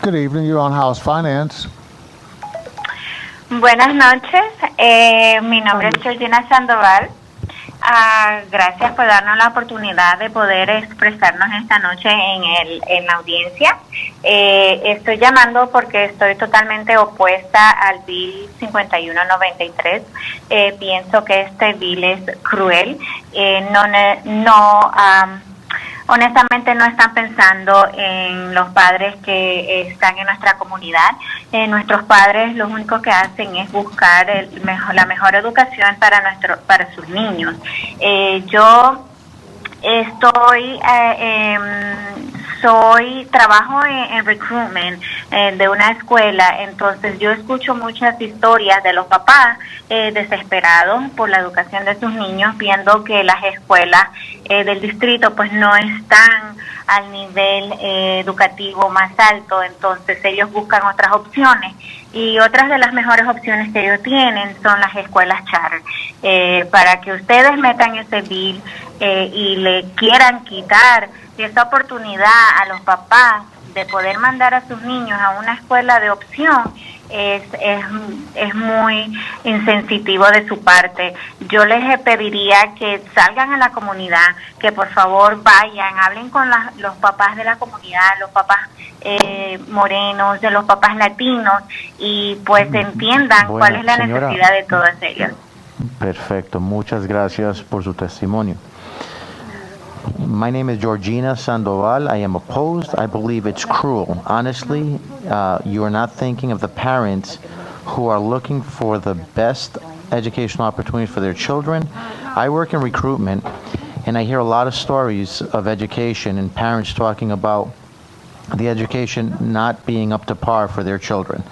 Good evening. You're on House Finance. Buenas noches. Mi nombre es Georgina Sandoval. Gracias por darnos la oportunidad de poder expresarnos esta noche en la audiencia. Estoy llamando porque estoy totalmente opuesta al Bill 5193. Pienso que este bill es cruel. Honestamente no están pensando en los padres que están en nuestra comunidad. Nuestros padres lo único que hacen es buscar la mejor educación para sus niños. Yo estoy trabajo en recruitment de una escuela, entonces yo escucho muchas historias de los papás desesperados por la educación de sus niños, viendo que las escuelas del distrito pues no están al nivel educativo más alto, entonces ellos buscan otras opciones y otras de las mejores opciones que ellos tienen son las escuelas charter. Para que ustedes metan ese bill y le quieran quitar esa oportunidad a los papás de poder mandar a sus niños a una escuela de opción, es muy insensitivo de su parte. Yo les pediría que salgan a la comunidad, que por favor vayan, hablen con los papás de la comunidad, los papás morenos, de los papás latinos, y pues entiendan cuál es la necesidad de todos ellos. Perfecto, muchas gracias por su testimonio. My name is Georgina Sandoval. I am opposed. I believe it's cruel. Honestly, you are not thinking of the parents who are looking for the best educational opportunities for their children. I work in recruitment, and I hear a lot of stories of education and parents talking about the education not being up to par for their children.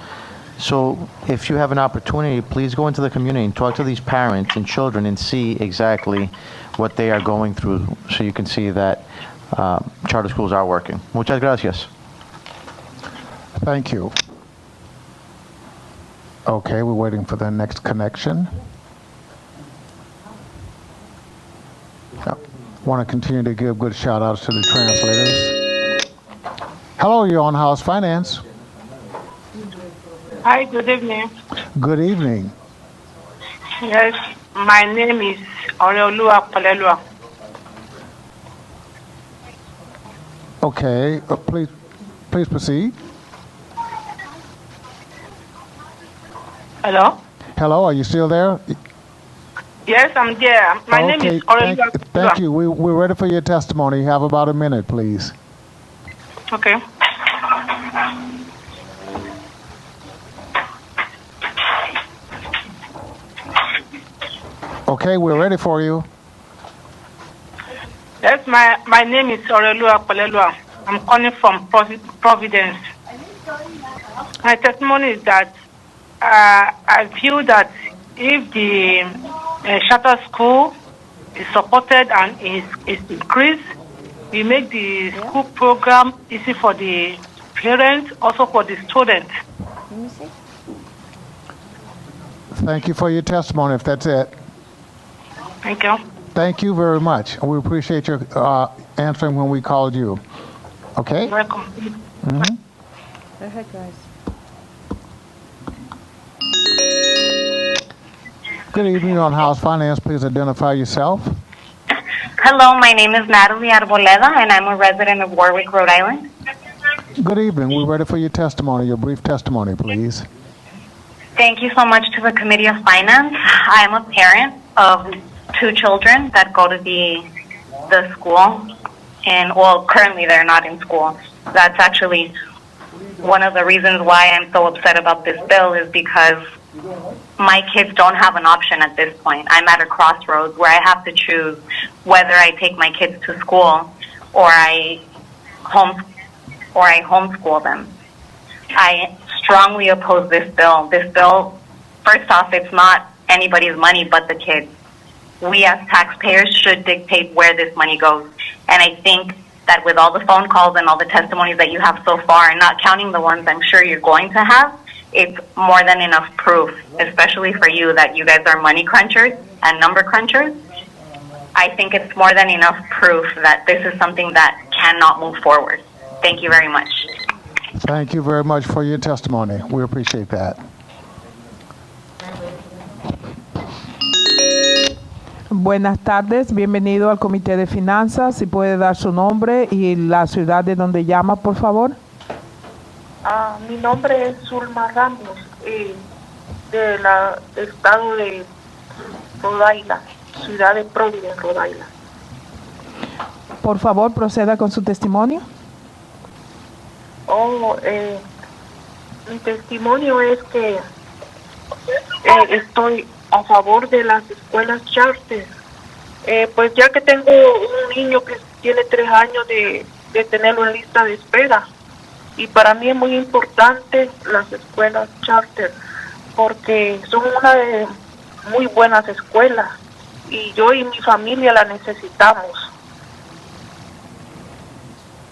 So if you have an opportunity, please go into the community and talk to these parents and children and see exactly what they are going through, so you can see that charter schools are working. Muchas gracias. Thank you. Okay, we're waiting for the next connection. I want to continue to give good shout outs to the translators. Hello, you're on House Finance. Hi, good evening. Good evening. Yes, my name is Oreolua Palelua. Okay, please proceed. Hello? Hello, are you still there? Yes, I'm there. My name is Oreolua Palelua. Thank you. We're ready for your testimony. You have about a minute, please. Okay. Okay, we're ready for you. Yes, my name is Oreolua Palelua. I'm calling from Providence. My testimony is that I feel that if the charter school is supported and is increased, we make the school program easy for the parents, also for the students. Thank you for your testimony, if that's it. Thank you. Thank you very much. We appreciate your answering when we called you. Okay? You're welcome. Mm-hmm. Go ahead, guys. Good evening on House Finance. Please identify yourself. Hello, my name is Natalia, and I'm a resident of Warwick, Rhode Island. Good evening. We're ready for your testimony, your brief testimony, please. Thank you so much to the Committee of Finance. I am a parent of 2 children that go to the school, and well, currently they're not in school. That's actually one of the reasons why I'm so upset about this bill, is because my kids don't have an option at this point. I'm at a crossroads where I have to choose whether I take my kids to school or I homeschool them. I strongly oppose this bill. This bill, first off, it's not anybody's money but the kids. We as taxpayers should dictate where this money goes. And I think that with all the phone calls and all the testimonies that you have so far, and not counting the ones I'm sure you're going to have, it's more than enough proof, especially for you, that you guys are money crunchers and number crunchers. I think it's more than enough proof that this is something that cannot move forward. Thank you very much. Thank you very much for your testimony. We appreciate that. Buenas tardes, bienvenido al Comité de Finanzas. Si puede dar su nombre y la ciudad de donde llama, por favor. Mi nombre es Zulma Ramos, del estado de Rhode Island, ciudad de Providence, Rhode Island. Por favor, proceda con su testimonio. Mi testimonio es que estoy a favor de las escuelas charter, pues ya que tengo un niño que tiene 3 años de tenerlo en lista de espera, y para mí es muy importante las escuelas charter porque son una de muy buenas escuelas y yo y mi familia la necesitamos.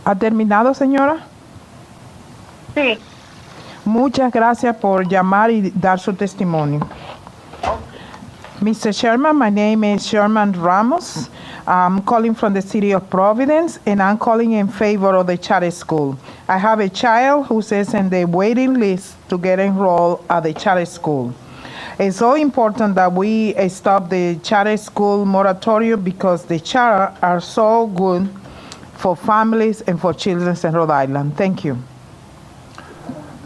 ¿Ha terminado, señora? Sí. Muchas gracias por llamar y dar su testimonio. Mr. Sherman, my name is Sherman Ramos. I'm calling from the city of Providence, and I'm calling in favor of the charter school. I have a child who is in the waiting list to get enrolled at the charter school. It's so important that we stop the charter school moratorium because the charter are so good for families and for children in Rhode Island. Thank you.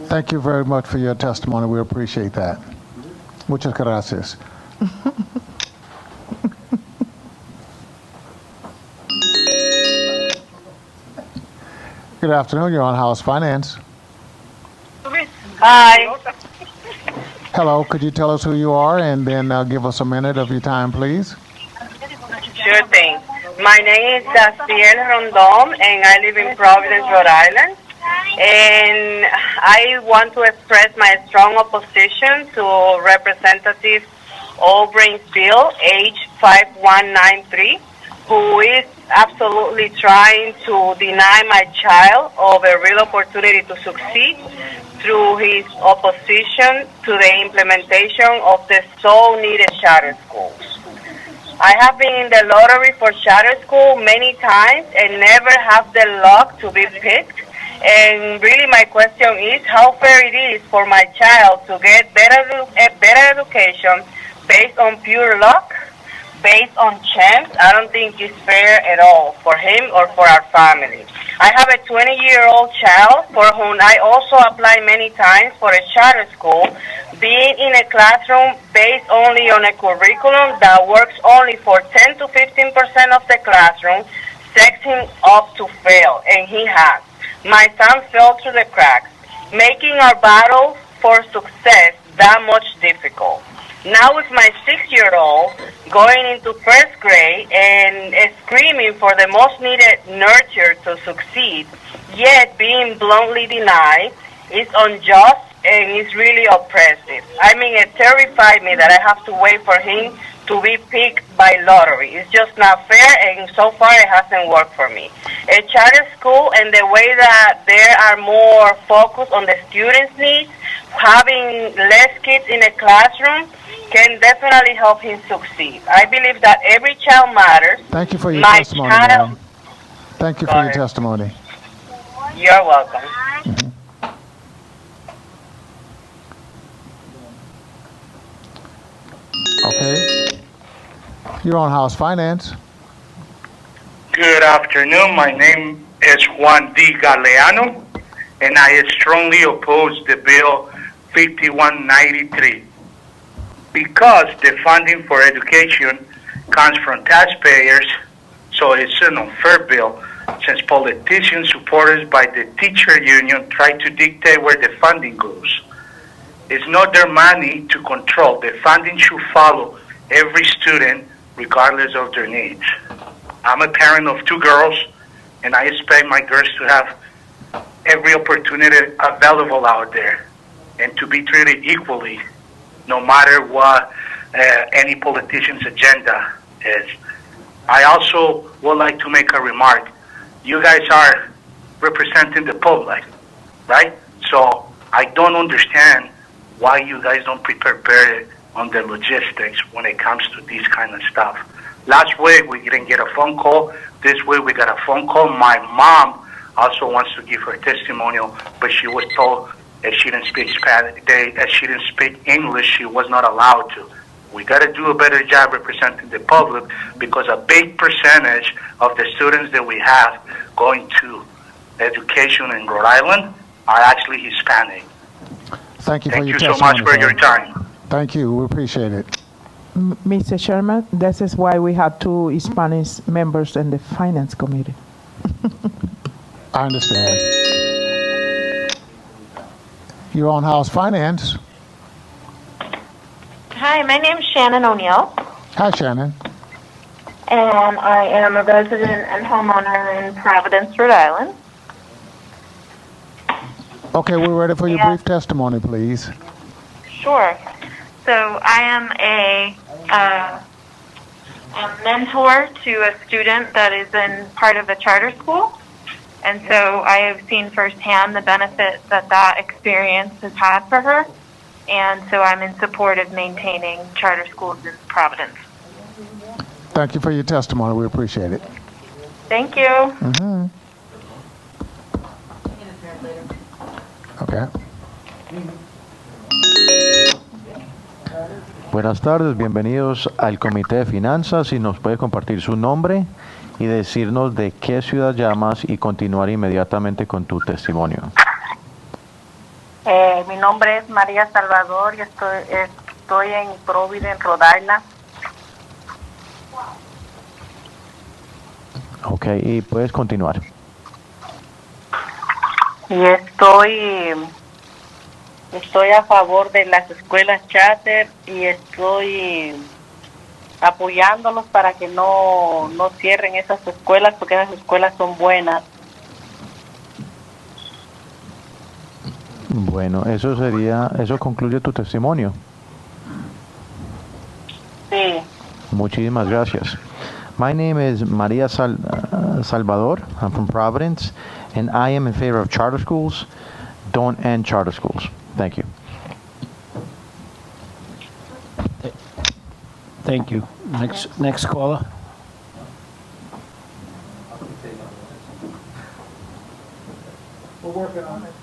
Thank you very much for your testimony. We appreciate that. Muchas gracias. Good afternoon. You're on House Finance. Hi. Hello. Could you tell us who you are and then give us a minute of your time, please? Sure thing. My name is Sienna Rondon, and I live in Providence, Rhode Island. And I want to express my strong opposition to Representative O'Brien's bill, H5193, who is absolutely trying to deny my child of a real opportunity to succeed through his opposition to the implementation of the so needed charter schools. I have been in the lottery for charter school many times and never have the luck to be picked. And really my question is how fair it is for my child to get a better education based on pure luck, based on chance. I don't think it's fair at all for him or for our family. I have a 20-year-old child for whom I also applied many times for a charter school, being in a classroom based only on a curriculum that works only for 10 to 15% of the classroom, sets him up to fail, and he has. My son fell through the cracks, making our battle for success that much difficult. Now with my 6-year-old going into first grade and screaming for the most needed nurture to succeed, yet being bluntly denied, is unjust and is really oppressive. I mean, it terrified me that I have to wait for him to be picked by lottery. It's just not fair, and so far it hasn't worked for me. A charter school and the way that there are more focus on the students' needs, having less kids in a classroom, can definitely help him succeed. I believe that every child matters. Thank you for your testimony, ma'am. Thank you for your testimony. You're welcome. Okay. You're on House Finance. Good afternoon. My name is Juan Di Gagliano, and I strongly oppose the bill 5193 because the funding for education comes from taxpayers, so it's an unfair bill since politicians supported by the teacher union try to dictate where the funding goes. It's not their money to control. The funding should follow every student regardless of their needs. I'm a parent of 2 girls, and I expect my girls to have every opportunity available out there and to be treated equally, no matter what any politician's agenda is. I also would like to make a remark. You guys are representing the public, right? So I don't understand why you guys don't prepare on the logistics when it comes to this kind of stuff. Last week we didn't get a phone call. This week we got a phone call. My mom also wants to give her testimonial, but she was told that she didn't speak Spanish, that she didn't speak English, she was not allowed to. We got to do a better job representing the public, because a big percentage of the students that we have going to education in Rhode Island are actually Hispanic. Thank you for Thank your you so testimony. much for your sir. time. Thank you. We appreciate it. Mr. Sherman, this is why we have two Hispanic members in the Finance Committee. I understand. You're on House Finance. Hi, my name is Shannon O'Neill, Hi, Shannon. and I am a resident and homeowner in Providence, Rhode Island. Okay, we're ready for your Yeah. brief testimony, please. Sure. So I am a mentor to a student that is in part of the charter school. And so I have seen firsthand the benefit that that experience has had for her. And so I'm in support of maintaining charter schools in Providence. Thank you for your testimony. We appreciate it. Thank you. Mm-hmm. Okay. Buenas tardes, bienvenidos al Comité de Finanzas. Si nos puede compartir su nombre y decirnos de qué ciudad llamas y continuar inmediatamente con tu testimonio. Mi nombre es María Salvador y estoy en Providence, Rhode Island. Ok, y puedes continuar. Y estoy a favor de las escuelas charter y estoy apoyándolos para que no cierren esas escuelas, porque esas escuelas son buenas. Bueno, eso concluye tu testimonio. Sí. Muchísimas gracias. My name is Maria Salvador. I'm from Providence, and I am in favor of charter schools. Don't end charter schools. Thank you. Thank you. Next caller. We're working on it.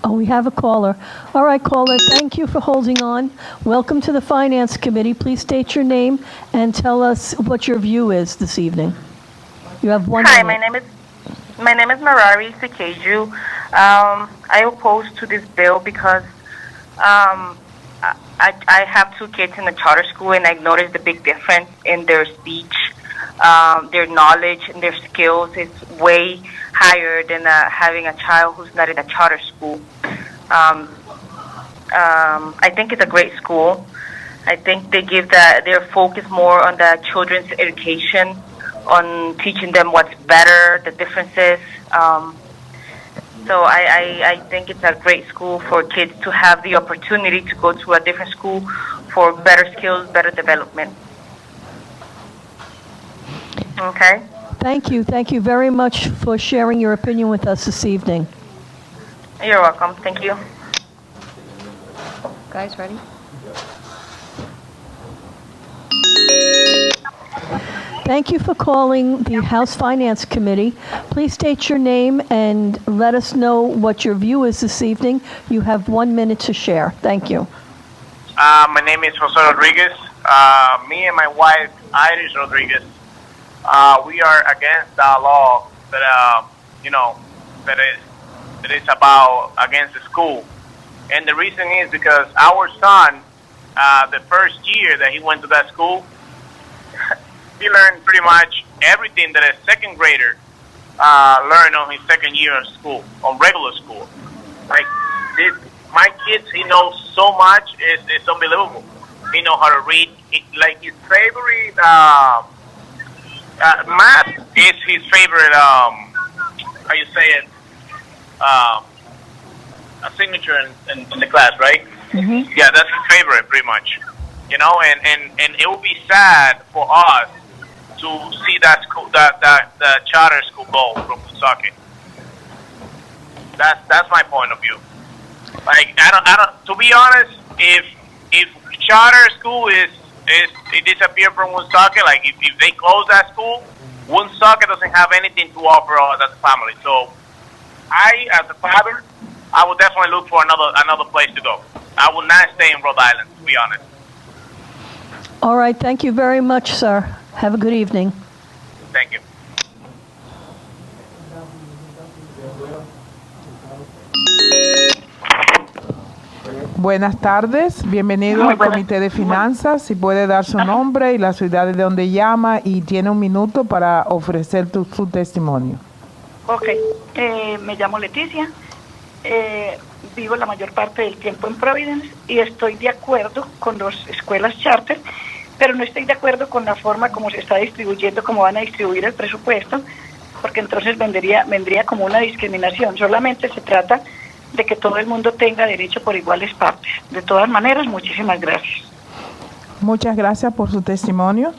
Oh, we have a caller. All right, caller, thank you for holding on. Welcome to the Finance Committee. Please state your name and tell us what your view is this evening. You have 1 Hi, minute. my name is Marari Sekeju. I oppose to this bill because I have 2 kids in the charter school, and I've noticed the big difference in their speech. Their knowledge and their skills is way higher than having a child who's not in a charter school. I think it's a great school. I think they give their focus more on the children's education, on teaching them what's better, the differences. So I think it's a great school for kids to have the opportunity to go to a different school for better skills, better development. Okay. Thank you. Thank you very much for sharing your opinion with us this evening. You're welcome. Thank you. Guys, ready? Thank you for calling the House Finance Committee. Please state your name and let us know what your view is this evening. You have 1 minute to share. Thank you. My name is Jose Rodriguez. Me and my wife, Iris Rodriguez, we are against the law that that is about against the school, and the reason is because our son, the first year that he went to that school, he learned pretty much everything that a second grader learned on his second year of school, on regular school. My kids, he knows so much. It's unbelievable. He knows how to read. Like his favorite math is his favorite. How you say it? A signature in the class, right? Mm-hmm. Yeah, that's his favorite, pretty much. You know, and it would be sad for us to see that school, that charter school go from Woonsocket. That's my point of view. Like I don't. To be honest, if charter school is it disappear from Woonsocket, like if they close that school, Woonsocket doesn't have anything to offer us as a family. So I, as a father, I would definitely look for another place to go. I will not stay in Rhode Island, to be honest. All right, thank you very much, sir. Have a good evening. Thank you. Buenas tardes, bienvenido al Comité de Finanzas. Si puede dar su nombre y la ciudad de donde llama y tiene un minuto para ofrecer su testimonio. Ok, me llamo Leticia, vivo la mayor parte del tiempo en Providence y estoy de acuerdo con las escuelas charter, pero no estoy de acuerdo con la forma como se está distribuyendo, cómo van a distribuir el presupuesto, porque entonces vendría como una discriminación. Solamente se trata de que todo el mundo tenga derecho por iguales partes. De todas maneras, muchísimas gracias. Muchas gracias por su testimonio.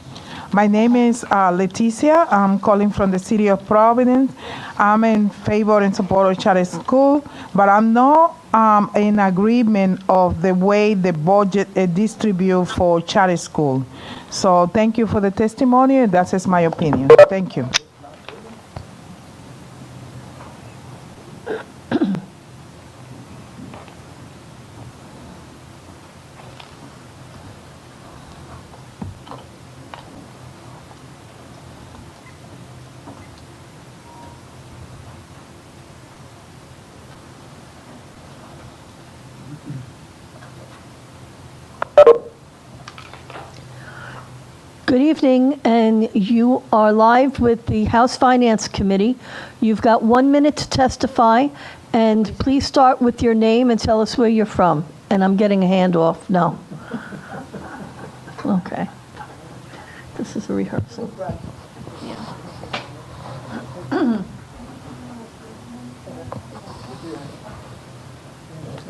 My name is Leticia. I'm calling from the city of Providence. I'm in favor and support of charter school, but I'm not in agreement of the way the budget is distributed for charter school. So thank you for the testimony, and that is my opinion. Thank you. Good evening, and you are live with the House Finance Committee. You've got 1 minute to testify, and please start with your name and tell us where you're from. And I'm getting a handoff. No. Okay. This is a rehearsal.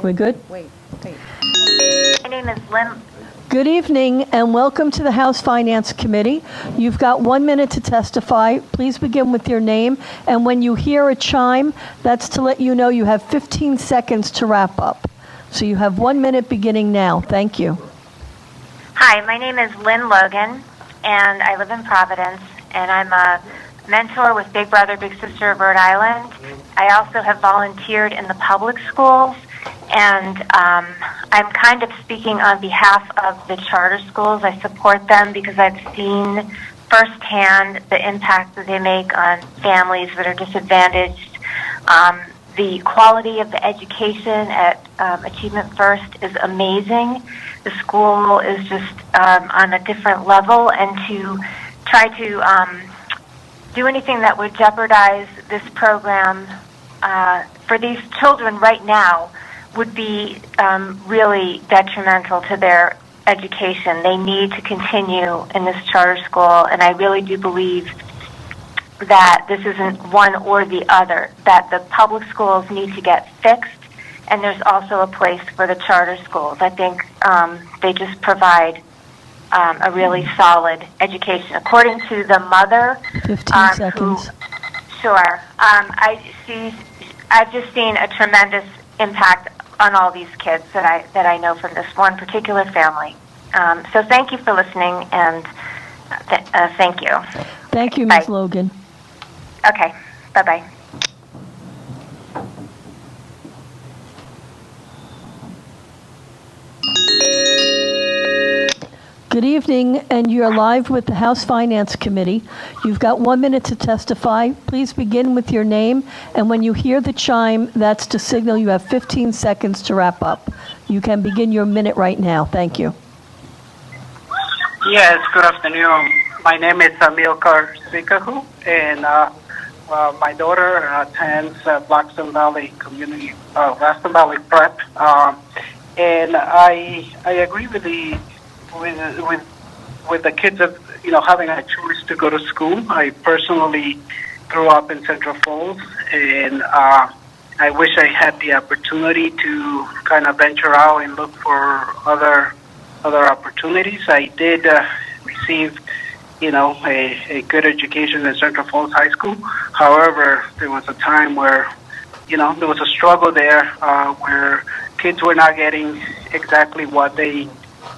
We good? My name is Lynn. Good evening and welcome to the House Finance Committee. You've got 1 minute to testify. Please begin with your name. And when you hear a chime, that's to let you know you have 15 seconds to wrap up. So you have 1 minute beginning now. Thank you. Hi, my name is Lynn Logan, and I live in Providence, and I'm a mentor with Big Brother, Big Sister of Rhode Island. I also have volunteered in the public schools, and I'm kind of speaking on behalf of the charter schools. I support them because I've seen firsthand the impact that they make on families that are disadvantaged. The quality of the education at Achievement First is amazing. The school is just on a different level, and to try to do anything that would jeopardize this program for these children right now would be really detrimental to their education. They need to continue in this charter school, and I really do believe that this isn't one or the other, that the public schools need to get fixed, and there's also a place for the charter schools. I think they just provide a really solid education. According to the mother, 15 seconds. Sure. I've just seen a tremendous impact on all these kids that I know from this one particular family. So thank you for listening, and thank you. Thank you, Ms. Logan. Okay. Bye-bye. Good evening, and you're live with the House Finance Committee. You've got 1 minute to testify. Please begin with your name, and when you hear the chime, that's to signal you have 15 seconds to wrap up. You can begin your minute right now. Thank you. Yes, good afternoon. My name is Emil Carr, and My daughter attends Blackstone Valley Community, Blackstone Valley Prep, and I agree with the kids of having a choice to go to school. I personally grew up in Central Falls, and I wish I had the opportunity to kind of venture out and look for other opportunities. I did receive a good education in Central Falls High School. However, there was a time where, there was a struggle there where kids were not getting exactly what they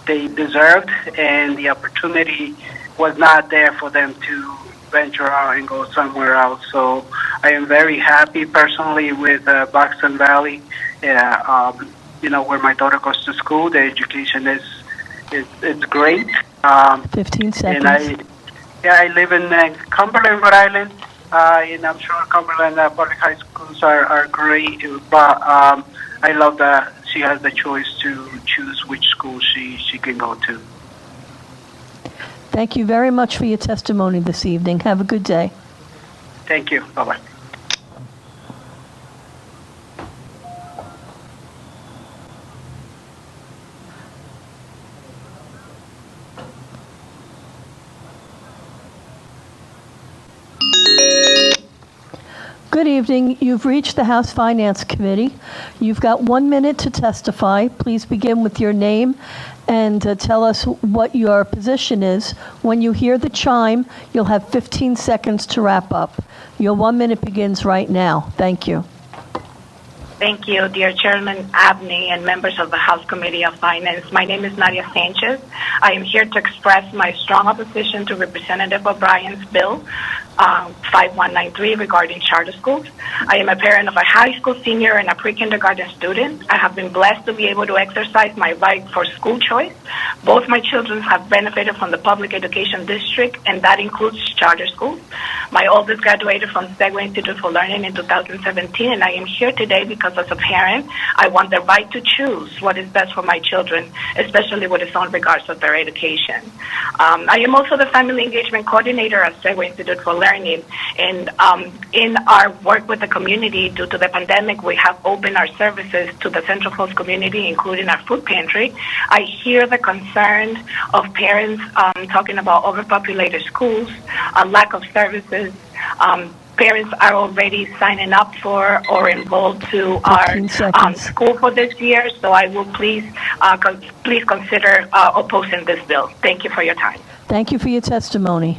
deserved, and the opportunity was not there for them to venture out and go somewhere else. So I am very happy personally with Blackstone Valley, where my daughter goes to school. The education is great. 15 seconds. And I live in Cumberland, Rhode Island, and I'm sure Cumberland public high schools are great, but I love that she has the choice to choose which school she can go to. Thank you very much for your testimony this evening. Have a good day. Thank you. Bye-bye. Good evening. You've reached the House Finance Committee. You've got 1 minute to testify. Please begin with your name and tell us what your position is. When you hear the chime, you'll have 15 seconds to wrap up. Your 1 minute begins right now. Thank you. Thank you, dear Chairman Abney and members of the House Committee of Finance. My name is Natalia Sanchez. I am here to express my strong opposition to Representative O'Brien's bill 5193 regarding charter schools. I am a parent of a high school senior and a pre-kindergarten student. I have been blessed to be able to exercise my right for school choice. Both my children have benefited from the public education district, and that includes charter schools. My oldest graduated from Segway Institute for Learning in 2017, and I am here today because as a parent, I want the right to choose what is best for my children, especially with its own regards to their education. I am also the Family Engagement Coordinator at Segway Institute for Learning, and in our work with the community due to the pandemic, we have opened our services to the Central Falls community, including our food pantry. I hear the concern of parents talking about overpopulated schools, a lack of services. Parents are already signing up for or enrolled to our school for this year, so I will please consider opposing this bill. Thank you for your time. Thank you for your testimony.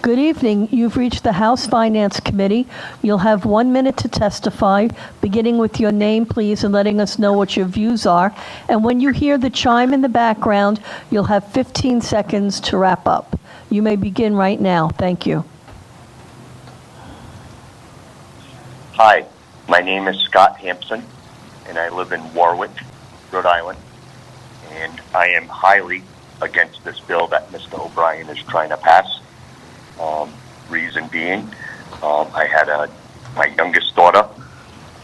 Good evening. You've reached the House Finance Committee. You'll have 1 minute to testify, beginning with your name, please, and letting us know what your views are. And when you hear the chime in the background, you'll have 15 seconds to wrap up. You may begin right now. Thank you. Hi, my name is Scott Hamson, and I live in Warwick, Rhode Island. And I am highly against this bill that Mr. O'Brien is trying to pass. Reason being, I had my youngest daughter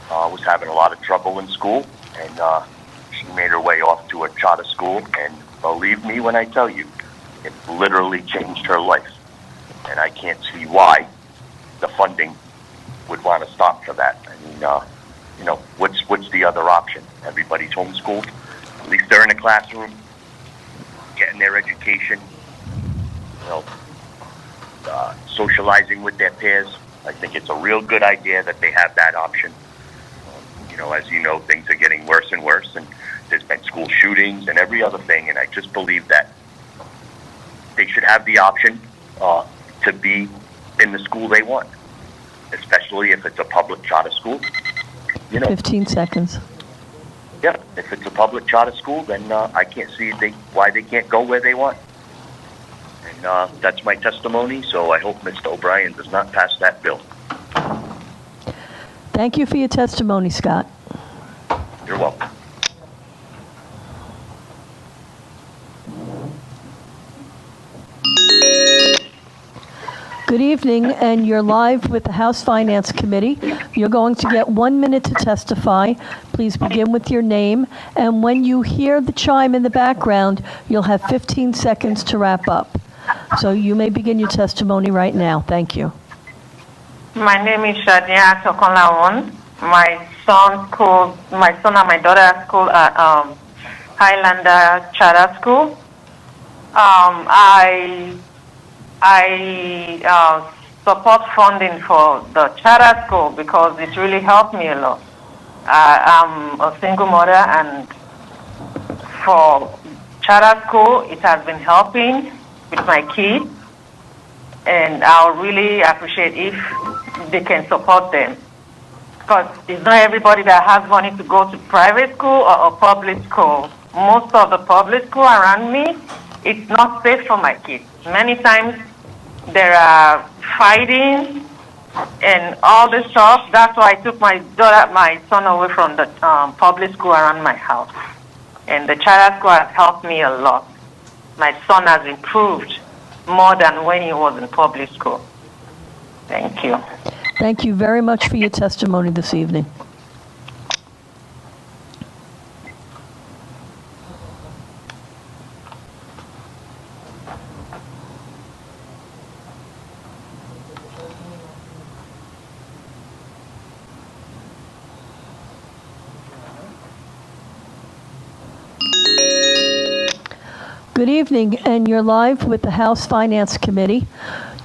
was having a lot of trouble in school, and she made her way off to a charter school, and believe me when I tell you, it literally changed her life. And I can't see why the funding would want to stop for that. I mean, what's the other option? Everybody's homeschooled. At least they're in a classroom, getting their education, socializing with their peers. I think it's a real good idea that they have that option. As you know, things are getting worse and worse, and there's been school shootings and every other thing, and I just believe that they should have the option to be in the school they want, especially if it's a public charter school. 15 seconds. Yeah, if it's a public charter school, then I can't see why they can't go where they want. And that's my testimony, so I hope Mr. O'Brien does not pass that bill. Thank you for your testimony, Scott. You're welcome. Good evening, and you're live with the House Finance Committee. You're going to get 1 minute to testify. Please begin with your name, and when you hear the chime in the background, you'll have 15 seconds to wrap up. So you may begin your testimony right now. Thank you. My name is Shadia Tokonlaon. My son and my daughter at school at Highlander Charter School. I support funding for the charter school because it really helped me a lot. I'm a single mother, and for charter school, it has been helping with my kids, and I'll really appreciate if they can support them. Because it's not everybody that has money to go to private school or a public school. Most of the public school around me, it's not safe for my kids. Many times there are fighting and all this stuff. That's why I took my son away from the public school around my house. And the charter school has helped me a lot. My son has improved more than when he was in public school. Thank you. Thank you very much for your testimony this evening. Good evening, and you're live with the House Finance Committee.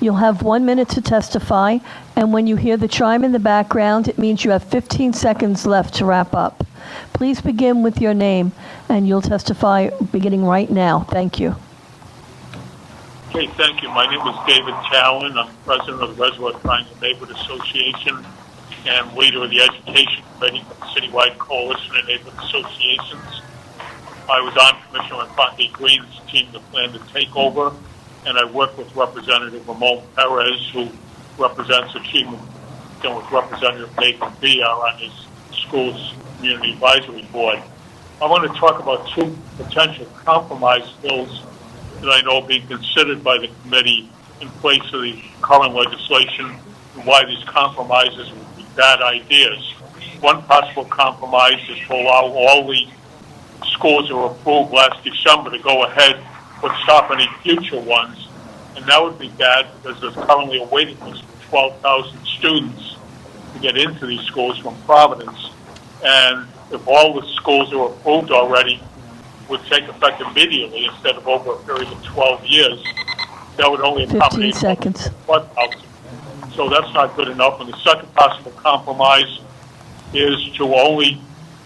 You'll have 1 minute to testify, and when you hear the chime in the background, it means you have 15 seconds left to wrap up. Please begin with your name, and you'll testify beginning right now. Thank you. Okay, thank you. My name is David Talon. I'm president of the Reservoir Triangle Neighborhood Association and leader of the Education Committee for the Citywide Coalition of Neighborhood Associations. I was on Commissioner Juan Di Gagliano's team that planned to take over, and I work with Representative Ramon Perez, who represents the team and with Representative Nathan Villar on his school's community advisory board. I want to talk about two potential compromise bills that I know are being considered by the committee in place of the current legislation, and why these compromises would be bad ideas. One possible compromise is to allow all the schools that were approved last December to go ahead but stop any future ones, and that would be bad because there's currently a waiting list for 12,000 students to get into these schools from Providence, and if all the schools that were approved already would take effect immediately instead of over a period of 12 years, that would only accommodate 15 seconds. 1,000. So that's not good enough. And the second possible compromise is to only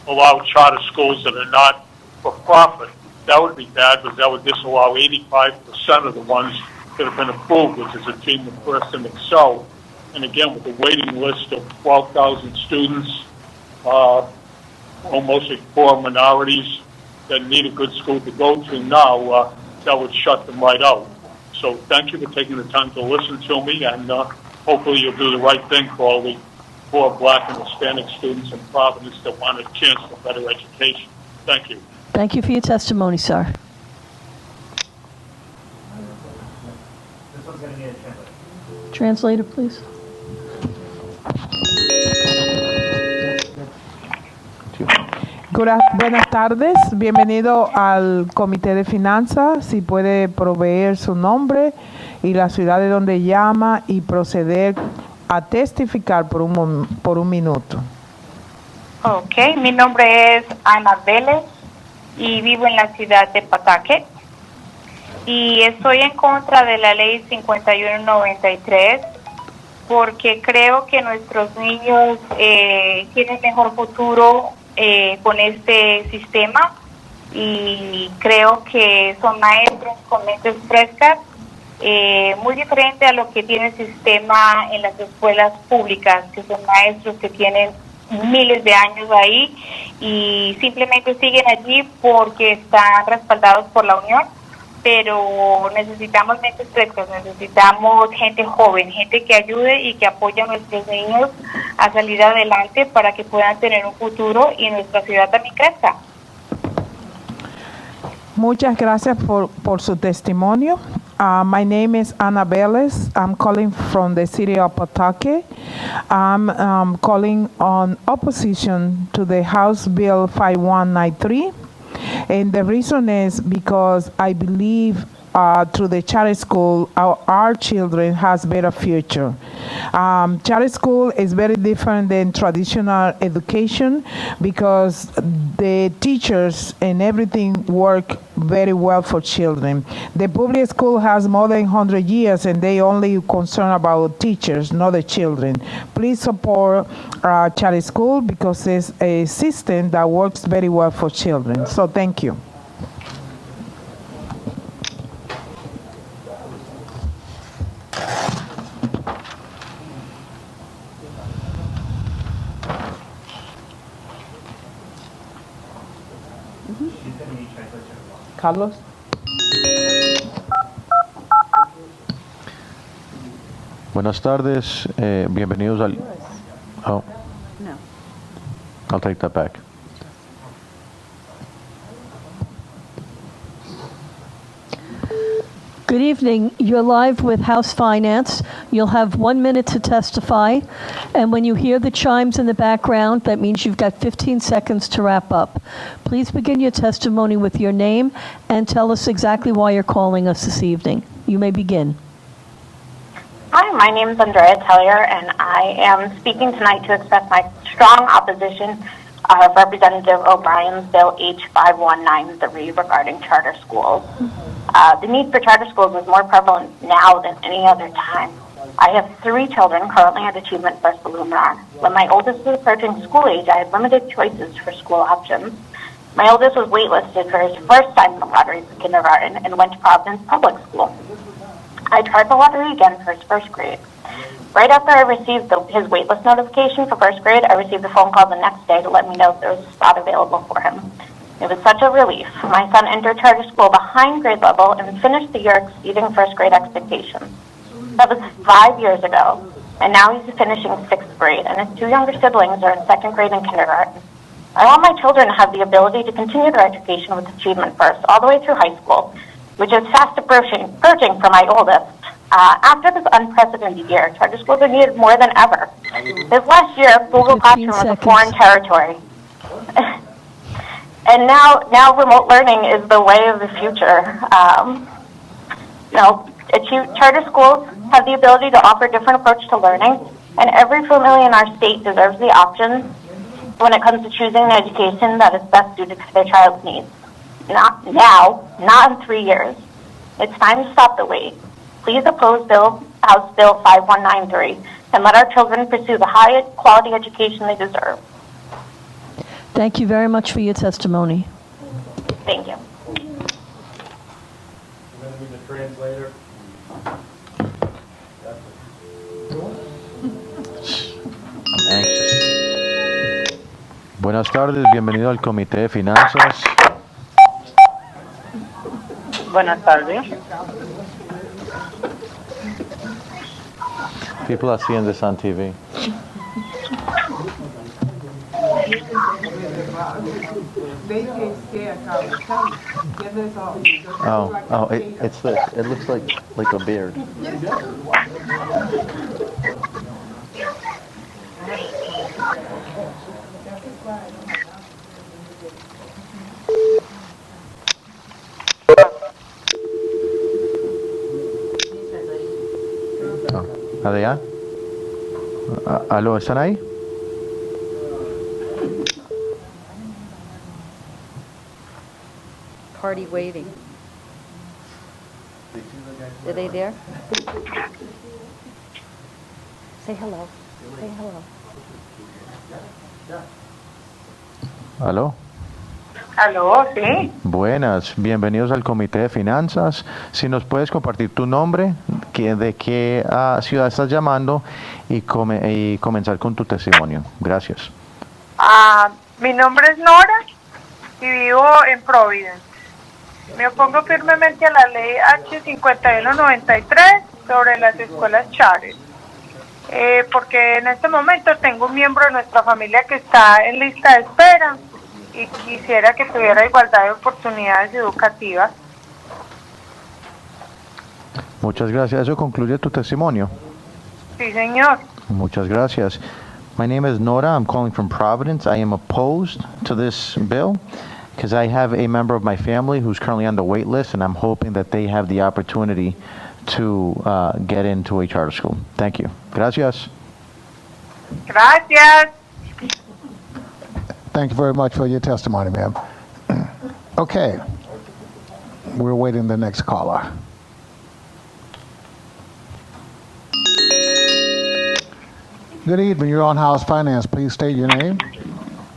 allow charter schools that are not for profit. That would be bad because that would disallow 85% of the ones that have been approved, which is a team of First and Excel. And again, with the waiting list of 12,000 students, mostly poor minorities that need a good school to go to now, that would shut them right out. So thank you for taking the time to listen to me, and hopefully you'll do the right thing for all the poor Black and Hispanic students in Providence that want a chance for better education. Thank you. Thank you for your testimony, sir. Translator, please. Buenas tardes, bienvenido al Comité de Finanzas. Si puede proveer su nombre y la ciudad de donde llama y proceder a testificar por un minuto. Ok, mi nombre es Ana Vélez y vivo en la ciudad de Pawtucket. Y estoy en contra de la ley 5193 porque creo que nuestros niños tienen mejor futuro con este sistema, y creo que son maestros con mentes frescas, muy diferente a lo que tiene el sistema en las escuelas públicas, que son maestros que tienen miles de años ahí y simplemente siguen allí porque están respaldados por la Unión. Pero necesitamos mentes frescas, necesitamos gente joven, gente que ayude y que apoye a nuestros niños a salir adelante para que puedan tener un futuro y nuestra ciudad también crezca. Muchas gracias por su testimonio. My name is Ana Vélez. I'm calling from the city of Pawtucket. I'm calling on opposition to the House Bill 5193. And the reason is because I believe through the charter school, our children has better future. Charter school is very different than traditional education because the teachers and everything work very well for children. The public school has more than 100 years and they only concern about teachers, not the children. Please support charter school because it's a system that works very well for children. So thank you. Carlos. Buenas tardes, bienvenidos al... Oh, No. I'll take that back. Good evening. You're live with House Finance. You'll have 1 minute to testify. And when you hear the chimes in the background, that means you've got 15 seconds to wrap up. Please begin your testimony with your name and tell us exactly why you're calling us this evening. You may begin. Hi, my name is Andrea Tellier, and I am speaking tonight to express my strong opposition of Representative O'Brien's Bill H5193 regarding charter schools. The need for charter schools is more prevalent now than any other time. I have 3 children currently at Achievement First Luminar. When my oldest was approaching school age, I had limited choices for school options. My oldest was waitlisted for his first time in the lottery for kindergarten and went to Providence Public School. I tried the lottery again for his first grade. Right after I received his waitlist notification for first grade, I received a phone call the next day to let me know if there was a spot available for him. It was such a relief. My son entered charter school behind grade level and finished the year exceeding first grade expectations. That was 5 years ago, and now he's finishing 6th grade, and his 2 younger siblings are in 2nd grade and kindergarten. I want my children to have the ability to continue their education with Achievement First all the way through high school, which is fast approaching for my oldest. After this unprecedented year, charter schools are needed more than ever. This last year, Google Classroom was a foreign territory. And now remote learning is the way of the future. Charter schools have the ability to offer a different approach to learning, and every family in our state deserves the options when it comes to choosing an education that is best suited to their child's needs. Not now, not in 3 years. It's time to stop the wait. Please oppose House Bill 5193 and let our children pursue the high quality education they deserve. Thank you very much for your testimony. Thank you. You're going to need a translator. I'm anxious. Buenas tardes, bienvenido al Comité de Finanzas. Buenas tardes. People are seeing this on TV. It's this. It looks like a beard. ¿Allá? ¿Aló, están ahí? Party waiting. Are they there? Say hello. Say hello. ¿Aló? Aló, sí. Buenas, bienvenidos al Comité de Finanzas. Si nos puedes compartir tu nombre, de qué ciudad estás llamando y comenzar con tu testimonio. Gracias. Mi nombre es Nora y vivo en Providence. Me opongo firmemente a la ley H5193 sobre las escuelas charter. Porque en este momento tengo un miembro de nuestra familia que está en lista de espera y quisiera que tuviera igualdad de oportunidades educativas. Muchas gracias. Eso concluye tu testimonio. Sí, señor. Muchas gracias. My name is Nora. I'm calling from Providence. I am opposed to this bill because I have a member of my family who's currently on the wait list, and I'm hoping that they have the opportunity to get into a charter school. Thank you. Gracias. Gracias. Thank you very much for your testimony, ma'am. Okay. We're waiting the next caller. Good evening. You're on House Finance. Please state your name.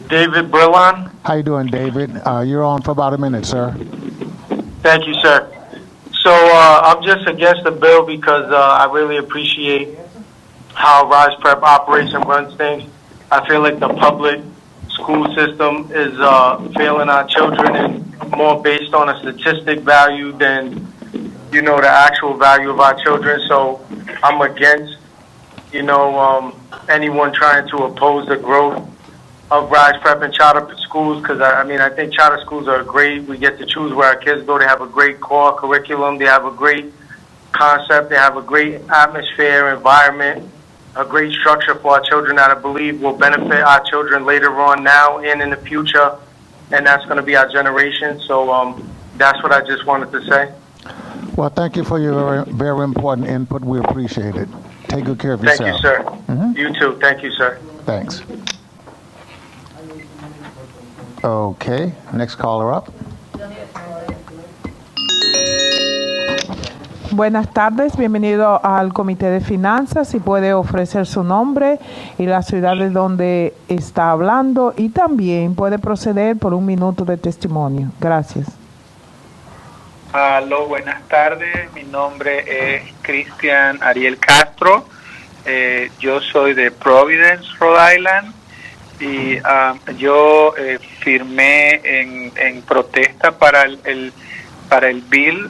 David Brillan. How you doing, David? You're on for about a minute, sir. Thank you, sir. So I'm just against the bill because I really appreciate how Rise Prep operates and runs things. I feel like the public school system is failing our children and more based on a statistic value than, the actual value of our children. So I'm against, anyone trying to oppose the growth of Rise Prep and charter schools, because I think charter schools are great. We get to choose where our kids go. They have a great core curriculum. They have a great concept. They have a great atmosphere, environment, a great structure for our children that I believe will benefit our children later on now and in the future, and that's going to be our generation. So that's what I just wanted to say. Well, thank you for your very, very important input. We appreciate it. Take good care of yourself. Thank you, sir. You too. Thank you, sir. Thanks. Okay, next caller up. Buenas tardes, bienvenido al Comité de Finanzas. Si puede ofrecer su nombre y la ciudad de donde está hablando, y también puede proceder por 1 minuto de testimonio. Gracias. Aló, buenas tardes. Mi nombre es Cristian Ariel Castro. Yo soy de Providence, Rhode Island. Y yo firmé en protesta para el bill,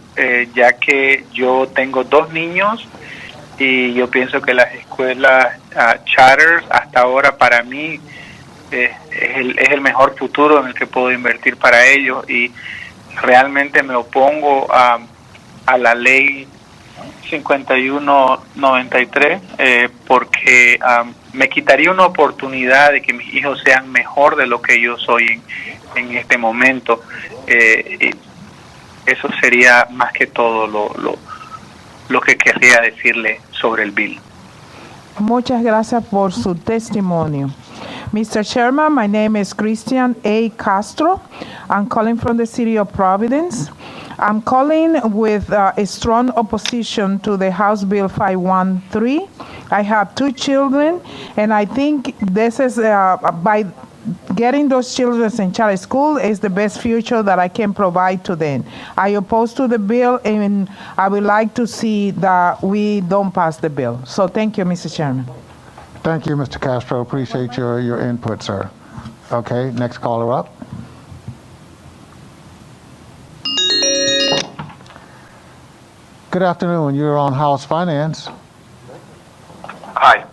ya que yo tengo 2 niños y yo pienso que las escuelas charters hasta ahora para mí es el mejor futuro en el que puedo invertir para ellos, y realmente me opongo a la ley 5193 porque me quitaría una oportunidad de que mis hijos sean mejor de lo que yo soy en este momento. Eso sería más que todo lo que querría decirle sobre el bill. Muchas gracias por su testimonio. Mr. Chairman, my name is Christian A. Castro. I'm calling from the city of Providence. I'm calling with a strong opposition to the House Bill 513. I have 2 children, and I think this is by getting those children in charter school is the best future that I can provide to them. I oppose to the bill, and I would like to see that we don't pass the bill. So thank you, Mr. Chairman. Thank you, Mr. Castro. Appreciate your input, sir. Okay, next caller up. Good afternoon. You're on House Finance. Hi.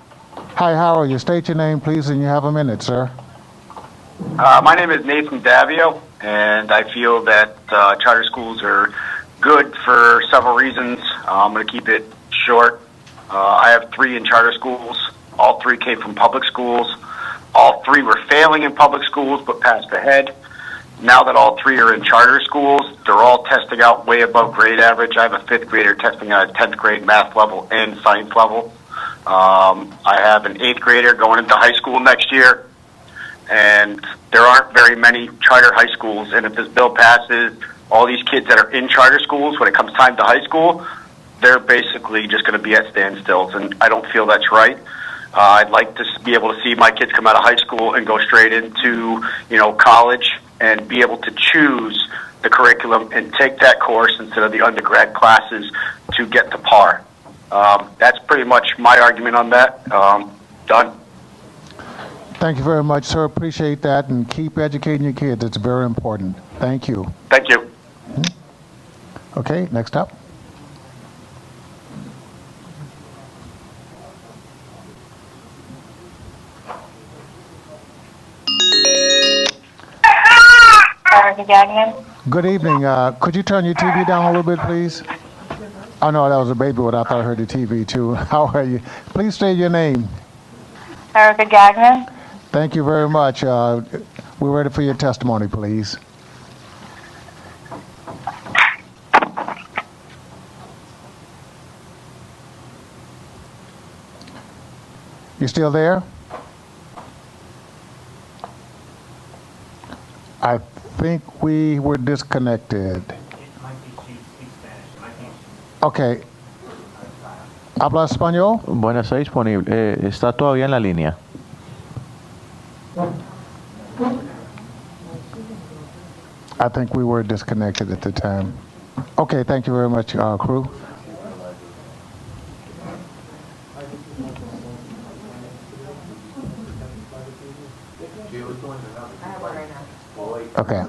Hi, how are you? State your name, please, and you have a minute, sir. My name is Nathan Davio, and I feel that charter schools are good for several reasons. I'm going to keep it short. I have 3 in charter schools. All 3 came from public schools. All 3 were failing in public schools but passed ahead. Now that all 3 are in charter schools, they're all testing out way above grade average. I have a 5th grader testing at a 10th grade math level and science level. I have an 8th grader going into high school next year. And there aren't very many charter high schools. And if this bill passes, all these kids that are in charter schools, when it comes time to high school, they're basically just going to be at standstills. And I don't feel that's right. I'd like to be able to see my kids come out of high school and go straight into, college and be able to choose the curriculum and take that course instead of the undergrad classes to get to par. That's pretty much my argument on that. Done. Thank you very much, sir. Appreciate that, and keep educating your kids. It's very important. Thank you. Thank you. Okay, next up. Good evening. Good evening. Could you turn your TV down a little bit, please? Oh, no, that was a baby one. I thought I heard the TV, too. How are you? Please state your name. Erica Gagnon. Thank you very much. We're ready for your testimony, please. You still there? I think we were disconnected. Okay. ¿Habla español? Bueno, está disponible. Está todavía en la línea. I think we were disconnected at the time. Okay, thank you very much, crew. Okay.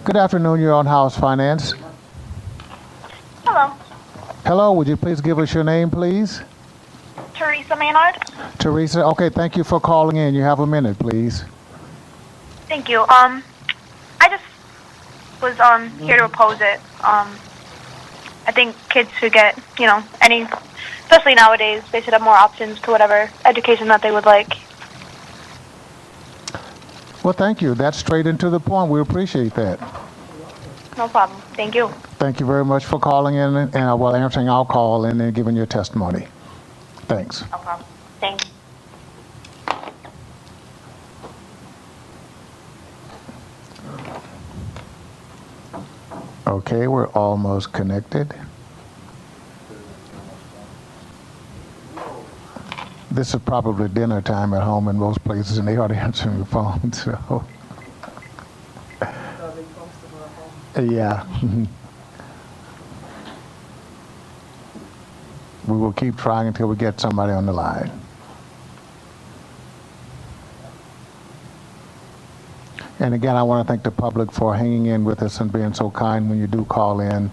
Good afternoon, you're on House Finance. Hello. Hello, would you please give us your name, please? Teresa Maynard. Teresa, okay, thank you for calling in. You have a minute, please. Thank you. I just was here to oppose it. I think kids should get, especially nowadays, they should have more options to whatever education that they would like. Well, thank you. That's straight and to the point. We appreciate that. No problem. Thank you. Thank you very much for calling in and answering our call and then giving your testimony. Thanks. No problem. Thanks. Okay, we're almost connected. This is probably dinner time at home in most places, and they are answering the phone, so. Yeah. We will keep trying until we get somebody on the line. And again, I want to thank the public for hanging in with us and being so kind when you do call in.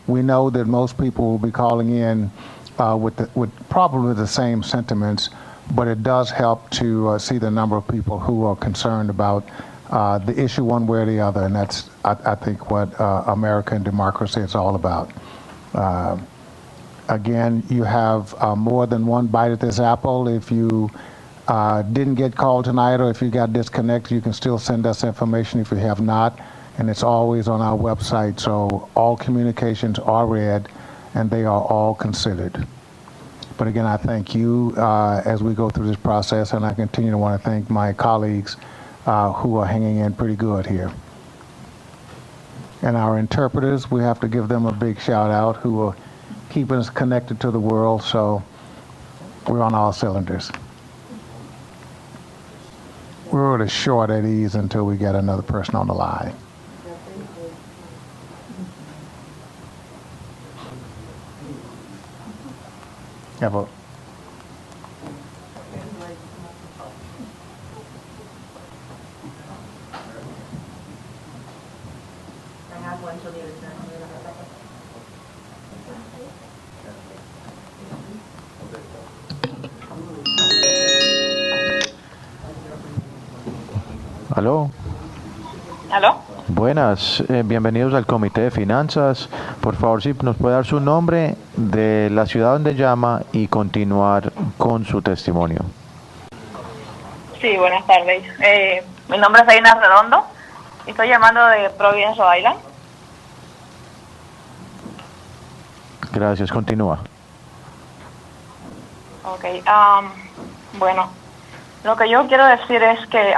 We know that most people will be calling in with probably the same sentiments, but it does help to see the number of people who are concerned about the issue one way or the other, and that's, I think, what American democracy is all about. Again, you have more than one bite at this apple. If you didn't get called tonight or if you got disconnected, you can still send us information if you have not, and it's always on our website, so all communications are read and they are all considered. But again, I thank you as we go through this process, and I continue to want to thank my colleagues who are hanging in pretty good here. And our interpreters, we have to give them a big shout out, who are keeping us connected to the world, so we're on all cylinders. We're really short at ease until we get another person on the line. Have a Aló. ¿Aló? Buenas, bienvenidos al Comité de Finanzas. Por favor, si nos puede dar su nombre, de la ciudad donde llama y continuar con su testimonio. Sí, buenas tardes. Mi nombre es Sienna Rondon y estoy llamando de Providence, Rhode Island. Gracias, continúa. Ok, bueno, lo que yo quiero decir es que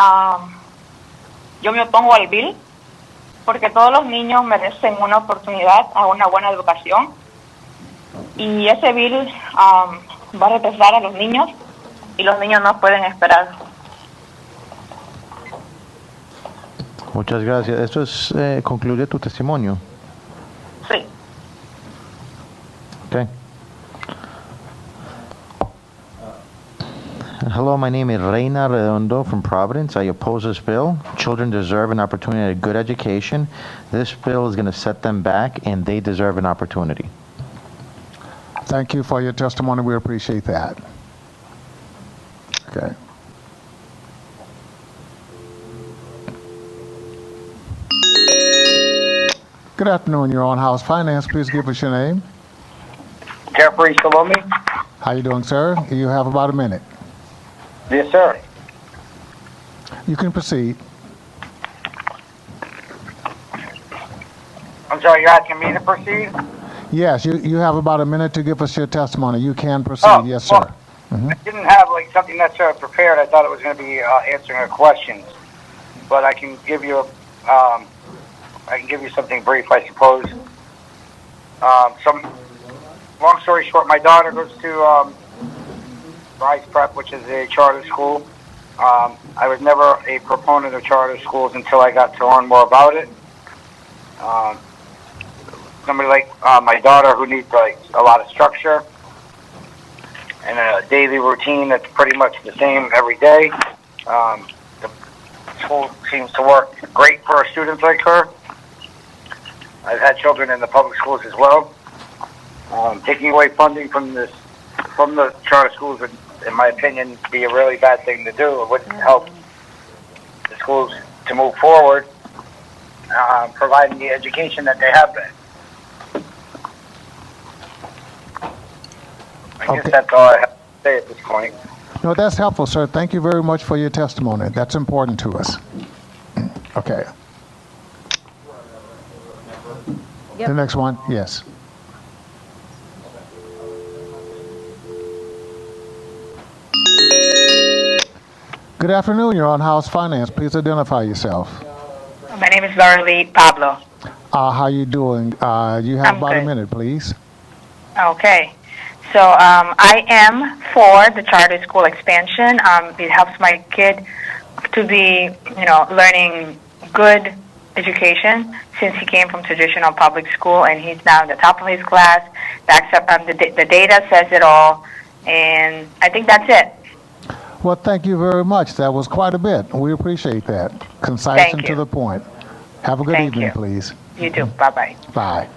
yo me opongo al bill porque todos los niños merecen una oportunidad a una buena educación y ese bill va a retrasar a los niños y los niños no pueden esperar. Muchas gracias. Esto es, concluye tu testimonio. Sí. Okay. Hello, my name is Reina Redondo from Providence. I oppose this bill. Children deserve an opportunity at a good education. This bill is going to set them back, and they deserve an opportunity. Thank you for your testimony. We appreciate that. Okay. Good afternoon. You're on House Finance. Please give us your name. Jeffrey Salome. How you doing, sir? You have about a minute. Yes, sir. You can proceed. I'm sorry, you're asking me to proceed? Yes, you have about a minute to give us your testimony. You can proceed. Yes, sir. I didn't have like something necessarily prepared. I thought it was going to be answering a question, but I can give you something brief, I suppose. Some long story short, my daughter goes to Rise Prep, which is a charter school. I was never a proponent of charter schools until I got to learn more about it. Somebody like my daughter who needs like a lot of structure and a daily routine that's pretty much the same every day. The school seems to work great for students like her. I've had children in the public schools as well. Taking away funding from the charter schools would, in my opinion, be a really bad thing to do. It wouldn't help the schools to move forward, providing the education that they have been. I guess that's all I have to say at this point. No, that's helpful, sir. Thank you very much for your testimony. That's important to us. Okay. Yep. The next one, yes. Good afternoon. You're on House Finance. Please identify yourself. My name is Laura Lee Pablo. How you doing? You have about a minute, please. Okay. So I am for the charter school expansion. It helps my kid to be, learning good education since he came from traditional public school and he's now at the top of his class. The data says it all, and I think that's it. Well, thank you very much. That was quite a bit. We appreciate that. Concise Thank and you. to the point. Have a good Thank evening, you. please. You too. Bye-bye. Bye.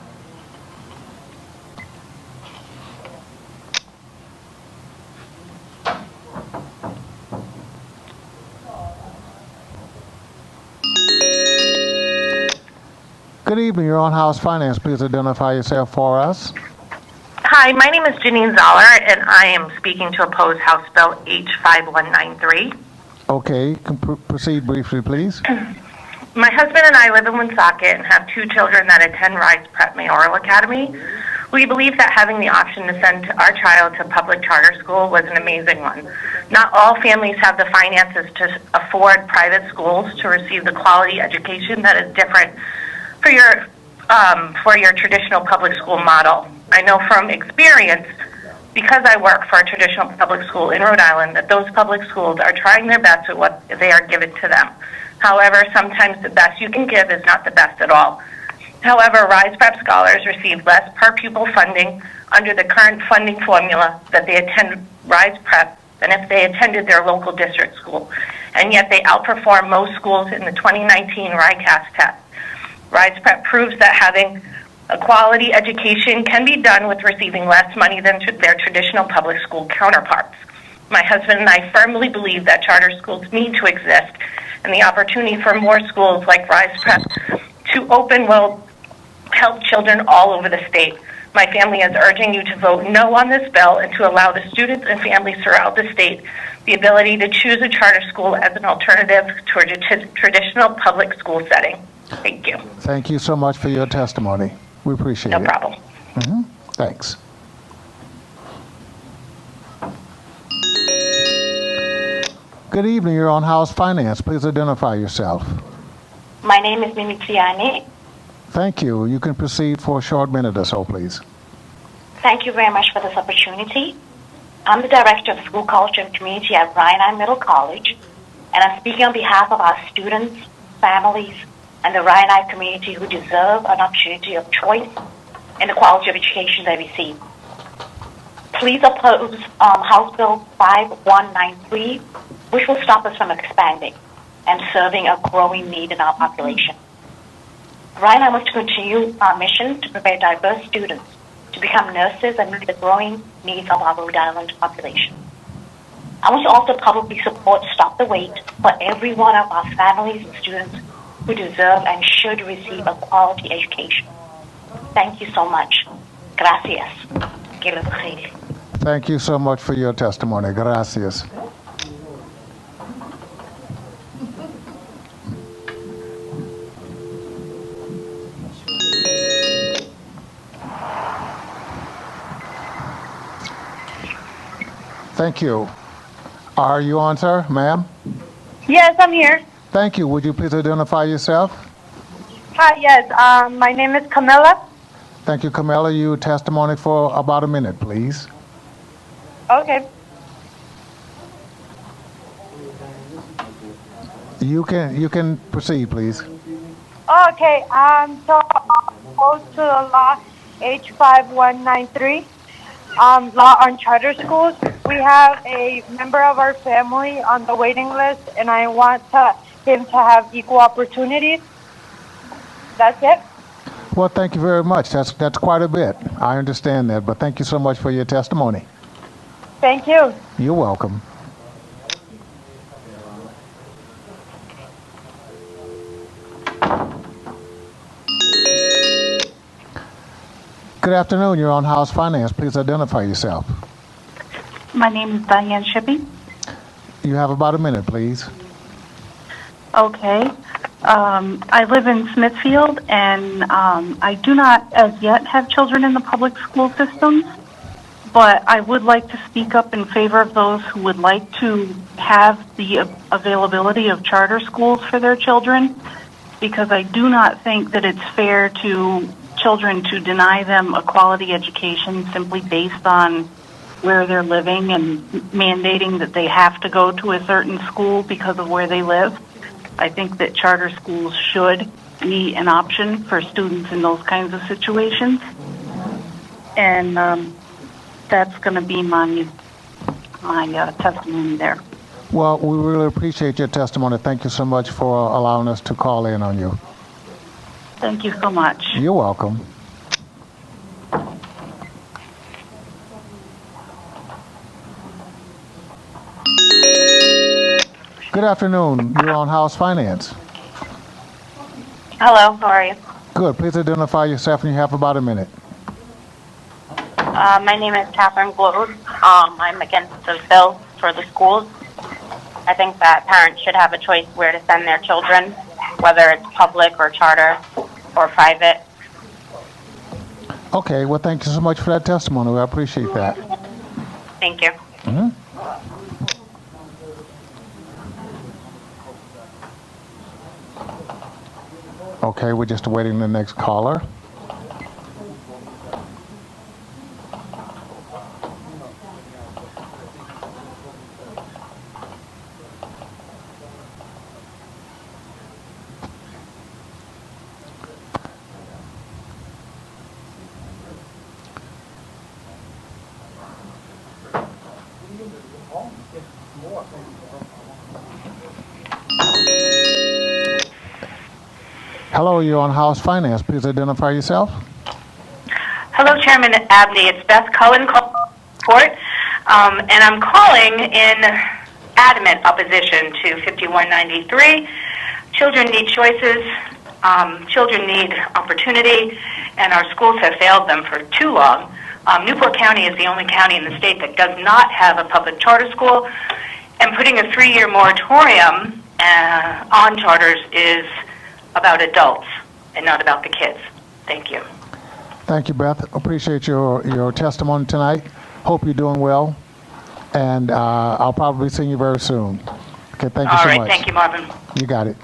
Good evening. You're on House Finance. Please identify yourself for us. Hi, my name is Janine Zoller, and I am speaking to oppose House Bill H5193. Okay, proceed briefly, please. My husband and I live in Woonsocket and have two children that attend Rise Prep Mayoral Academy. We believe that having the option to send our child to public charter school was an amazing one. Not all families have the finances to afford private schools to receive the quality education that is different for your traditional public school model. I know from experience, because I work for a traditional public school in Rhode Island, that those public schools are trying their best with what they are given to them. However, sometimes the best you can give is not the best at all. However, Rise Prep scholars receive less per pupil funding under the current funding formula that they attend Rise Prep than if they attended their local district school. And yet they outperform most schools in the 2019 RICAS test. Rise Prep proves that having a quality education can be done with receiving less money than their traditional public school counterparts. My husband and I firmly believe that charter schools need to exist, and the opportunity for more schools like Rise Prep to open will help children all over the state. My family is urging you to vote no on this bill and to allow the students and families throughout the state the ability to choose a charter school as an alternative to a traditional public school setting. Thank you. Thank you so much for your testimony. We appreciate it. No problem. Thanks. Good evening. You're on House Finance. Please identify yourself. My name is Mimi Triani. Thank you. You can proceed for a short minute or so, please. Thank you very much for this opportunity. I'm the Director of School Culture and Community at Ryan Middle College, and I'm speaking on behalf of our students, families, and the Ryan community who deserve an opportunity of choice and the quality of education they receive. Please oppose House Bill 5193, which will stop us from expanding and serving a growing need in our population. Ryan wants to continue our mission to prepare diverse students to become nurses and meet the growing needs of our Rhode Island population. I want to also publicly support Stop the Wait for every one of our families and students who deserve and should receive a quality education. Thank you so much. Gracias. Que lo bendiga. Thank you so much for your testimony. Gracias. Thank you. Are you on, sir, ma'am? Yes, I'm here. Thank you. Would you please identify yourself? Hi, yes. My name is Camilla. Thank you, Camilla. You testimony for about a minute, please. Okay. You can proceed, please. Okay. So opposed to the law H5193, law on charter schools. We have a member of our family on the waiting list, and I want him to have equal opportunities. That's it. Well, thank you very much. That's quite a bit. I understand that, but thank you so much for your testimony. Thank you. You're welcome. Good afternoon. You're on House Finance. Please identify yourself. My name is Diane Shippey. You have about a minute, please. Okay. I live in Smithfield, and I do not as yet have children in the public school systems, but I would like to speak up in favor of those who would like to have the availability of charter schools for their children, because I do not think that it's fair to children to deny them a quality education simply based on where they're living and mandating that they have to go to a certain school because of where they live. I think that charter schools should be an option for students in those kinds of situations. And that's going to be my testimony there. Well, we really appreciate your testimony. Thank you so much for allowing us to call in on you. Thank you so much. You're welcome. Good afternoon. You're on House Finance. Hello, how are you? Good. Please identify yourself, and you have about a minute. My name is Catherine Glode. I'm against the bill for the schools. I think that parents should have a choice where to send their children, whether it's public or charter or private. Okay. Well, thank you so much for that testimony. I appreciate that. Thank you. Mm-hmm. Okay, we're just awaiting the next caller. Hello, you're on House Finance. Please identify yourself. Hello, Chairman Abney. It's Beth Cullen Court, and I'm calling in adamant opposition to 5193. Children need choices. Children need opportunity, and our schools have failed them for too long. Newport County is the only county in the state that does not have a public charter school, and putting a 3-year moratorium on charters is about adults and not about the kids. Thank you. Thank you, Beth. Appreciate your testimony tonight. Hope you're doing well, and I'll probably see you very soon. Okay, thank you so much. All right, thank you, Marvin. You got it.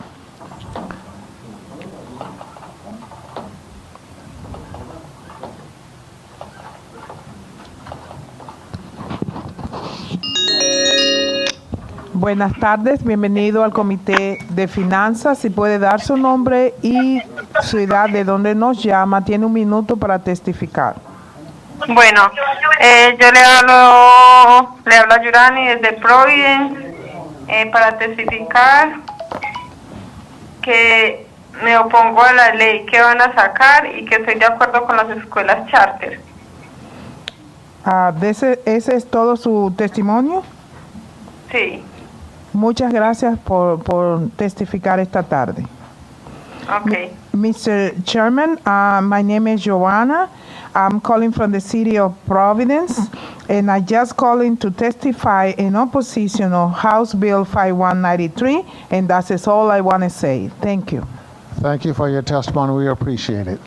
Buenas tardes, bienvenido al Comité de Finanzas. Si puede dar su nombre y su edad de donde nos llama, tiene un minuto para testificar. Bueno, yo le hablo a Yurani desde Providence para testificar que me opongo a la ley que van a sacar y que estoy de acuerdo con las escuelas charter. ¿Ese es todo su testimonio? Sí. Muchas gracias por testificar esta tarde. Okay. Mr. Chairman, my name is Joanna. I'm calling from the city of Providence, and I just calling to testify in opposition of House Bill 5193, and that is all I want to say. Thank you. Thank you for your testimony. We appreciate it.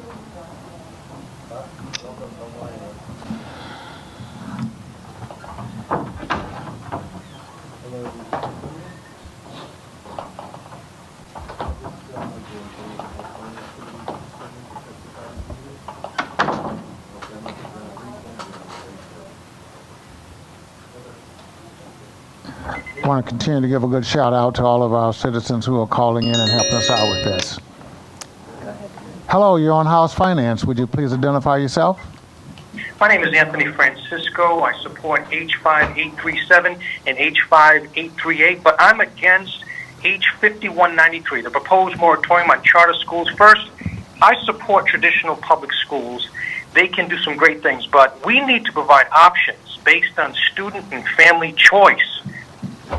I want to continue to give a good shout out to all of our citizens who are calling in and helping us out with this. Hello, you're on House Finance. Would you please identify yourself? My name is Anthony Francisco. I support H5837 and H5838, but I'm against H5193, the proposed moratorium on charter schools. First, I support traditional public schools. They can do some great things, but we need to provide options based on student and family choice.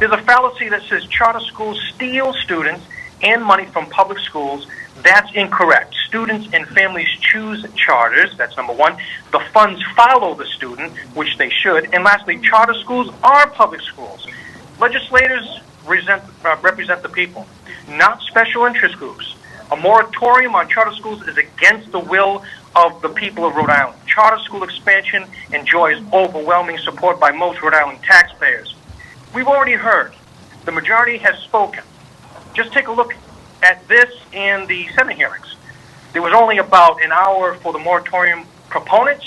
There's a fallacy that says charter schools steal students and money from public schools. That's incorrect. Students and families choose charters. That's number one. The funds follow the student, which they should. And lastly, charter schools are public schools. Legislators represent the people, not special interest groups. A moratorium on charter schools is against the will of the people of Rhode Island. Charter school expansion enjoys overwhelming support by most Rhode Island taxpayers. We've already heard. The majority has spoken. Just take a look at this and the Senate hearings. There was only about an hour for the moratorium proponents,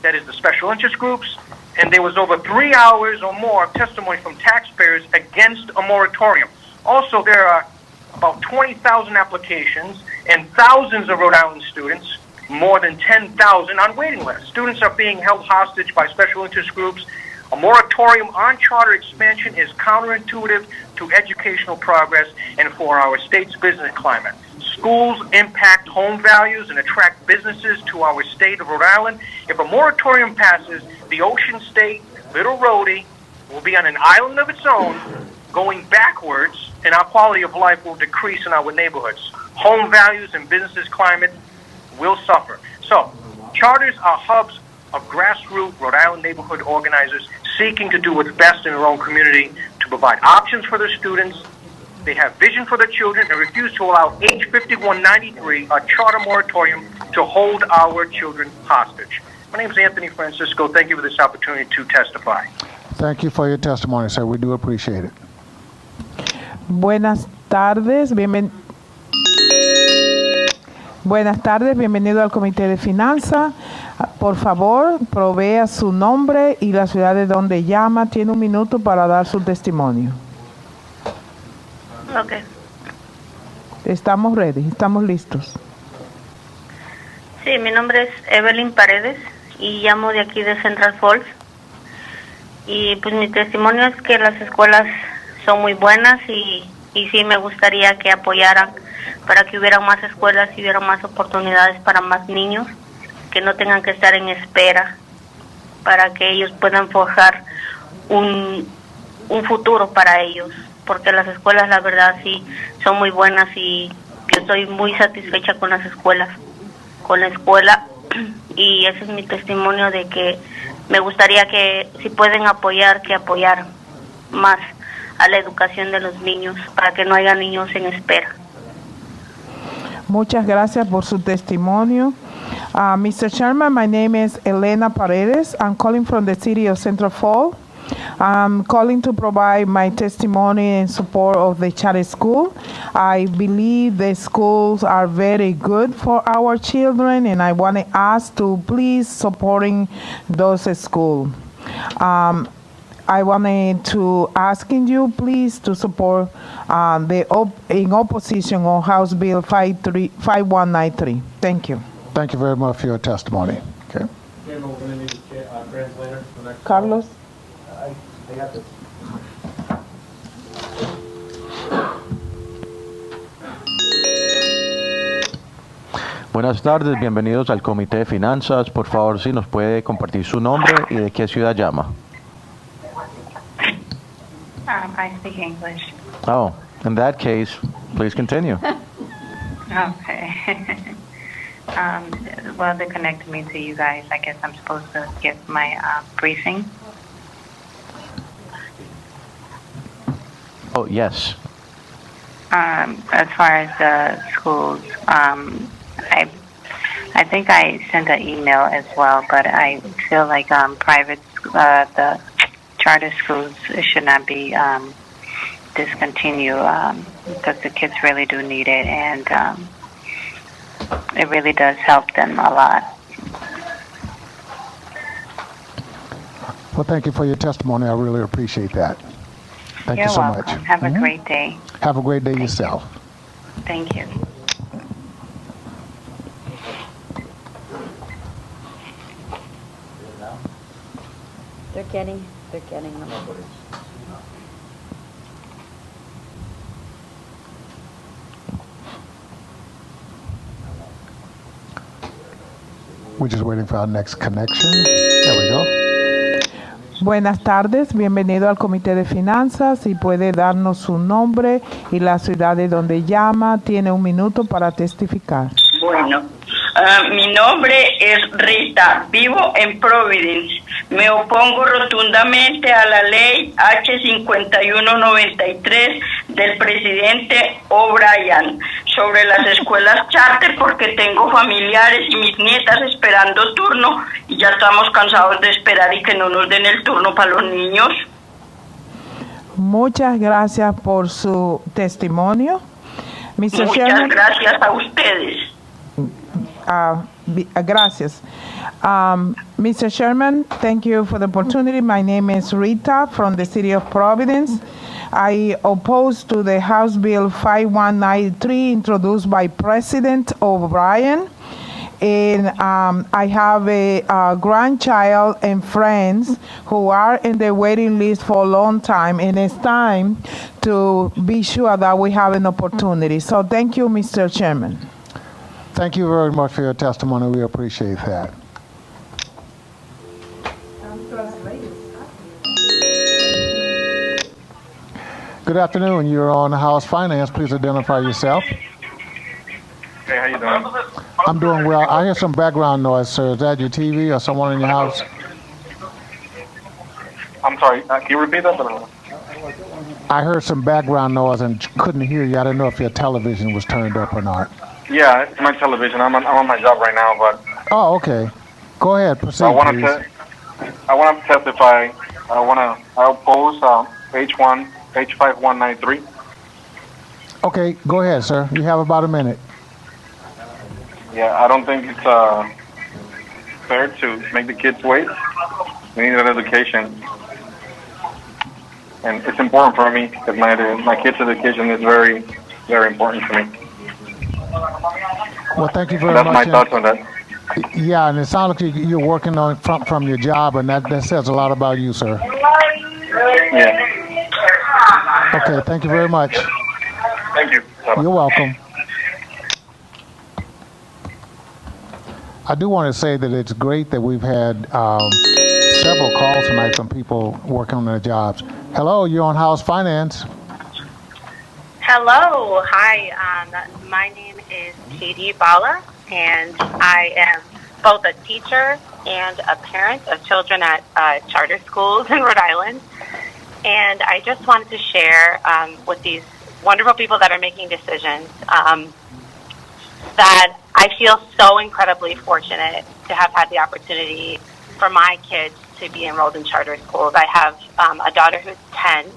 that is the special interest groups, and there was over 3 hours or more of testimony from taxpayers against a moratorium. Also, there are about 20,000 applications and thousands of Rhode Island students, more than 10,000 on waiting lists. Students are being held hostage by special interest groups. A moratorium on charter expansion is counterintuitive to educational progress and for our state's business climate. Schools impact home values and attract businesses to our state of Rhode Island. If a moratorium passes, the Ocean State, Little Rhodey, will be on an island of its own, going backwards, and our quality of life will decrease in our neighborhoods. Home values and businesses climate will suffer. So, charters are hubs of grassroots Rhode Island neighborhood organizers seeking to do what's best in their own community to provide options for their students. They have vision for their children and refuse to allow H5193, a charter moratorium, to hold our children hostage. My name is Anthony Francisco. Thank you for this opportunity to testify. Thank you for your testimony, sir. We do appreciate it. Buenas tardes, bienvenido al Comité de Finanzas. Por favor, provea su nombre y la ciudad de donde llama. Tiene un minuto para dar su testimonio. Okay. Estamos ready, estamos listos. Sí, mi nombre es Evelyn Paredes y llamo de aquí de Central Falls. Y pues mi testimonio es que las escuelas son muy buenas y sí me gustaría que apoyaran para que hubiera más escuelas y hubiera más oportunidades para más niños, que no tengan que estar en espera, para que ellos puedan forjar un futuro para ellos, porque las escuelas la verdad sí son muy buenas y yo estoy muy satisfecha con las escuelas, con la escuela, y ese es mi testimonio de que me gustaría que si pueden apoyar, que apoyaran más a la educación de los niños, para que no haya niños en espera. Muchas gracias por su testimonio. Mr. Chairman, my name is Elena Paredes. I'm calling from the city of Central Falls. I'm calling to provide my testimony in support of the charter school. I believe the schools are very good for our children, and I want to ask to please supporting those schools. I wanted to asking you please to support in opposition on House Bill 5193. Thank you. Thank you very much for your testimony. Okay. Carlos. Buenas tardes, bienvenidos al Comité de Finanzas. Por favor, si nos puede compartir su nombre y de qué ciudad llama. I speak English. Oh, in that case, please continue. Okay. Well, they connected me to you guys. I guess I'm supposed to give my briefing. Oh, yes. As far as the schools, I think I sent an email as well, but I feel like private, the charter schools should not be discontinued because the kids really do need it, and it really does help them a lot. Well, thank you for your testimony. I really appreciate that. Thank you so You're much. welcome. Have a great day. Have a great day yourself. Thank you. They're getting them. We're just waiting for our next connection. There we go. Buenas tardes, bienvenido al Comité de Finanzas. Si puede darnos su nombre y la ciudad de donde llama, tiene un minuto para testificar. Bueno, mi nombre es Rita, vivo en Providence. Me opongo rotundamente a la ley H5193 del presidente O'Brien sobre las escuelas charter porque tengo familiares y mis nietas esperando turno y ya estamos cansados de esperar y que no nos den el turno para los niños. Muchas gracias por su testimonio. Mr. Muchas Sherman, gracias a ustedes. Gracias. Mr. Sherman, thank you for the opportunity. My name is Rita from the city of Providence. I oppose to the House Bill 5193 introduced by President O'Brien. And I have a grandchild and friends who are in the waiting list for a long time, and it's time to be sure that we have an opportunity. So thank you, Mr. Chairman. Thank you very much for your testimony. We appreciate that. Good afternoon. You're on House Finance. Please identify yourself. Hey, how you doing? I'm doing well. I hear some background noise, sir. Is that your TV or someone in your house? I'm sorry. Can you repeat that? I heard some background noise and couldn't hear you. I didn't know if your television was turned up or not. Yeah, it's my television. I'm on my job right now, but Oh, okay. Go ahead. Proceed, I want please. to testify. I oppose H5193. Okay, go ahead, sir. You have about a minute. Yeah, I don't think it's fair to make the kids wait. We need an education, and it's important for me because my kids' education is very, very important to me. Well, thank you very That's much. my thoughts on that. Yeah, and it sounds like you're working on from your job, and that says a lot about you, sir. Yeah. Okay, thank you very much. Thank you. You're welcome. I do want to say that it's great that we've had several calls tonight from people working on their jobs. Hello, you're on House Finance. Hello, hi. My name is Katie Bala, and I am both a teacher and a parent of children at charter schools in Rhode Island. And I just wanted to share with these wonderful people that are making decisions that I feel so incredibly fortunate to have had the opportunity for my kids to be enrolled in charter schools. I have a daughter who's 10.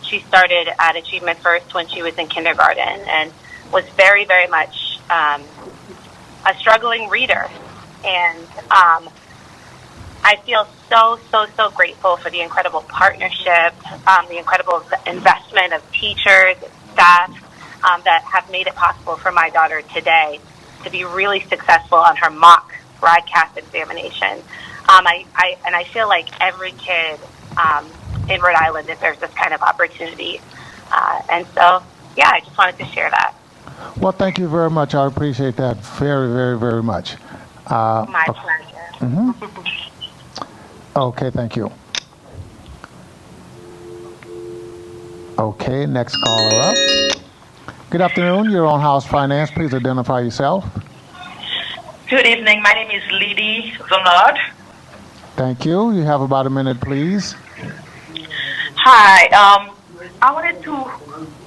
She started at Achievement First when she was in kindergarten and was very, very much a struggling reader. And I feel so grateful for the incredible partnership, the incredible investment of teachers, staff that have made it possible for my daughter today to be really successful on her mock broadcast examination. I feel like every kid in Rhode Island deserves this kind of opportunity. And so, yeah, I just wanted to share that. Well, thank you very much. I appreciate that very, very, very much. My pleasure. Mm-hmm. Okay, thank you. Okay, next caller up. Good afternoon. You're on House Finance. Please identify yourself. Good evening. My name is Lidie Zonard. Thank you. You have about a minute, please. Hi. I wanted to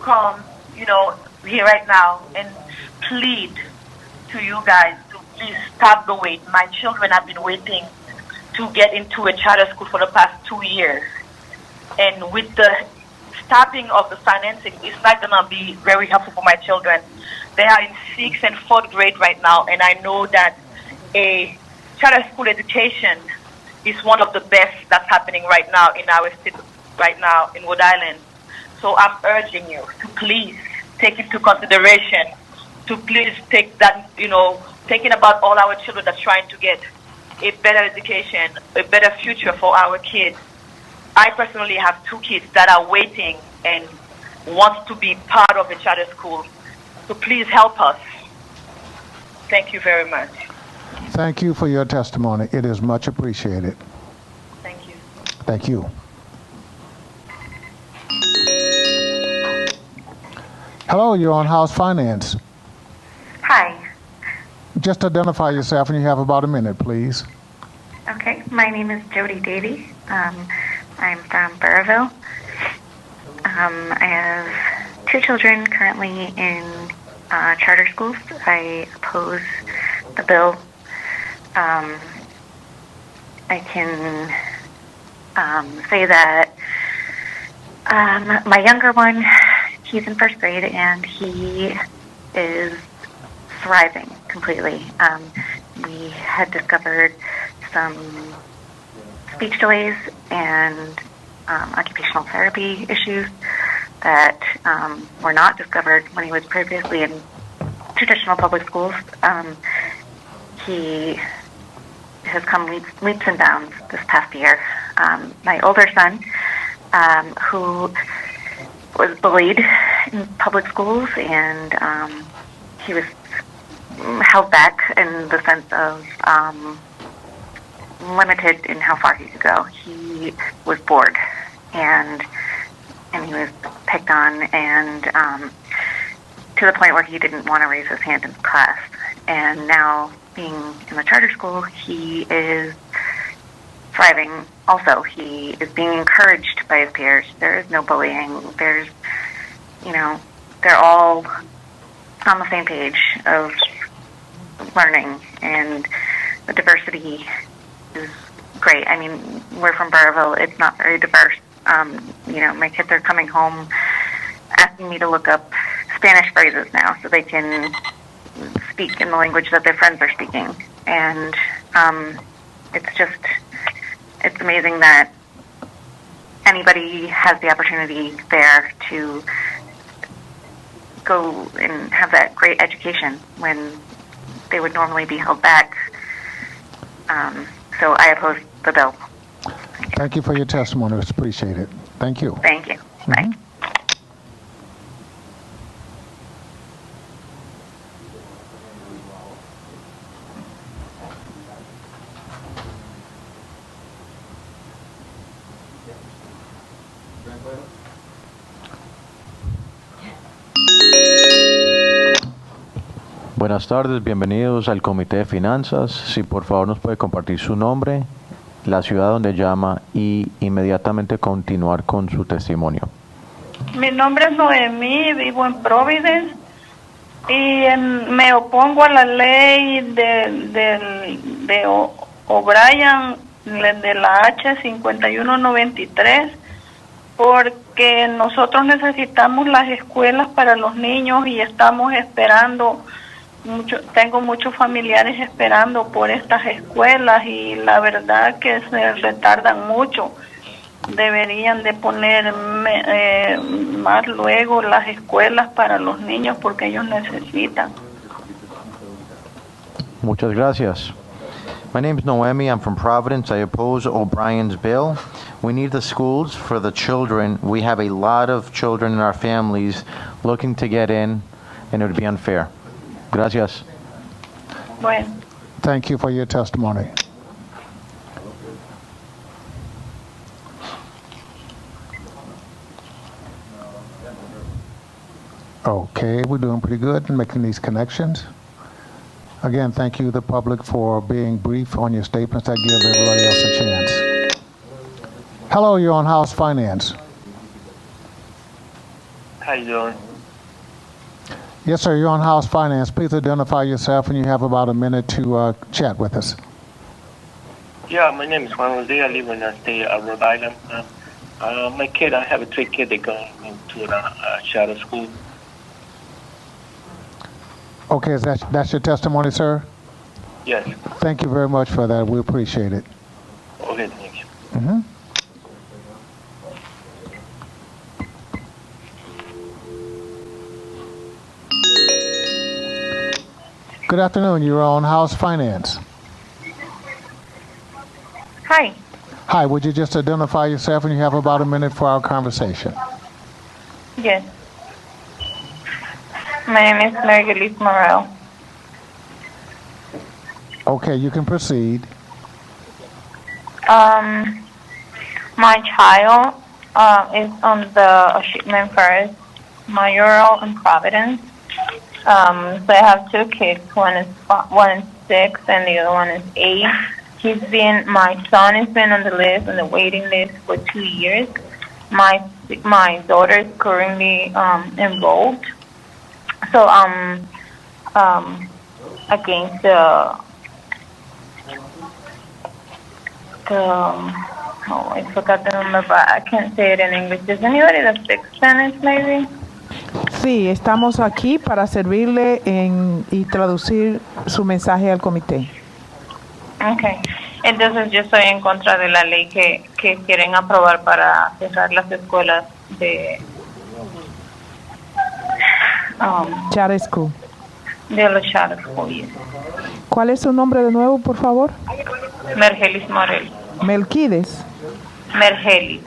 come, here right now and plead to you guys to please stop the wait. My children have been waiting to get into a charter school for the past 2 years. And with the stopping of the financing, it's not going to be very helpful for my children. They are in 6th and 4th grade right now, and I know that a charter school education is one of the best that's happening right now in our state, right now in Rhode Island. So I'm urging you to please take into consideration, to please take that, thinking about all our children that's trying to get a better education, a better future for our kids. I personally have 2 kids that are waiting and want to be part of a charter school. So please help us. Thank you very much. Thank you for your testimony. It is much appreciated. Thank you. Thank you. Hello, you're on House Finance. Hi. Just identify yourself, and you have about a minute, please. Okay. My name is Jody Davey. I'm from Burrillville. I have 2 children currently in charter schools. I oppose the bill. I can say that my younger one, he's in 1st grade, and he is thriving completely. We had discovered some speech delays and occupational therapy issues that were not discovered when he was previously in traditional public schools. He has come leaps and bounds this past year. My older son, who was bullied in public schools, and he was held back in the sense of limited in how far he could go. He was bored, and he was picked on, and to the point where he didn't want to raise his hand in class. And now, being in the charter school, he is thriving. Also, he is being encouraged by his peers. There is no bullying. There's, they're all on the same page of learning, and the diversity is great. I mean, we're from Burrillville. It's not very diverse. My kids are coming home asking me to look up Spanish phrases now so they can speak in the language that their friends are speaking. And it's amazing that anybody has the opportunity there to go and have that great education when they would normally be held back. So I oppose the bill. Thank you for your testimony. It's appreciated. Thank you. Thank you. Bye. Buenas tardes, bienvenidos al Comité de Finanzas. Si por favor nos puede compartir su nombre, la ciudad donde llama y inmediatamente continuar con su testimonio. Mi nombre es Noemí, vivo en Providence y me opongo a la ley de O'Brien, de la H5193, porque nosotros necesitamos las escuelas para los niños y estamos esperando. Tengo muchos familiares esperando por estas escuelas y la verdad que se retardan mucho. Deberían de poner más luego las escuelas para los niños porque ellos necesitan. Muchas gracias. My name is Noemi. I'm from Providence. I oppose O'Brien's bill. We need the schools for the children. We have a lot of children in our families looking to get in, and it would be unfair. Gracias. Bueno. Thank you for your testimony. Okay, we're doing pretty good in making these connections. Again, thank you, the public, for being brief on your statements. That gives everybody else a chance. Hello, you're on House Finance. How you doing? Yes, sir, you're on House Finance. Please identify yourself, and you have about a minute to chat with us. Yeah, my name is Juan Di Gagliano. I live in the state of Rhode Island. My kid, I have 3 kids that go into the charter school. Okay, that's your testimony, sir? Yes. Thank you very much for that. We appreciate it. Okay, thank you. Mm-hmm. Good afternoon. You're on House Finance. Hi. Hi, would you just identify yourself, and you have about a minute for our conversation? Yes. My name is Marguerite Morel. Okay, you can proceed. My child is on the shipment first, Mayoral in Providence. So I have 2 kids. One is 6 and the other one is 8. My son has been on the list, on the waiting list for 2 years. My daughter is currently enrolled. So against the I forgot the number, but I can't say it in English. Does anybody that speaks Spanish, maybe? Sí, estamos aquí para servirle y traducir su mensaje al comité. Okay. Entonces yo estoy en contra de la ley que quieren aprobar para cerrar las escuelas de Charter School. De los charter schools. ¿Cuál es su nombre de nuevo, por favor? Mergelis Morel. Melquides. Mergelis.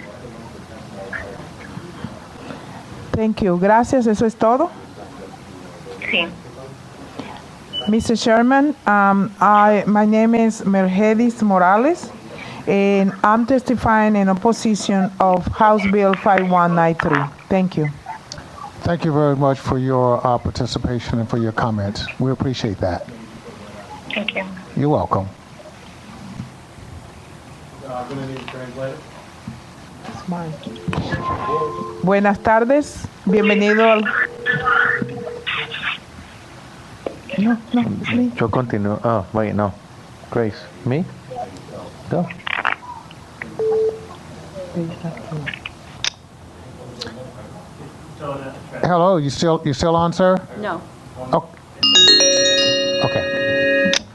Thank you. Gracias. ¿Eso es todo? Sí. Mr. Sherman, my name is Mercedes Morales, and I'm testifying in opposition of House Bill 5193. Thank you. Thank you very much for your participation and for your comments. We appreciate that. Thank you. You're welcome. Buenas tardes. Bienvenido al... No, me. Yo continúo. Oh, wait, no. Grace, me? Go. Hello, you still on, sir? No. Oh. Okay.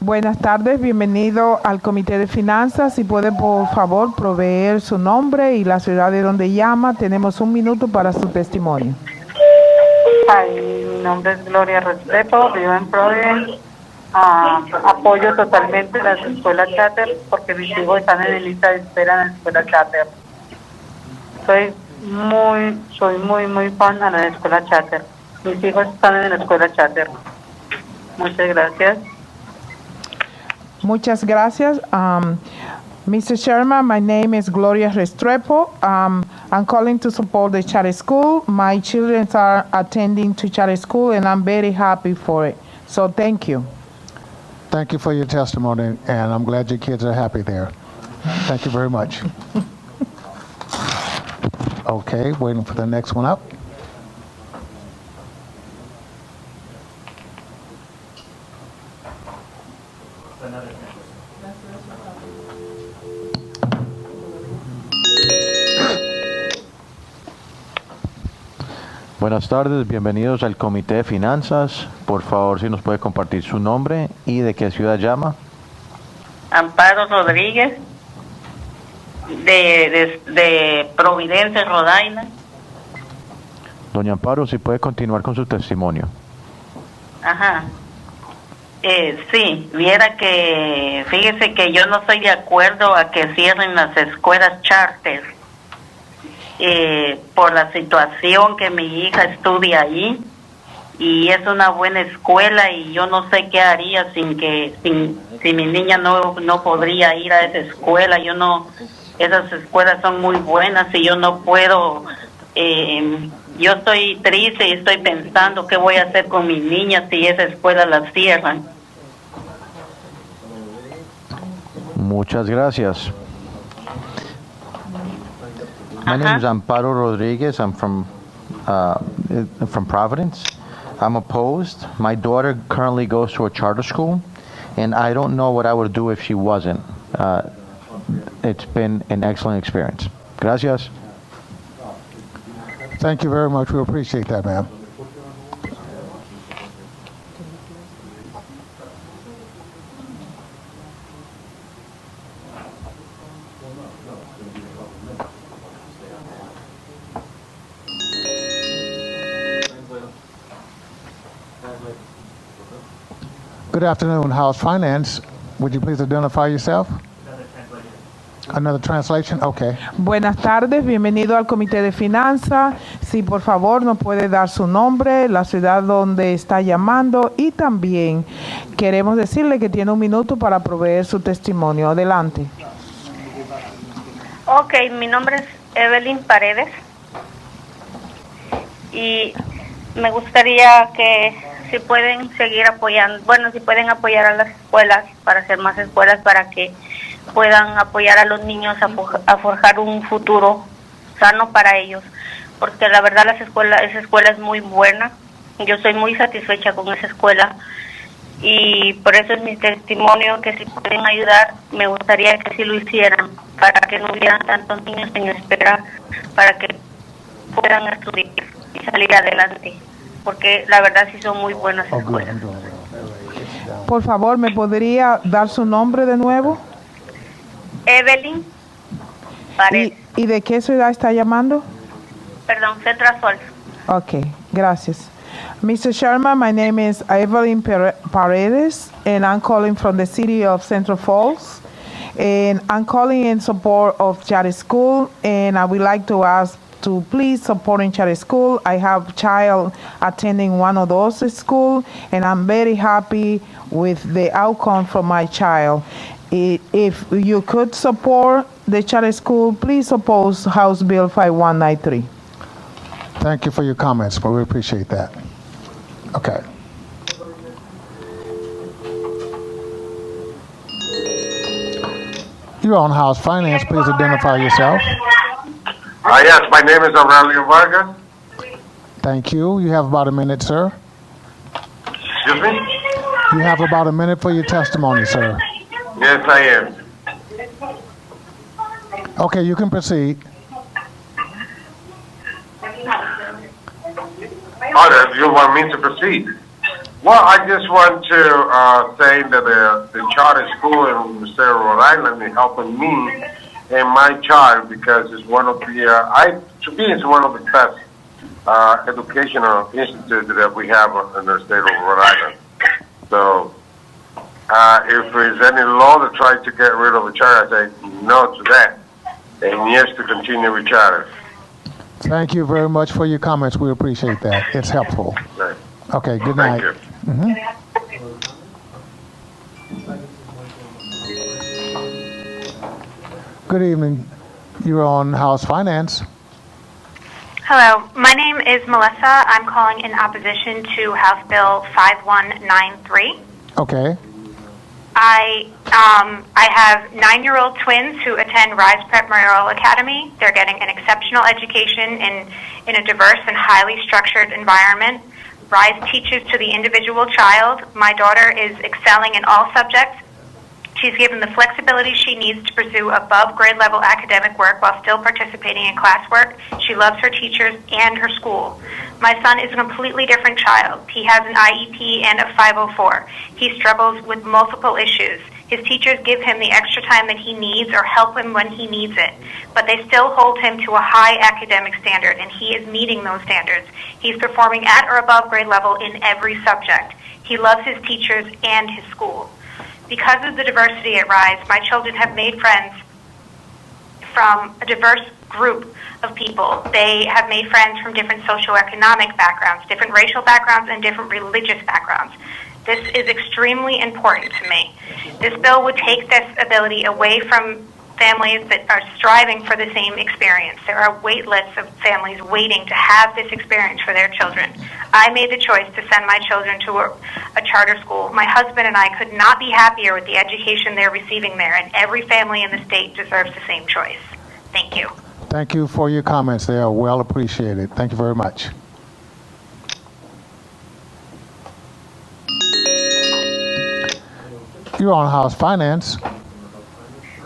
Buenas tardes, bienvenido al Comité de Finanzas. Si puede, por favor, proveer su nombre y la ciudad de donde llama. Tenemos 1 minuto para su testimonio. Mi nombre es Gloria Restrepo, vivo en Providence. Apoyo totalmente las escuelas charter porque mis hijos están en lista de espera en la escuela charter. Soy muy fan a la escuela charter. Mis hijos están en la escuela charter. Muchas gracias. Muchas gracias. Mr. Sherman, my name is Gloria Restrepo. I'm calling to support the charter school. My children are attending to charter school, and I'm very happy for it. So thank you. Thank you for your testimony, and I'm glad your kids are happy there. Thank you very much. Okay, waiting for the next one up. Buenas tardes, bienvenidos al Comité de Finanzas. Por favor, si nos puede compartir su nombre y de qué ciudad llama. Amparo Rodríguez, de Providence, Rhode Island. Doña Amparo, si puede continuar con su testimonio. Ajá. Sí, viera que, fíjese que yo no estoy de acuerdo a que cierren las escuelas charter por la situación que mi hija estudia ahí, y es una buena escuela y yo no sé qué haría si mi niña no podría ir a esa escuela. Esas escuelas son muy buenas y yo no puedo Yo estoy triste y estoy pensando qué voy a hacer con mis niñas si esa escuela la cierran. Muchas gracias. My name is Amparo Rodriguez. I'm from Providence. I'm opposed. My daughter currently goes to a charter school, and I don't know what I would do if she wasn't. It's been an excellent experience. Gracias. Thank you very much. We appreciate that, ma'am. Good afternoon, House Finance. Would you please identify yourself? Another translation? Okay. Buenas tardes, bienvenido al Comité de Finanzas. Si por favor nos puede dar su nombre, la ciudad donde está llamando y también queremos decirle que tiene un minuto para proveer su testimonio. Adelante. Ok, mi nombre es Evelyn Paredes y me gustaría que si pueden seguir apoyando, bueno, si pueden apoyar a las escuelas para hacer más escuelas para que puedan apoyar a los niños a forjar un futuro sano para ellos, porque la verdad esa escuela es muy buena. Yo estoy muy satisfecha con esa escuela y por eso es mi testimonio que si pueden ayudar, me gustaría que sí lo hicieran para que no hubieran tantos niños en espera para que puedan estudiar y salir adelante, porque la verdad sí son muy buenas escuelas. Por favor, ¿me podría dar su nombre de nuevo? Evelyn Paredes. ¿Y de qué ciudad está llamando? Perdón, Central Falls. Okay, gracias. Mr. Sherman, my name is Evelyn Paredes, and I'm calling from the city of Central Falls. And I'm calling in support of charter school, and I would like to ask to please support in charter school. I have a child attending one of those schools, and I'm very happy with the outcome for my child. If you could support the charter school, please oppose House Bill 5193. Thank you for your comments, but we appreciate that. Okay. You're on House Finance. Please identify yourself. Yes, my name is Aurelio Vargas. Thank you. You have about a minute, sir. Excuse me? You have about a minute for your testimony, sir. Yes, I am. Okay, you can proceed. Oh, you want me to proceed? Well, I just want to say that the charter school in the state of Rhode Island is helping me and my child because it's one of the, to me, it's one of the best educational institutes that we have in the state of Rhode Island. So, if there's any law to try to get rid of a charter, I say no to that, and yes to continue with charters. Thank you very much for your comments. We appreciate that. It's helpful. Right. Okay, good night. Thank you. Good evening. You're on House Finance. Hello, my name is Melissa. I'm calling in opposition to House Bill 5193. Okay. I have 9-year-old twins who attend Rise Prep Memorial Academy. They're getting an exceptional education in a diverse and highly structured environment. Rise teaches to the individual child. My daughter is excelling in all subjects. She's given the flexibility she needs to pursue above grade level academic work while still participating in classwork. She loves her teachers and her school. My son is a completely different child. He has an IEP and a 504. He struggles with multiple issues. His teachers give him the extra time that he needs or help him when he needs it, but they still hold him to a high academic standard, and he is meeting those standards. He's performing at or above grade level in every subject. He loves his teachers and his school. Because of the diversity at Rise, my children have made friends from a diverse group of people. They have made friends from different socioeconomic backgrounds, different racial backgrounds, and different religious backgrounds. This is extremely important to me. This bill would take this ability away from families that are striving for the same experience. There are wait lists of families waiting to have this experience for their children. I made the choice to send my children to a charter school. My husband and I could not be happier with the education they're receiving there, and every family in the state deserves the same choice. Thank you. Thank you for your comments. They are well appreciated. Thank you very much. You're on House Finance.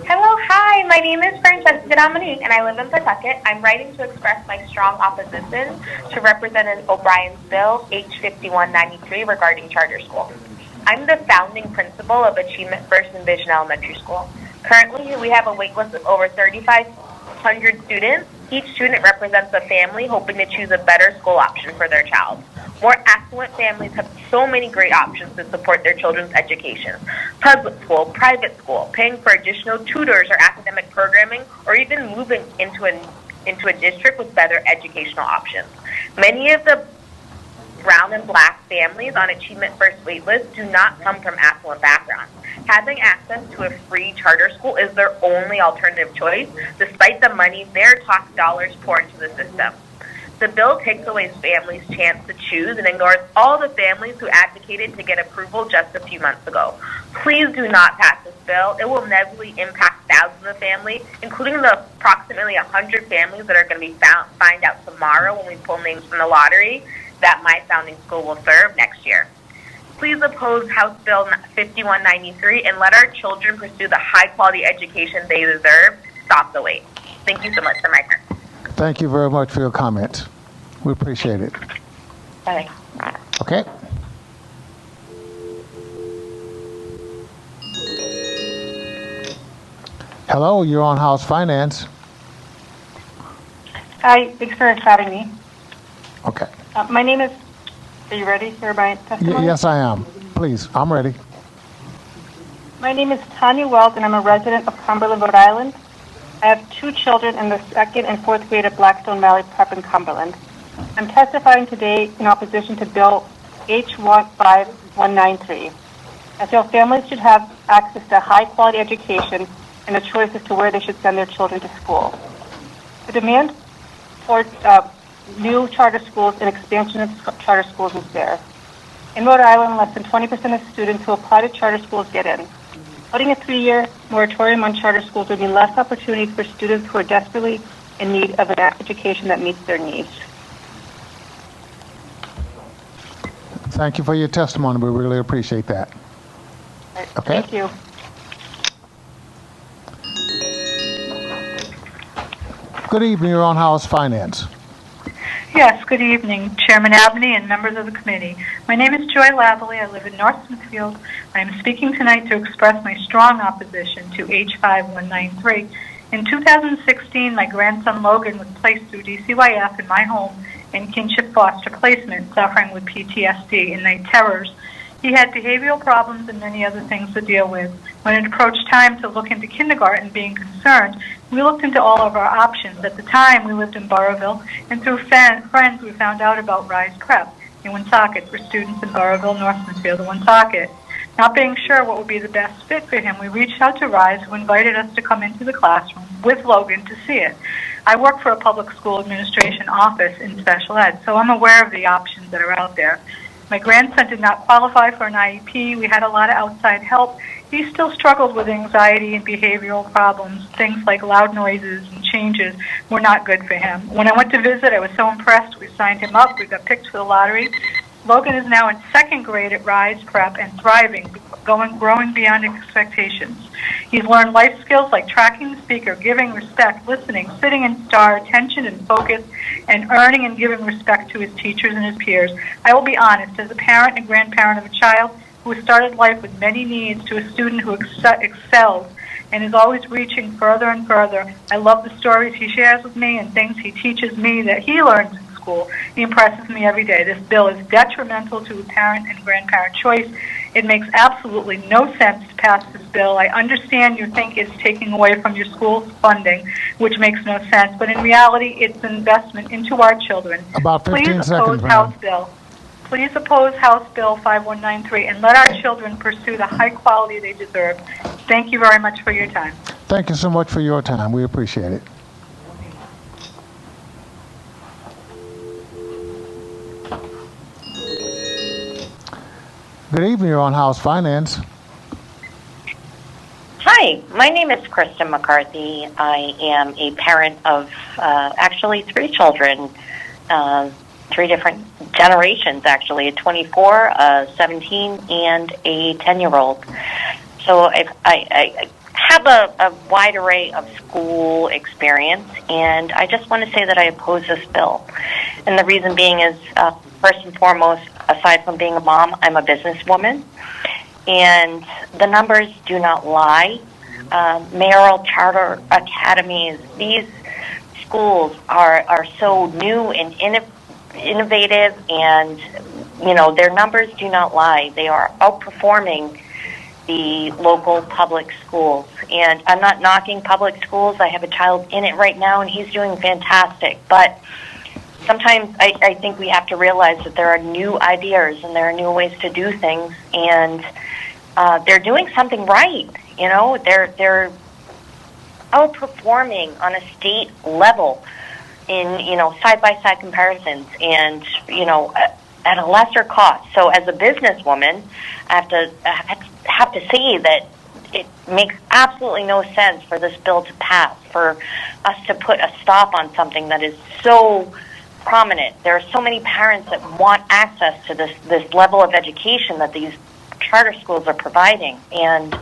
Hello, hi. My name is Francesca Dominique, and I live in Pawtucket. I'm writing to express my strong opposition to Representative O'Brien's bill, H5193, regarding charter school. I'm the founding principal of Achievement First and Vision Elementary School. Currently, we have a wait list of over 3,500 students. Each student represents a family hoping to choose a better school option for their child. More affluent families have so many great options to support their children's education. Public school, private school, paying for additional tutors or academic programming, or even moving into a district with better educational options. Many of the brown and black families on Achievement First waitlist do not come from affluent backgrounds. Having access to a free charter school is their only alternative choice, despite the money their tax dollars pour into the system. The bill takes away families' chance to choose and ignores all the families who advocated to get approval just a few months ago. Please do not pass this bill. It will negatively impact thousands of families, including the approximately 100 families that are going to be find out tomorrow when we pull names from the lottery that my founding school will serve next year. Please oppose House Bill 5193 and let our children pursue the high-quality education they deserve. Stop the wait. Thank you so much for my time. Thank you very much for your comments. We appreciate it. Bye. Okay. Hello, you're on House Finance. Hi, thanks for having me. Okay. My name is, are you ready for my testimony? Yes, I am. Please, I'm ready. My name is Tanya Wells, and I'm a resident of Cumberland, Rhode Island. I have 2 children in the 2nd and 4th grade at Blackstone Valley Prep in Cumberland. I'm testifying today in opposition to Bill H5193. I feel families should have access to high-quality education and a choice as to where they should send their children to school. The demand for new charter schools and expansion of charter schools is there. In Rhode Island, less than 20% of students who apply to charter schools get in. Putting a 3-year moratorium on charter schools would mean less opportunities for students who are desperately in need of an education that meets their needs. Thank you for your testimony. We really appreciate that. Okay. Thank you. Good evening. You're on House Finance. Yes, good evening, Chairman Abney and members of the committee. My name is Joy Lavalley. I live in North Smithfield. I am speaking tonight to express my strong opposition to H5193. In 2016, my grandson Logan was placed through DCYF in my home in kinship foster placement, suffering with PTSD and night terrors. He had behavioral problems and many other things to deal with. When it approached time to look into kindergarten, being concerned, we looked into all of our options. At the time, we lived in Burrillville, and through friends, we found out about Rise Prep in Woonsocket for students in Burrillville, North Smithfield, and Woonsocket. Not being sure what would be the best fit for him, we reached out to Rise, who invited us to come into the classroom with Logan to see it. I work for a public school administration office in special ed, so I'm aware of the options that are out there. My grandson did not qualify for an IEP. We had a lot of outside help. He still struggled with anxiety and behavioral problems. Things like loud noises and changes were not good for him. When I went to visit, I was so impressed. We signed him up. We got picked for the lottery. Logan is now in 2nd grade at Rise Prep and thriving, growing beyond expectations. He's learned life skills like tracking the speaker, giving respect, listening, sitting in star, attention and focus, and earning and giving respect to his teachers and his peers. I will be honest, as a parent and grandparent of a child who started life with many needs to a student who excels and is always reaching further and further, I love the stories he shares with me and things he teaches me that he learns in school. He impresses me every day. This bill is detrimental to a parent and grandparent choice. It makes absolutely no sense to pass this bill. I understand you think it's taking away from your school's funding, which makes no sense, but in reality, it's an investment into our children. About 15 Please seconds, oppose ma'am. House Bill. Please oppose House Bill 5193 and let our children pursue the high quality they deserve. Thank you very much for your time. Thank you so much for your time. We appreciate it. Good evening. You're on House Finance. Hi, my name is Kristen McCarthy. I am a parent of actually 3 children, 3 different generations actually, a 24, a 17, and a 10-year-old. So I have a wide array of school experience, and I just want to say that I oppose this bill. And the reason being is, first and foremost, aside from being a mom, I'm a businesswoman. And the numbers do not lie. Mayoral charter academies, these schools are so new and innovative, and their numbers do not lie. They are outperforming the local public schools. And I'm not knocking public schools. I have a child in it right now, and he's doing fantastic. But sometimes I think we have to realize that there are new ideas and there are new ways to do things, and they're doing something right. They're outperforming on a state level in side-by-side comparisons, and at a lesser cost. So as a businesswoman, I have to say that it makes absolutely no sense for this bill to pass, for us to put a stop on something that is so prominent. There are so many parents that want access to this level of education that these charter schools are providing, and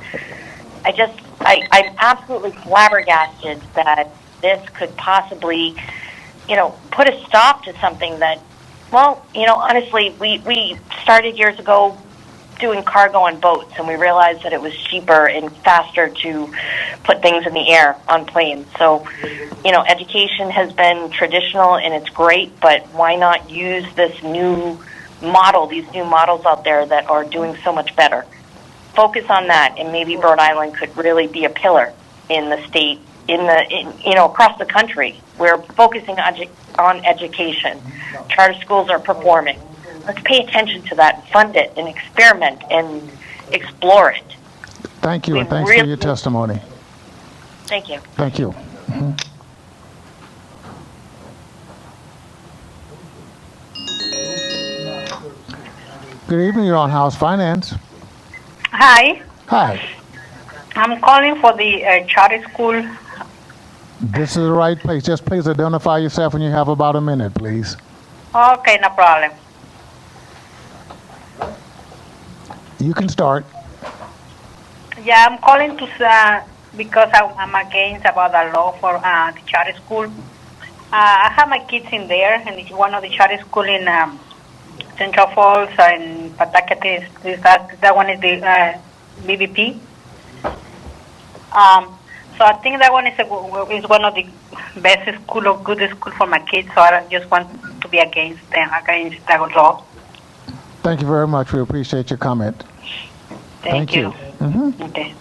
I'm absolutely flabbergasted that this could possibly, put a stop to something that, honestly, we started years ago doing cargo on boats, and we realized that it was cheaper and faster to put things in the air on planes. So, education has been traditional and it's great, but why not use this new model, these new models out there that are doing so much better? Focus on that, and maybe Rhode Island could really be a pillar in the state, across the country. We're focusing on education. Charter schools are performing. Let's pay attention to that, and fund it, and experiment, and explore it. Thank you, and thanks for your testimony. Thank you. Thank you. Mm-hmm. Good evening. You're on House Finance. Hi. Hi. I'm calling for the charter school. This is the right place. Just please identify yourself when you have about a minute, please. Okay, no problem. You can start. Yeah, I'm calling to because I'm against about the law for the charter school. I have my kids in there, and it's one of the charter school in Central Falls and Pawtucket. That one is the BBP. So I think that one is one of the best school or good school for my kids. So I just want to be against that law. Thank you very much. We appreciate your comment. Thank you. Mm-hmm. Okay.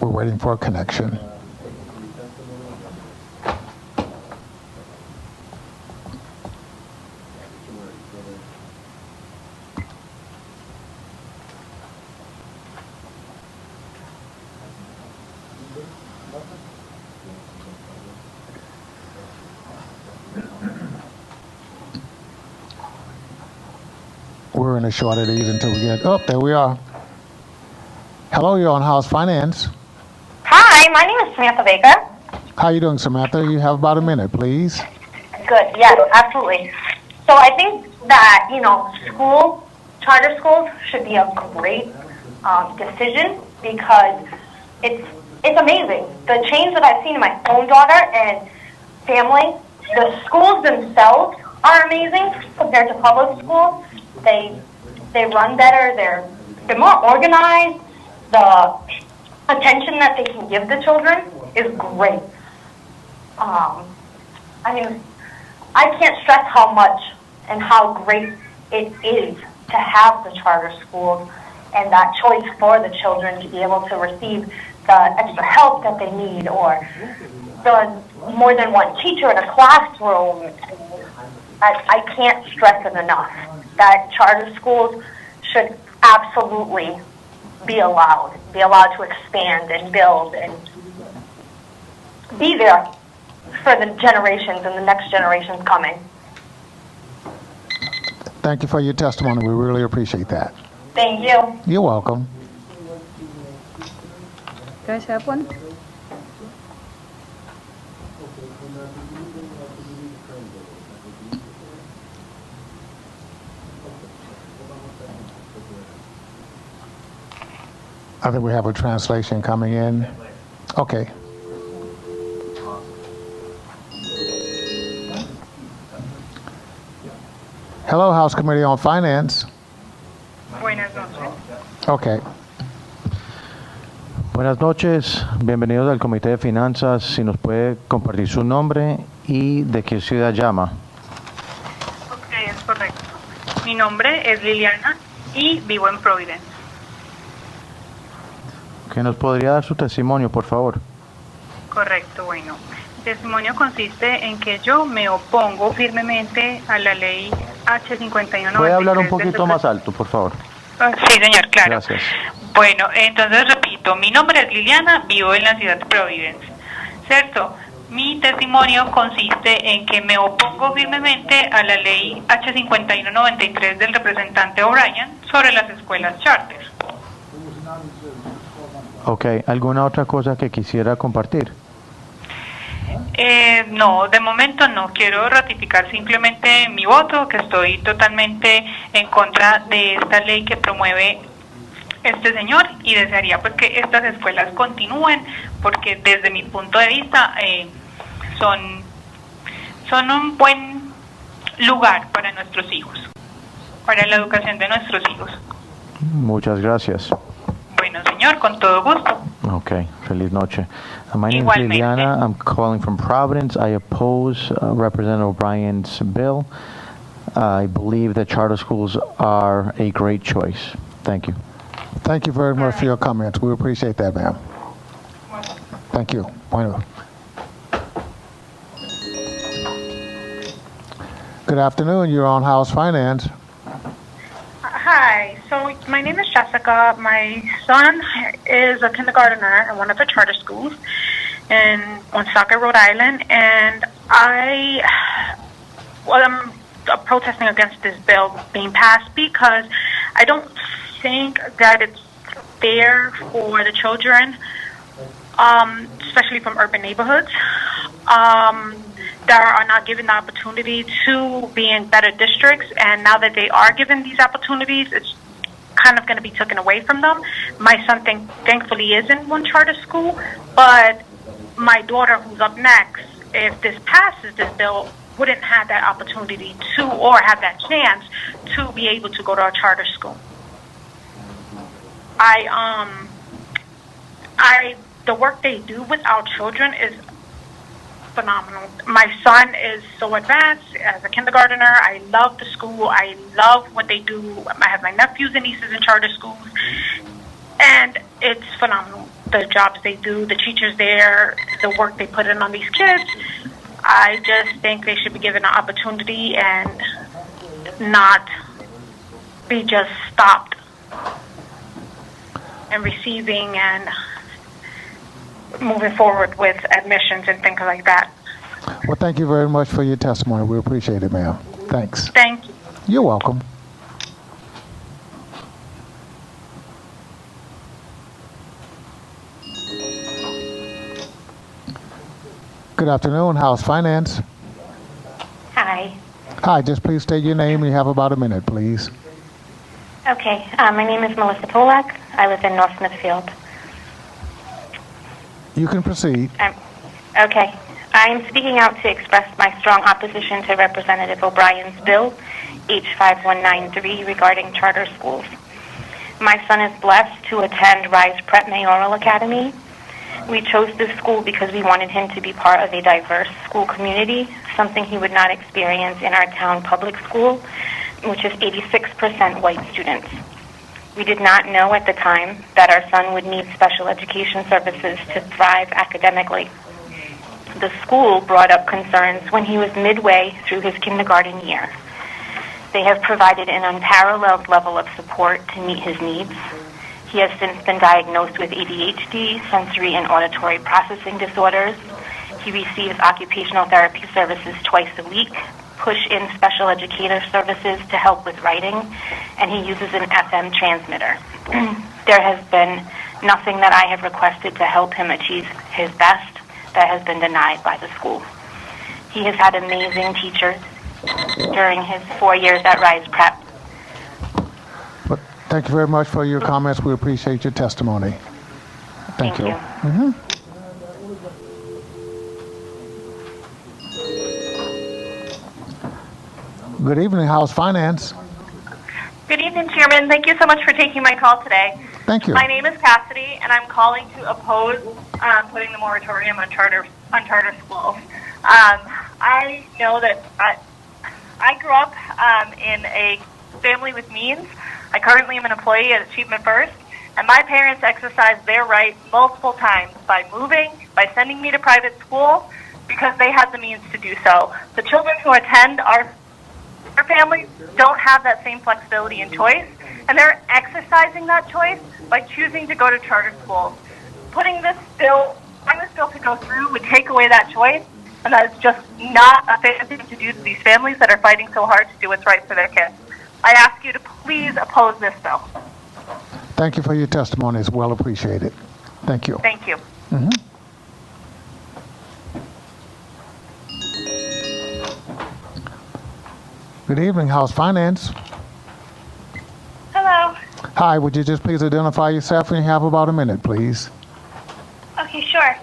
We're waiting for a connection. We're in a short of these until we get... Oh, there we are. Hello, you're on House Finance. Hi, my name is Samantha Baker. How you doing, Samantha? You have about a minute, please. Good, yes, absolutely. So I think that, charter schools should be a great decision, because it's amazing. The change that I've seen in my own daughter and family, the schools themselves are amazing compared to public schools. They run better, they're more organized, the attention that they can give the children is great. I can't stress how much and how great it is to have the charter schools and that choice for the children to be able to receive the extra help that they need, or the more than one teacher in a classroom. I can't stress it enough that charter schools should absolutely be allowed to expand and build and be there for the generations and the next generations coming. Thank you for your testimony. We really appreciate that. Thank you. You're welcome. You guys have one? I think we have a translation coming in. Okay. Hello, House Committee on Finance. Buenas noches. Okay. Buenas noches, bienvenidos al Comité de Finanzas. Si nos puede compartir su nombre y de qué ciudad llama. Ok, es correcto. Mi nombre es Liliana y vivo en Providence. ¿Que nos podría dar su testimonio, por favor? Correcto, bueno. El testimonio consiste en que yo me opongo firmemente a la ley H5193. ¿Puede hablar un poquito más alto, por favor? Sí, señor, claro. Gracias. Bueno, entonces repito, mi nombre es Liliana, vivo en la ciudad de Providence, ¿cierto? Mi testimonio consiste en que me opongo firmemente a la ley H5193 del representante O'Brien sobre las escuelas charter. Ok, ¿alguna otra cosa que quisiera compartir? No, de momento no. Quiero ratificar simplemente mi voto, que estoy totalmente en contra de esta ley que promueve este señor y desearía pues que estas escuelas continúen porque desde mi punto de vista son un buen lugar para nuestros hijos, para la educación de nuestros hijos. Muchas gracias. Bueno, señor, con todo gusto. Okay, feliz noche. My name is Liliana. I'm calling from Providence. I oppose Representative O'Brien's bill. I believe that charter schools are a great choice. Thank you. Thank you very much for your comments. We appreciate that, ma'am. Thank you. Bueno. Good afternoon. You're on House Finance. Hi, so my name is Jessica. My son is a kindergartner at one of the charter schools in Woonsocket, Rhode Island, and I'm protesting against this bill being passed because I don't think that it's fair for the children, especially from urban neighborhoods, that are not given the opportunity to be in better districts, and now that they are given these opportunities, it's kind of going to be taken away from them. My son thankfully is in one charter school, but my daughter, who's up next, if this passes, this bill wouldn't have that opportunity to, or have that chance to be able to go to a charter school. The work they do with our children is phenomenal. My son is so advanced as a kindergartner. I love the school. I love what they do. I have my nephews and nieces in charter schools, and it's phenomenal. The jobs they do, the teachers there, the work they put in on these kids. I just think they should be given an opportunity and not be just stopped and receiving and moving forward with admissions and things like that. Well, thank you very much for your testimony. We appreciate it, ma'am. Thanks. Thank you. You're welcome. Good afternoon, House Finance. Hi. Hi, just please state your name. You have about a minute, please. Okay. My name is Melissa Polak. I live in North Smithfield. You can proceed. Okay. I'm speaking out to express my strong opposition to Representative O'Brien's bill, H5193, regarding charter schools. My son is blessed to attend Rise Prep Mayoral Academy. We chose this school because we wanted him to be part of a diverse school community, something he would not experience in our town public school, which is 86% white students. We did not know at the time that our son would need special education services to thrive academically. The school brought up concerns when he was midway through his kindergarten year. They have provided an unparalleled level of support to meet his needs. He has since been diagnosed with ADHD, sensory and auditory processing disorders. He receives occupational therapy services twice a week, push-in special educator services to help with writing, and he uses an FM transmitter. There has been nothing that I have requested to help him achieve his best that has been denied by the school. He has had amazing teachers during his 4 years at Rise Prep. But thank you very much for your comments. We appreciate your testimony. Thank you. Mhm. Good evening, House Finance. Good evening, Chairman. Thank you so much for taking my call today. Thank you. My name is Cassidy, and I'm calling to oppose putting the moratorium on charter schools. I know that I grew up in a family with means. I currently am an employee at Achievement First, and my parents exercised their right multiple times by moving, by sending me to private school, because they had the means to do so. The children who attend our families don't have that same flexibility and choice, and they're exercising that choice by choosing to go to charter schools. Putting this bill to go through would take away that choice, and that is just not a fair thing to do to these families that are fighting so hard to do what's right for their kids. I ask you to please oppose this bill. Thank you for your testimony. It's well appreciated. Thank you. Thank you. Mhm. Good evening, House Finance. Hello. Hi, would you just please identify yourself and you have about a minute, please? Okay, sure.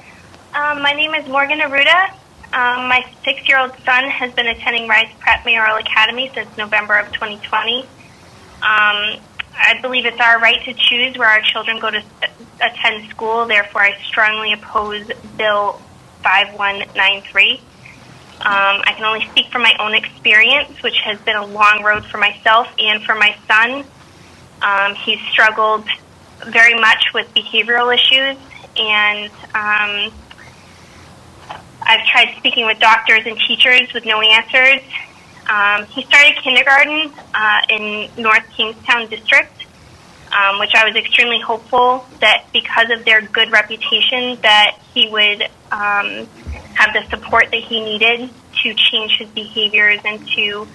My name is Morgan Aruda. My 6-year-old son has been attending Rise Prep Mayoral Academy since November of 2020. I believe it's our right to choose where our children go to attend school. Therefore, I strongly oppose Bill 5193. I can only speak from my own experience, which has been a long road for myself and for my son. He's struggled very much with behavioral issues, and I've tried speaking with doctors and teachers with no answers. He started kindergarten in North Kingstown District, which I was extremely hopeful that because of their good reputation that he would have the support that he needed to change his behaviors and to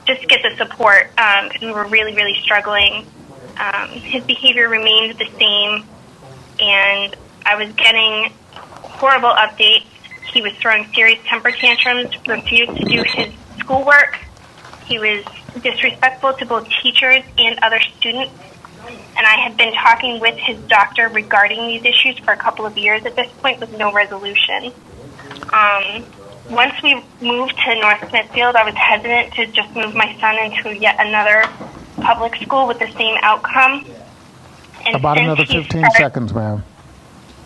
just get the support because we were really, really struggling. His behavior remained the same, and I was getting horrible updates. He was throwing serious temper tantrums, refused to do his schoolwork. He was disrespectful to both teachers and other students. And I had been talking with his doctor regarding these issues for a couple of years at this point with no resolution. Once we moved to North Smithfield, I was hesitant to just move my son into yet another public school with the same outcome. And About another 15 seconds, ma'am.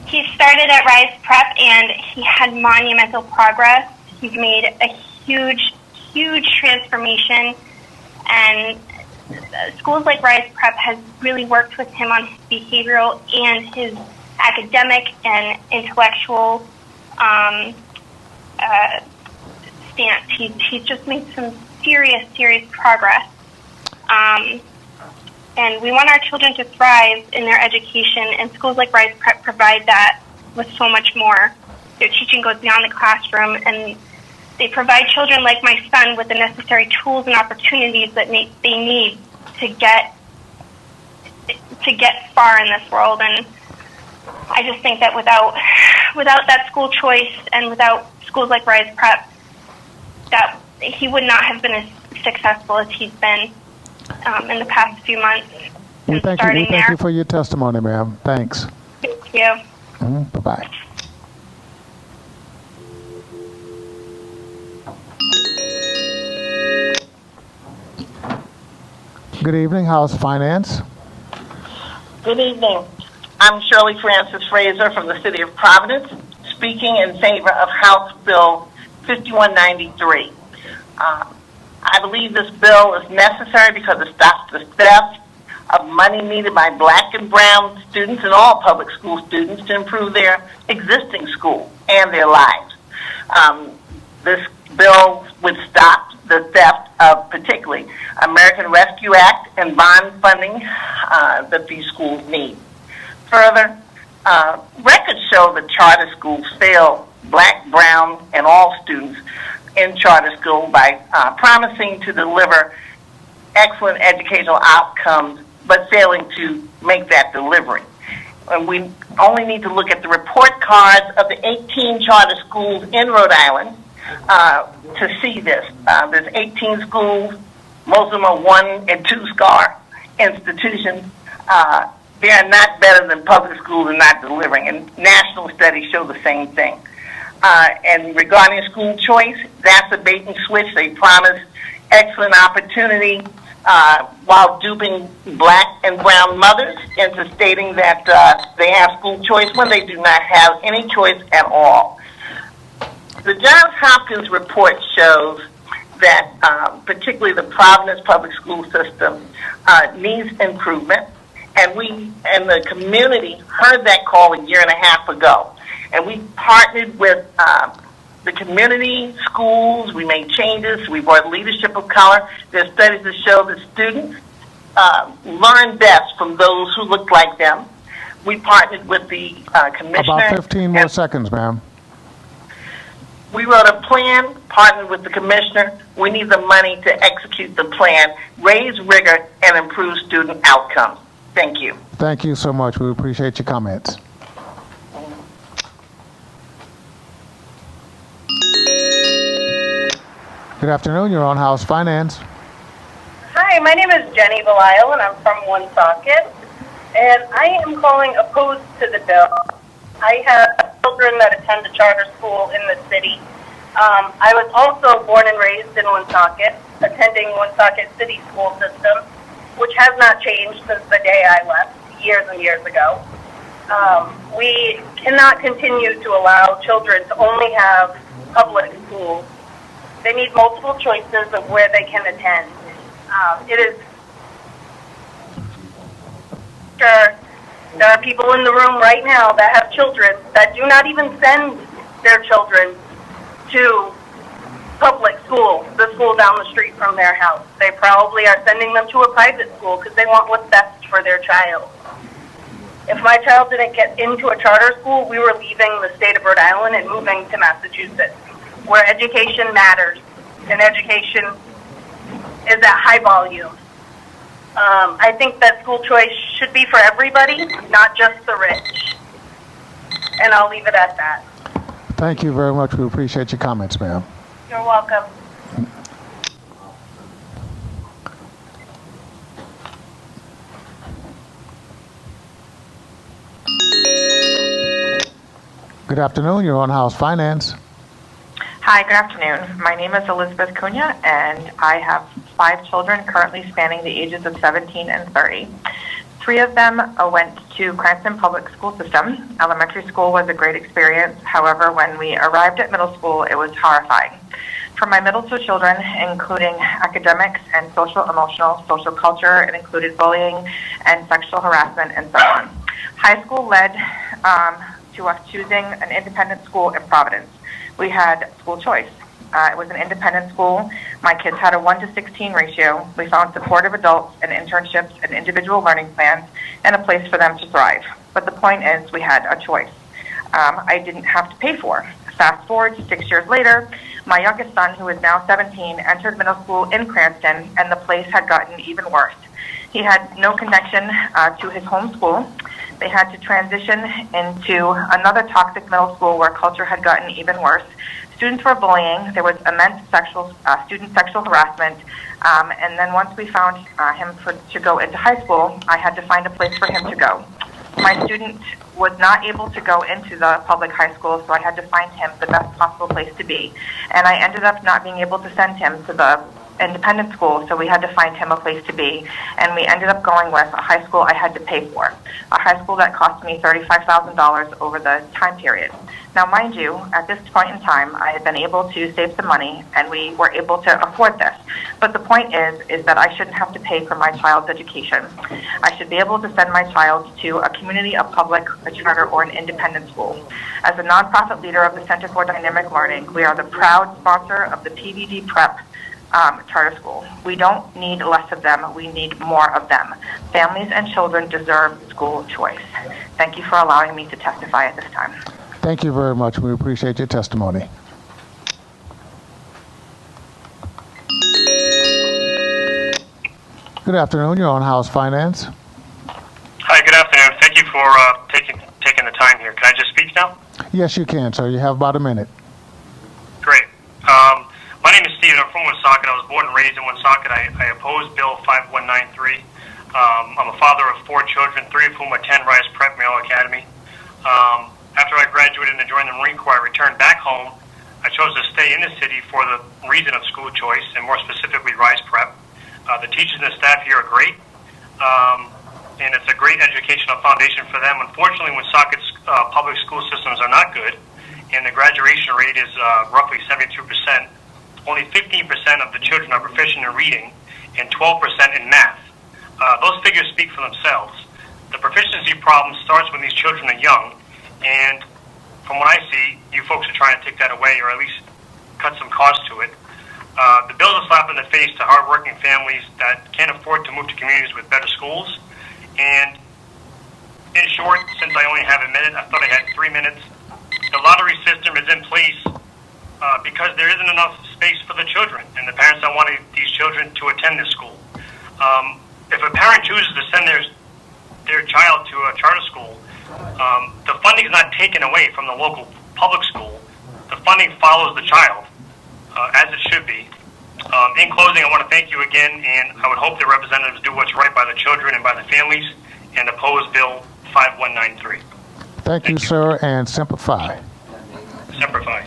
He started at Rise Prep, and he had monumental progress. He's made a huge, huge transformation, and schools like Rise Prep has really worked with him on his behavioral and his academic and intellectual stance. He's just made some serious, serious progress. And we want our children to thrive in their education, and schools like Rise Prep provide that with so much more. Their teaching goes beyond the classroom, and they provide children like my son with the necessary tools and opportunities that they need to get far in this world. And I just think that without that school choice and without schools like Rise Prep, that he would not have been as successful as he's been in the past few months. We thank you for your testimony, ma'am. Thanks. Thank you. Bye-bye. Good evening, House Finance. Good evening. I'm Shirley Francis Fraser from the City of Providence, speaking in favor of House Bill 5193. I believe this bill is necessary because it stops the theft of money needed by black and brown students and all public school students to improve their existing school and their lives. This bill would stop the theft of particularly American Rescue Act and bond funding that these schools need. Further, records show that charter schools fail black, brown, and all students in charter school by promising to deliver excellent educational outcomes, but failing to make that delivery. And we only need to look at the report cards of the 18 charter schools in Rhode Island to see this. There's 18 schools, most of them are 1 and 2 star institutions. They are not better than public schools and not delivering, and national studies show the same thing. And regarding school choice, that's a bait and switch. They promise excellent opportunity while duping black and brown mothers into stating that they have school choice when they do not have any choice at all. The Johns Hopkins report shows that particularly the Providence public school system needs improvement, and we and the community heard that call a year and a half ago. And we partnered with the community schools. We made changes. We brought leadership of color. There's studies that show that students learn best from those who look like them. We partnered with the commissioner. About 15 more seconds, ma'am. We wrote a plan, partnered with the commissioner. We need the money to execute the plan, raise rigor, and improve student outcomes. Thank you. Thank you so much. We appreciate your comments. Good afternoon. You're on House Finance. Hi, my name is Jenny Belisle, and I'm from Woonsocket. And I am calling opposed to the bill. I have children that attend a charter school in the city. I was also born and raised in Woonsocket, attending Woonsocket City School System, which has not changed since the day I left years and years ago. We cannot continue to allow children to only have public schools. They need multiple choices of where they can attend. It is sure there are people in the room right now that have children that do not even send their children to public school, the school down the street from their house. They probably are sending them to a private school because they want what's best for their child. If my child didn't get into a charter school, we were leaving the state of Rhode Island and moving to Massachusetts, where education matters and education is at high volume. I think that school choice should be for everybody, not just the rich. And I'll leave it at that. Thank you very much. We appreciate your comments, ma'am. You're welcome. Good afternoon. You're on House Finance. Hi, good afternoon. My name is Elizabeth Cunha, and I have 5 children currently spanning the ages of 17 and 30. 3 of them went to Cranston Public School System. Elementary school was a great experience. However, when we arrived at middle school, it was horrifying. For my middle school children, including academics and social, emotional, social culture, it included bullying and sexual harassment and so on. High school led to us choosing an independent school in Providence. We had school choice. It was an independent school. My kids had a 1-to-16 ratio. We found supportive adults and internships and individual learning plans and a place for them to thrive. But the point is, we had a choice. I didn't have to pay for. Fast forward to 6 years later, my youngest son, who is now 17, entered middle school in Cranston, and the place had gotten even worse. He had no connection to his home school. They had to transition into another toxic middle school where culture had gotten even worse. Students were bullying. There was immense student sexual harassment. And then once we found him to go into high school, I had to find a place for him to go. My student was not able to go into the public high school, so I had to find him the best possible place to be. And I ended up not being able to send him to the independent school, so we had to find him a place to be. And we ended up going with a high school I had to pay for, a high school that cost me $35,000 over the time period. Now, mind you, at this point in time, I had been able to save some money, and we were able to afford this. But the point is that I shouldn't have to pay for my child's education. I should be able to send my child to a community, a public, a charter, or an independent school. As a nonprofit leader of the Center for Dynamic Learning, we are the proud sponsor of the PVD Prep charter school. We don't need less of them, we need more of them. Families and children deserve school choice. Thank you for allowing me to testify at this time. Thank you very much. We appreciate your testimony. Good afternoon. You're on House Finance. Hi, good afternoon. Thank you for taking the time here. Can I just speak now? Yes, you can, sir. You have about a minute. Great. My name is Stephen. I'm from Woonsocket. I was born and raised in Woonsocket. I oppose Bill 5193. I'm a father of 4 children, 3 of whom attend Rise Prep Male Academy. After I graduated and joined the Marine Corps, I returned back home. I chose to stay in the city for the reason of school choice, and more specifically Rise Prep. The teachers and the staff here are great, and it's a great educational foundation for them. Unfortunately, Woonsocket's public school systems are not good, and the graduation rate is roughly 72%. Only 15% of the children are proficient in reading, and 12% in math. Those figures speak for themselves. The proficiency problem starts when these children are young, and from what I see, you folks are trying to take that away, or at least cut some cost to it. The bill is a slap in the face to hardworking families that can't afford to move to communities with better schools. And in short, since I only have a minute, I thought I had 3 minutes. The lottery system is in place because there isn't enough space for the children, and the parents don't want these children to attend this school. If a parent chooses to send their child to a charter school, the funding is not taken away from the local public school. The funding follows the child, as it should be. In closing, I want to thank you again, and I would hope the representatives do what's right by the children and by the families and oppose Bill 5193. Thank you, sir, and Semper Fi. Semper Fi.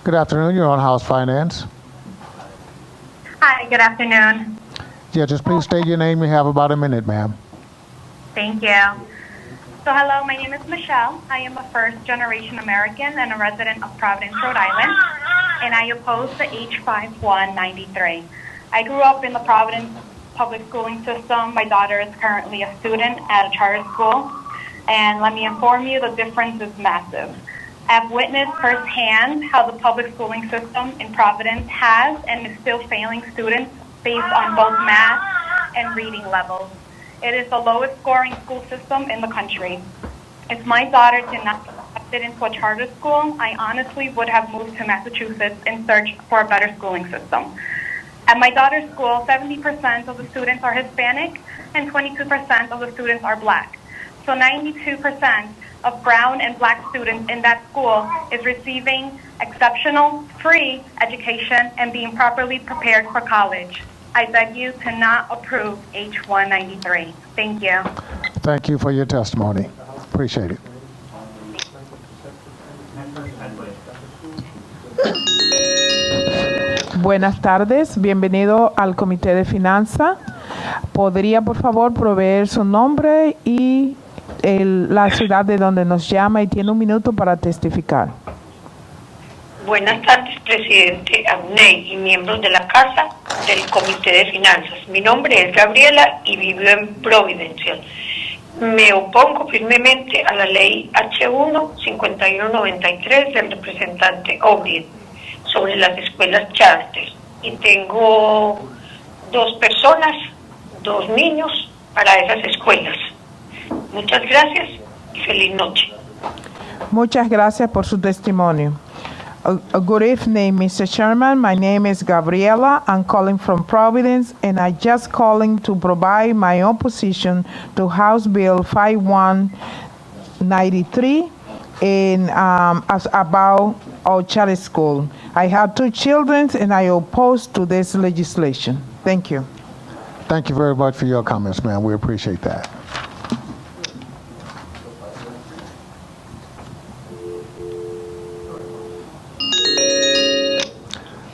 Good afternoon. You're on House Finance. Hi, good afternoon. Yeah, just please state your name. You have about a minute, ma'am. Thank you. So hello, my name is Michelle. I am a first-generation American and a resident of Providence, Rhode Island, and I oppose the H5193. I grew up in the Providence public schooling system. My daughter is currently a student at a charter school, and let me inform you, the difference is massive. I've witnessed firsthand how the public schooling system in Providence has and is still failing students based on both math and reading levels. It is the lowest scoring school system in the country. If my daughter did not get accepted into a charter school, I honestly would have moved to Massachusetts in search for a better schooling system. At my daughter's school, 70% of the students are Hispanic and 22% of the students are Black. So 92% of brown and Black students in that school is receiving exceptional, free education and being properly prepared for college. I beg you to not approve H193. Thank you. Thank you for your testimony. Appreciate it. Buenas tardes, bienvenido al Comité de Finanzas. ¿Podría, por favor, proveer su nombre y la ciudad de donde nos llama y tiene 1 minuto para testificar? Buenas tardes, presidente Abney y miembros de la Casa del Comité de Finanzas. Mi nombre es Gabriela y vivo en Providence. Me opongo firmemente a la ley H1-5193 del representante O'Neill sobre las escuelas charter. Y tengo 2 personas, 2 niños para esas escuelas. Muchas gracias y feliz noche. Muchas gracias por su testimonio. Good evening, Mr. Chairman. My name is Gabriela. I'm calling from Providence, and I just calling to provide my opposition to House Bill 5193 about our charter school. I have 2 children, and I oppose to this legislation. Thank you. Thank you very much for your comments, ma'am. We appreciate that.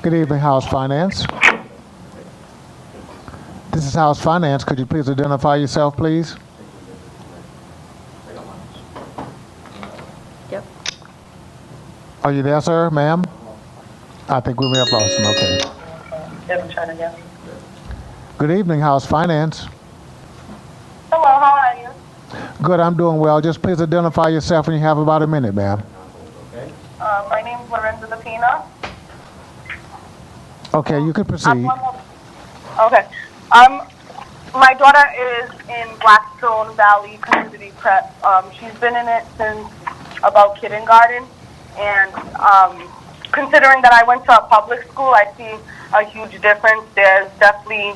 Good evening, House Finance. This is House Finance. Could you please identify yourself, please? Yep. Are you there, sir, ma'am? I think we may have lost him. Okay. Good evening, House Finance. Hello, how are you? Good, I'm doing well. Just please identify yourself when you have about a minute, ma'am. My name is Lorenzo Lapina. Okay, you can proceed. Okay. My daughter is in Blackstone Valley Community Prep. She's been in it since about kindergarten, and considering that I went to a public school, I see a huge difference. There's definitely,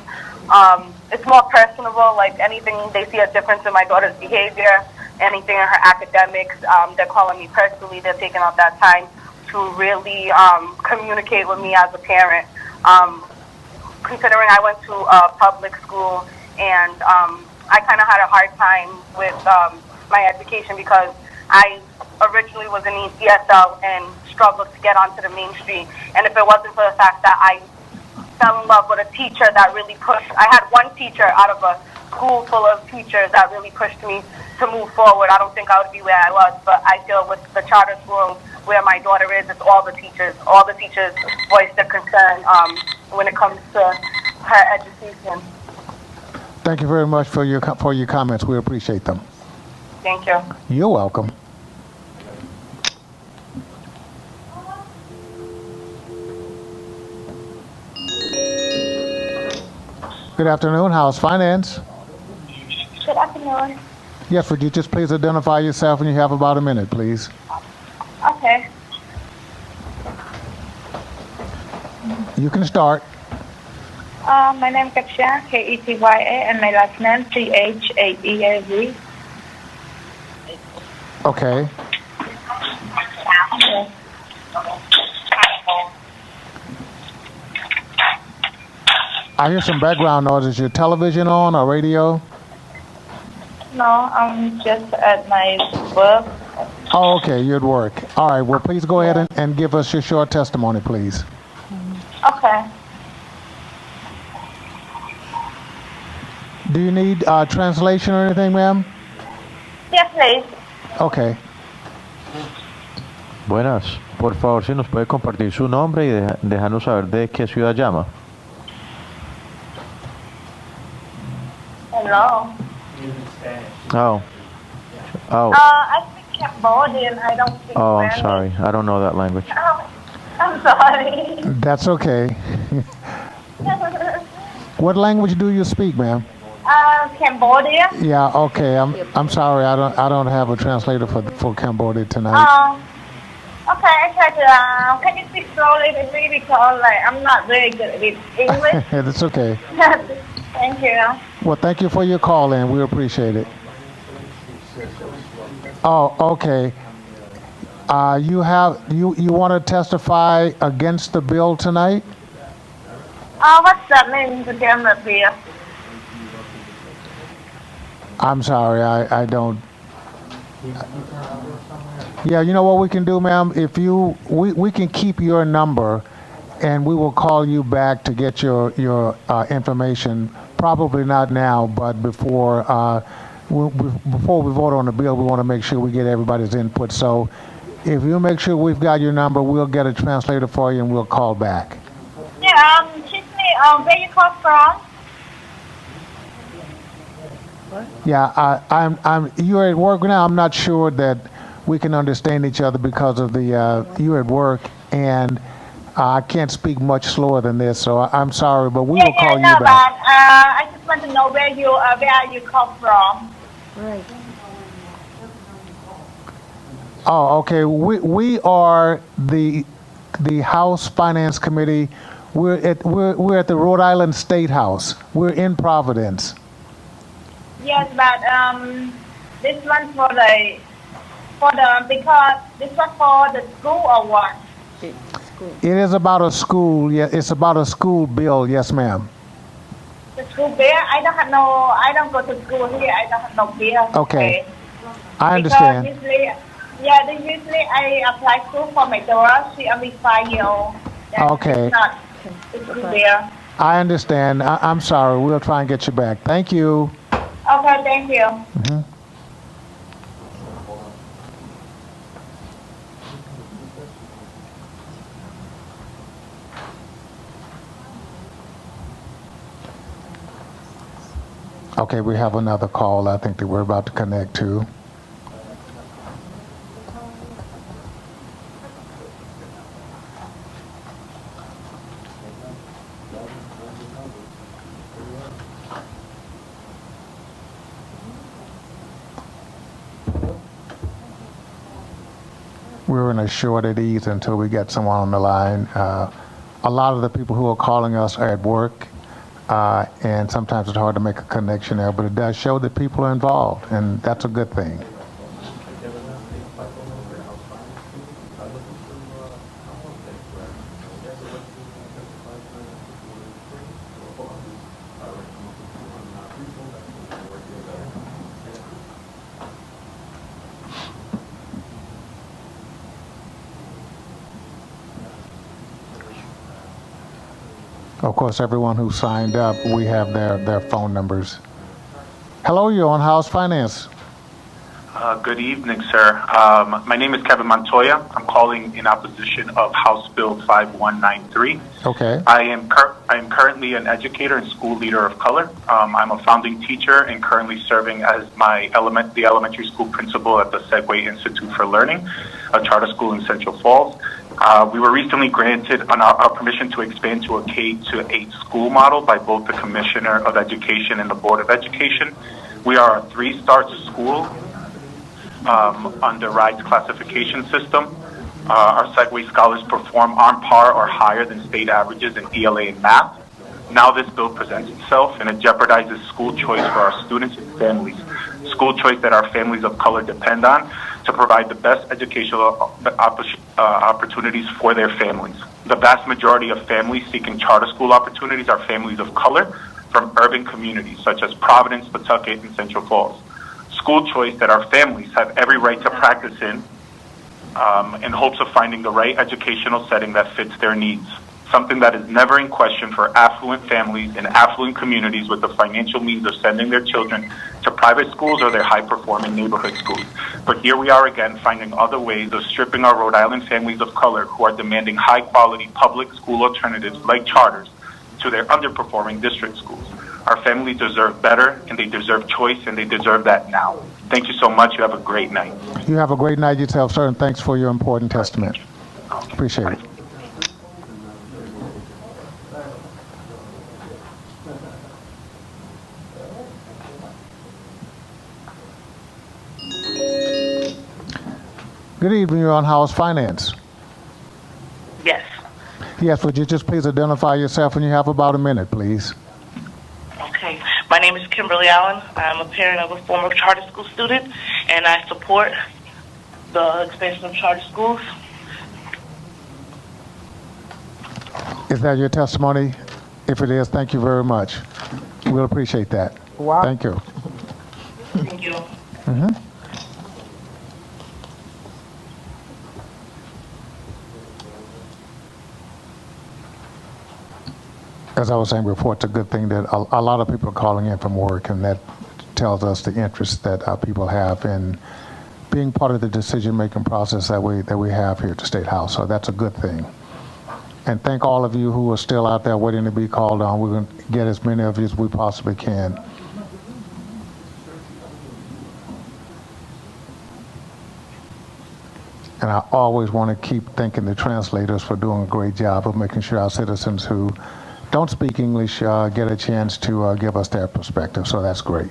it's more personable. Like anything, they see a difference in my daughter's behavior, anything in her academics. They're calling me personally. They're taking out that time to really communicate with me as a parent. Considering I went to a public school, and I kind of had a hard time with my education because I originally was in ECSL and struggled to get onto the main street. And if it wasn't for the fact that I fell in love with a teacher that really pushed, I had one teacher out of a school full of teachers that really pushed me to move forward, I don't think I would be where I was. But I feel with the charter school where my daughter is, it's all the teachers voice their concern when it comes to her education. Thank you very much for your comments. We appreciate them. Thank you. You're welcome. Good afternoon, House Finance. Good afternoon. Yes, would you just please identify yourself when you have about a minute, please? Okay. You can start. My name is Ketya, Ketya, and my last name Chaeav. Okay. I hear some background noise. Is your television on or radio? No, I'm just at my work. Oh, okay, you're at work. All right, well, please go ahead and give us your short testimony, please. Okay. Do you need translation or anything, ma'am? Yes, please. Okay. Buenas. Por favor, si nos puede compartir su nombre y dejarnos saber de qué ciudad llama. Hello. Oh. I speak Cambodian. I don't speak Oh, I'm Spanish. sorry. I don't know that language. Oh, I'm sorry. That's okay. What language do you speak, ma'am? Cambodia. Yeah, okay. I'm sorry. I don't have a translator for Cambodia tonight. Okay, I try to. Can you speak slowly with me because I'm not very good with English. It's okay. Thank you. Well, thank you for your call, and we appreciate it. Oh, okay. You want to testify against the bill tonight? What's that mean to them up here? I'm sorry, I don't. Yeah, you know what we can do, ma'am? If we can keep your number, and we will call you back to get your information. Probably not now, but before we vote on the bill, we want to make sure we get everybody's input. So, if you make sure we've got your number, we'll get a translator for you, and we'll call back. Yeah. Excuse me. Where you call from? Yeah, you're at work now. I'm not sure that we can understand each other because of the you're at work, and I can't speak much slower than this. So I'm sorry, but we will call you back. But I just want to know where you call from. Right. Oh, okay. We are the House Finance Committee. We're at the Rhode Island State House. We're in Providence. Yes, but this one for the because this one for the school or what? It is about a school. Yeah, it's about a school bill. Yes, ma'am. The school bill? I don't go to school here. I don't have no bill. Okay. I understand. Because Yeah, they usually I apply school for my daughter. She only 5 years old. And Okay. it's still there. I understand. I'm sorry. We'll try and get you back. Thank you. Okay, thank you. Mhm. Okay, we have another call I think that we're about to connect to. We're in a short at ease until we get someone on the line. A lot of the people who are calling us are at work, and sometimes it's hard to make a connection there, but it does show that people are involved, and that's a good thing. Of course, everyone who signed up, we have their phone numbers. Hello, you're on House Finance. Good evening, sir. My name is Kevin Montoya. I'm calling in opposition of House Bill 5193. Okay. I am currently an educator and school leader of color. I'm a founding teacher and currently serving as the elementary school principal at the Segway Institute for Learning, a charter school in Central Falls. We were recently granted our permission to expand to a K-8 school model by both the Commissioner of Education and the Board of Education. We are a 3-star school under RIDE's classification system. Our Segway scholars perform on par or higher than state averages in ELA and math. Now this bill presents itself and it jeopardizes school choice for our students and families. School choice that our families of color depend on to provide the best educational opportunities for their families. The vast majority of families seeking charter school opportunities are families of color from urban communities such as Providence, Pawtucket, and Central Falls. School choice that our families have every right to practice in hopes of finding the right educational setting that fits their needs. Something that is never in question for affluent families in affluent communities with the financial means of sending their children to private schools or their high-performing neighborhood schools. But here we are again finding other ways of stripping our Rhode Island families of color who are demanding high-quality public school alternatives like charters to their underperforming district schools. Our families deserve better, and they deserve choice, and they deserve that now. Thank you so much. You have a great night. You have a great night yourself, sir, and thanks for your important testament. Appreciate it. Good evening, you're on House Finance. Yes. Yes, would you just please identify yourself when you have about a minute, please? Okay. My name is Kimberly Allen. I'm a parent of a former charter school student, and I support the expansion of charter schools. Is that your testimony? If it is, thank you very much. We'll appreciate that. Wow. Thank you. Thank you. Mm-hmm. As I was saying before, it's a good thing that a lot of people are calling in from work, and that tells us the interest that people have in being part of the decision-making process that we have here at the State House. So that's a good thing. And thank all of you who are still out there waiting to be called on. We're going to get as many of you as we possibly can. And I always want to keep thanking the translators for doing a great job of making sure our citizens who don't speak English get a chance to give us their perspective. So that's great.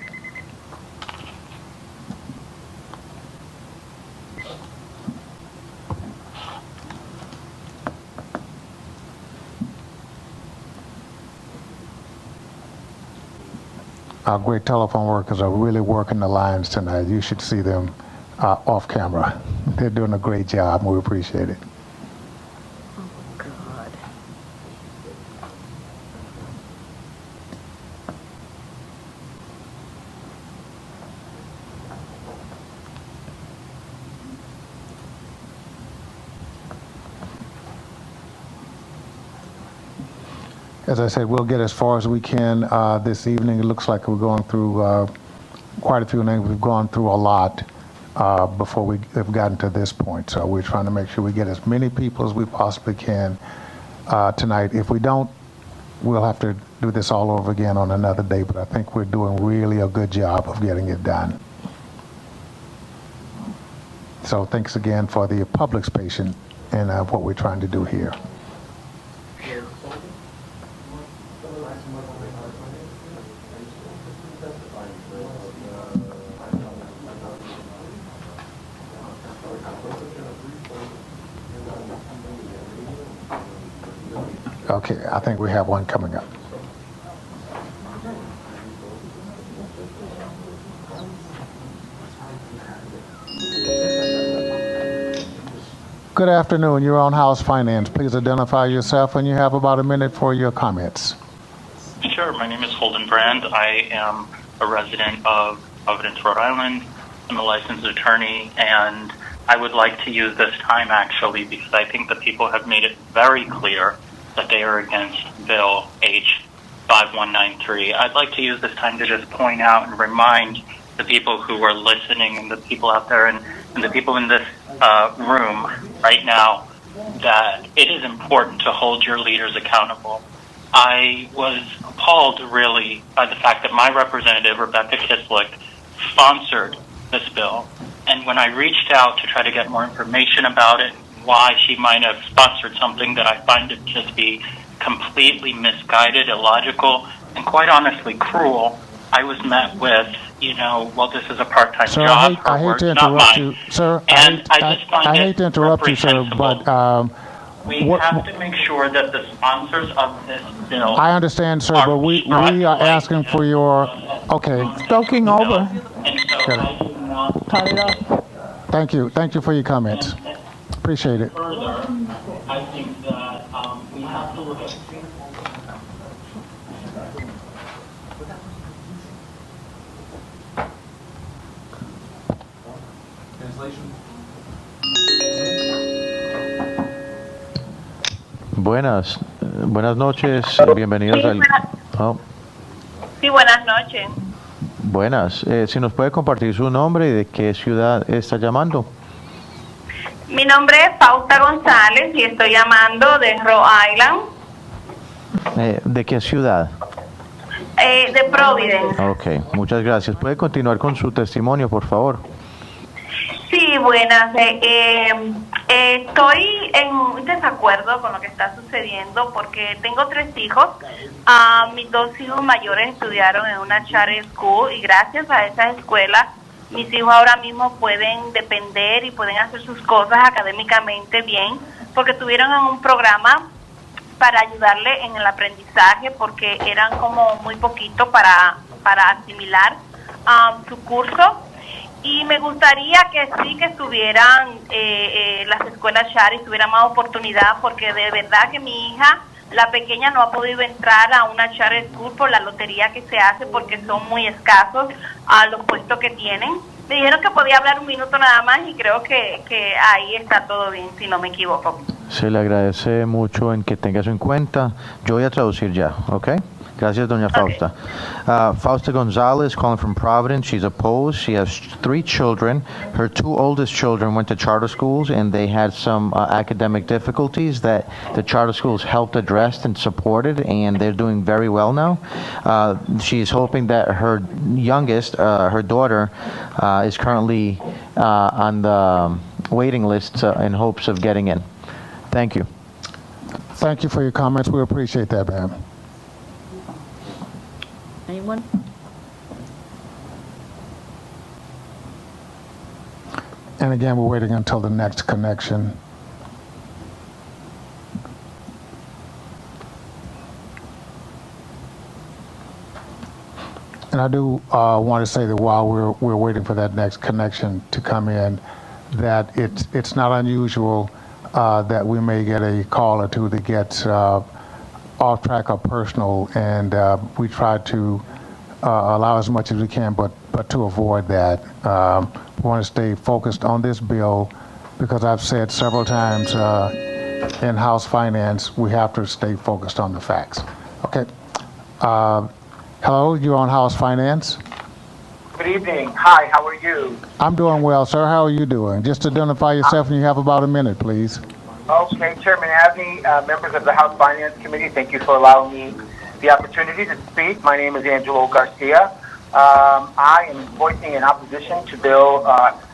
Our great telephone workers are really working the lines tonight. You should see them off camera. They're doing a great job, and we appreciate it. as I said, we'll get as far as we can this evening. It looks like we're going through quite a few names. We've gone through a lot before we have gotten to this point. So we're trying to make sure we get as many people as we possibly can tonight. If we don't, we'll have to do this all over again on another day, but I think we're doing really a good job of getting it done. So thanks again for the public's patience in what we're trying to do here. Okay, I think we have one coming up. Good afternoon. You're on House Finance. Please identify yourself, and you have about a minute for your comments. Sure. My name is Holden Brand. I am a resident of Providence, Rhode Island. I'm a licensed attorney, and I would like to use this time, actually, because I think the people have made it very clear that they are against Bill H5193. I'd like to use this time to just point out and remind the people who are listening and the people out there and the people in this room right now that it is important to hold your leaders accountable. I was appalled, really, by the fact that my representative, Rebecca Kislick, sponsored this bill. And when I reached out to try to get more information about it, why she might have sponsored something that I find to just be completely misguided, illogical, and quite honestly cruel, I was met with, well, this is a part-time job. I hate to interrupt you, sir. I hate to interrupt you, sir, but we have to make sure that the sponsors of this bill. I understand, sir, but we are asking for your. Okay. Talking over. Thank you. Thank you for your comments. Appreciate it. Further, I think that we have to look at. Buenas noches, bienvenidos al... Sí, buenas noches. Buenas, si nos puede compartir su nombre y de qué ciudad está llamando. Mi nombre es Fausta González y estoy llamando de Rhode Island. ¿De qué ciudad? De Providence. Ok, muchas gracias. ¿Puede continuar con su testimonio, por favor? Sí, buenas. Estoy en desacuerdo con lo que está sucediendo porque tengo 3 hijos. Mis 2 hijos mayores estudiaron en una charter school y gracias a esa escuela mis hijos ahora mismo pueden depender y pueden hacer sus cosas académicamente bien porque estuvieron en un programa para ayudarle en el aprendizaje porque eran como muy poquito para asimilar su curso. Y me gustaría que sí que estuvieran las escuelas charter, tuviera más oportunidad, porque de verdad que mi hija, la pequeña, no ha podido entrar a una charter school por la lotería que se hace, porque son muy escasos los puestos que tienen. Me dijeron que podía hablar un minuto nada más y creo que ahí está todo bien, si no me equivoco. Se le agradece mucho en que tenga eso en cuenta. Yo voy a traducir ya, ¿ok? Gracias, Doña Fausta. Fausta Gonzalez, calling from Providence. She's opposed. She has 3 children. Her 2 oldest children went to charter schools, and they had some academic difficulties that the charter schools helped address and supported, and they're doing very well now. She's hoping that her youngest, her daughter, is currently on the waiting list in hopes of getting in. Thank you. Thank you for your comments. We appreciate that, ma'am. Anyone? And again, we're waiting until the next connection. And I do want to say that while we're waiting for that next connection to come in, that it's not unusual that we may get a call or two that gets off track or personal, and we try to allow as much as we can, but to avoid that. We want to stay focused on this bill because I've said several times in House Finance, we have to stay focused on the facts. Okay. Hello, you're on House Finance. Good evening. Hi, how are you? I'm doing well, sir. How are you doing? Just identify yourself and you have about a minute, please. Okay, Chairman Abney, members of the House Finance Committee, thank you for allowing me the opportunity to speak. My name is Angelo Garcia. I am voicing in opposition to Bill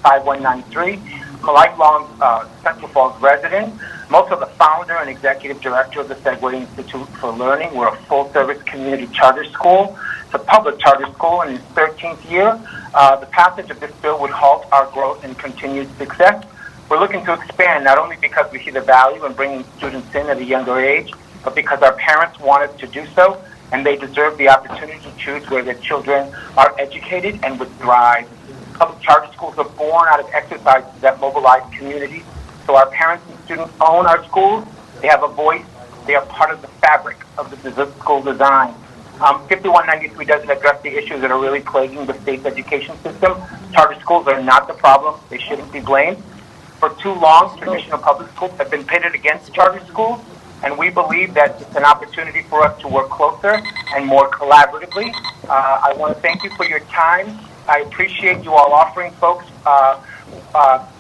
5193. I'm a lifelong Central Falls resident. I'm also the founder and executive director of the Segway Institute for Learning. We're a full-service community charter school. It's a public charter school in its 13th year. The passage of this bill would halt our growth and continued success. We're looking to expand not only because we see the value in bringing students in at a younger age, but because our parents want us to do so, and they deserve the opportunity to choose where their children are educated and would thrive. Public charter schools are born out of exercises that mobilize communities. So our parents and students own our schools. They have a voice. They are part of the fabric of the school design. 5193 doesn't address the issues that are really plaguing the state's education system. Charter schools are not the problem. They shouldn't be blamed. For too long, traditional public schools have been pitted against charter schools, and we believe that it's an opportunity for us to work closer and more collaboratively. I want to thank you for your time. I appreciate you all offering folks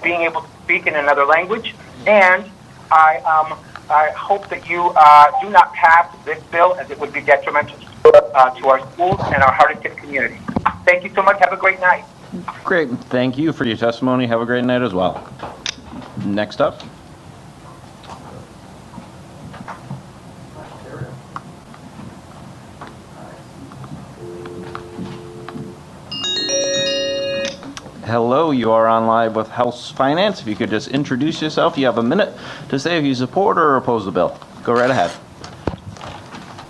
being able to speak in another language, and I hope that you do not pass this bill, as it would be detrimental to our schools and our hard-hit community. Thank you so much. Have a great night. Great. Thank you for your testimony. Have a great night as well. Next up. Hello, you are on live with House Finance. If you could just introduce yourself, you have a minute to say if you support or oppose the bill. Go right ahead.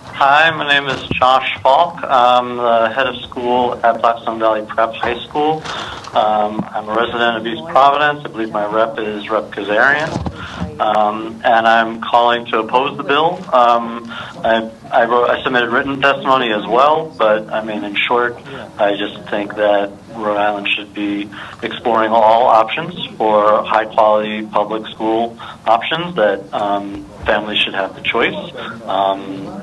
Hi, my name is Josh Falk. I'm the head of school at Blackstone Valley Prep High School. I'm a resident of East Providence. I believe my rep is Rep Kazarian. And I'm calling to oppose the bill. I submitted written testimony as well, but I mean, in short, I just think that Rhode Island should be exploring all options for high-quality public school options, that families should have the choice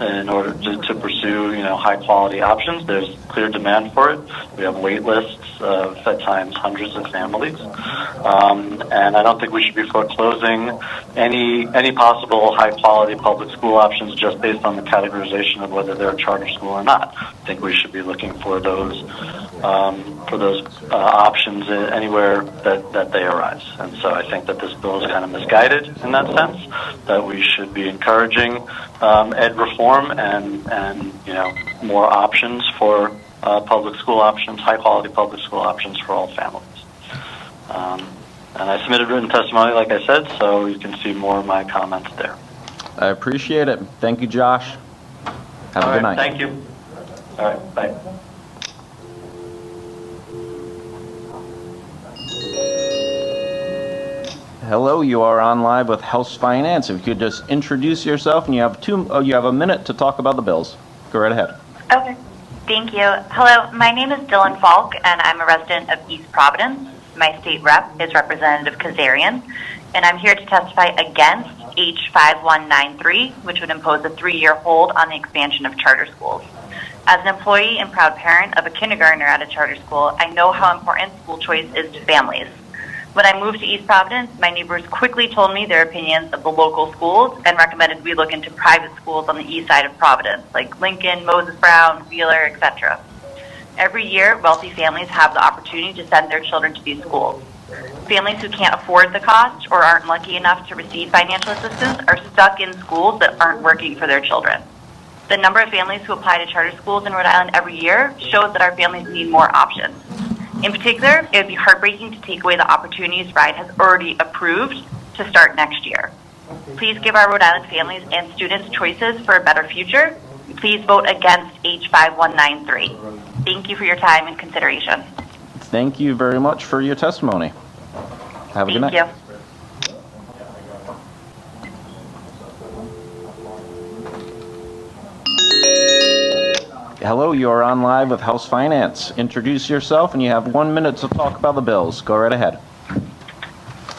in order to pursue, high-quality options. There's clear demand for it. We have wait lists of, at times, hundreds of families. And I don't think we should be foreclosing any possible high-quality public school options just based on the categorization of whether they're a charter school or not. I think we should be looking for those options anywhere that they arise. And so I think that this bill is kind of misguided in that sense, that we should be encouraging ed reform and more options for public school options, high-quality public school options for all families. And I submitted written testimony, like I said, so you can see more of my comments there. I appreciate it. Thank you, Josh. Have a good night. Thank you. All right, bye. Hello, you are on live with House Finance. If you could just introduce yourself, and you have a minute to talk about the bills. Go right ahead. Okay. Thank you. Hello, my name is Dylan Falk, and I'm a resident of East Providence. My state rep is Representative Kazarian, and I'm here to testify against H5193, which would impose a 3-year hold on the expansion of charter schools. As an employee and proud parent of a kindergartner at a charter school, I know how important school choice is to families. When I moved to East Providence, my neighbors quickly told me their opinions of the local schools and recommended we look into private schools on the east side of Providence, like Lincoln, Moses Brown, Wheeler, etc. Every year, wealthy families have the opportunity to send their children to these schools. Families who can't afford the cost or aren't lucky enough to receive financial assistance are stuck in schools that aren't working for their children. The number of families who apply to charter schools in Rhode Island every year shows that our families need more options. In particular, it would be heartbreaking to take away the opportunities RIDE has already approved to start next year. Please give our Rhode Island families and students choices for a better future. Please vote against H5193. Thank you for your time and consideration. Thank you very much for your testimony. Have a good night. Thank you. Hello, you are on live with House Finance. Introduce yourself, and you have 1 minute to talk about the bills. Go right ahead.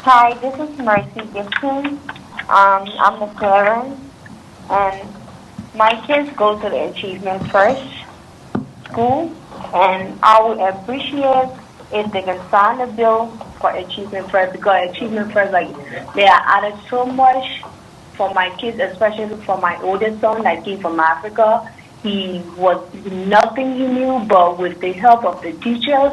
Hi, this is Mercy Gibson. I'm the parent, and My kids go to the Achievement First school, and I would appreciate if they can sign a bill for Achievement First, because Achievement First, like, they are added so much for my kids, especially for my oldest son that came from Africa. He was nothing he knew, but with the help of the teachers,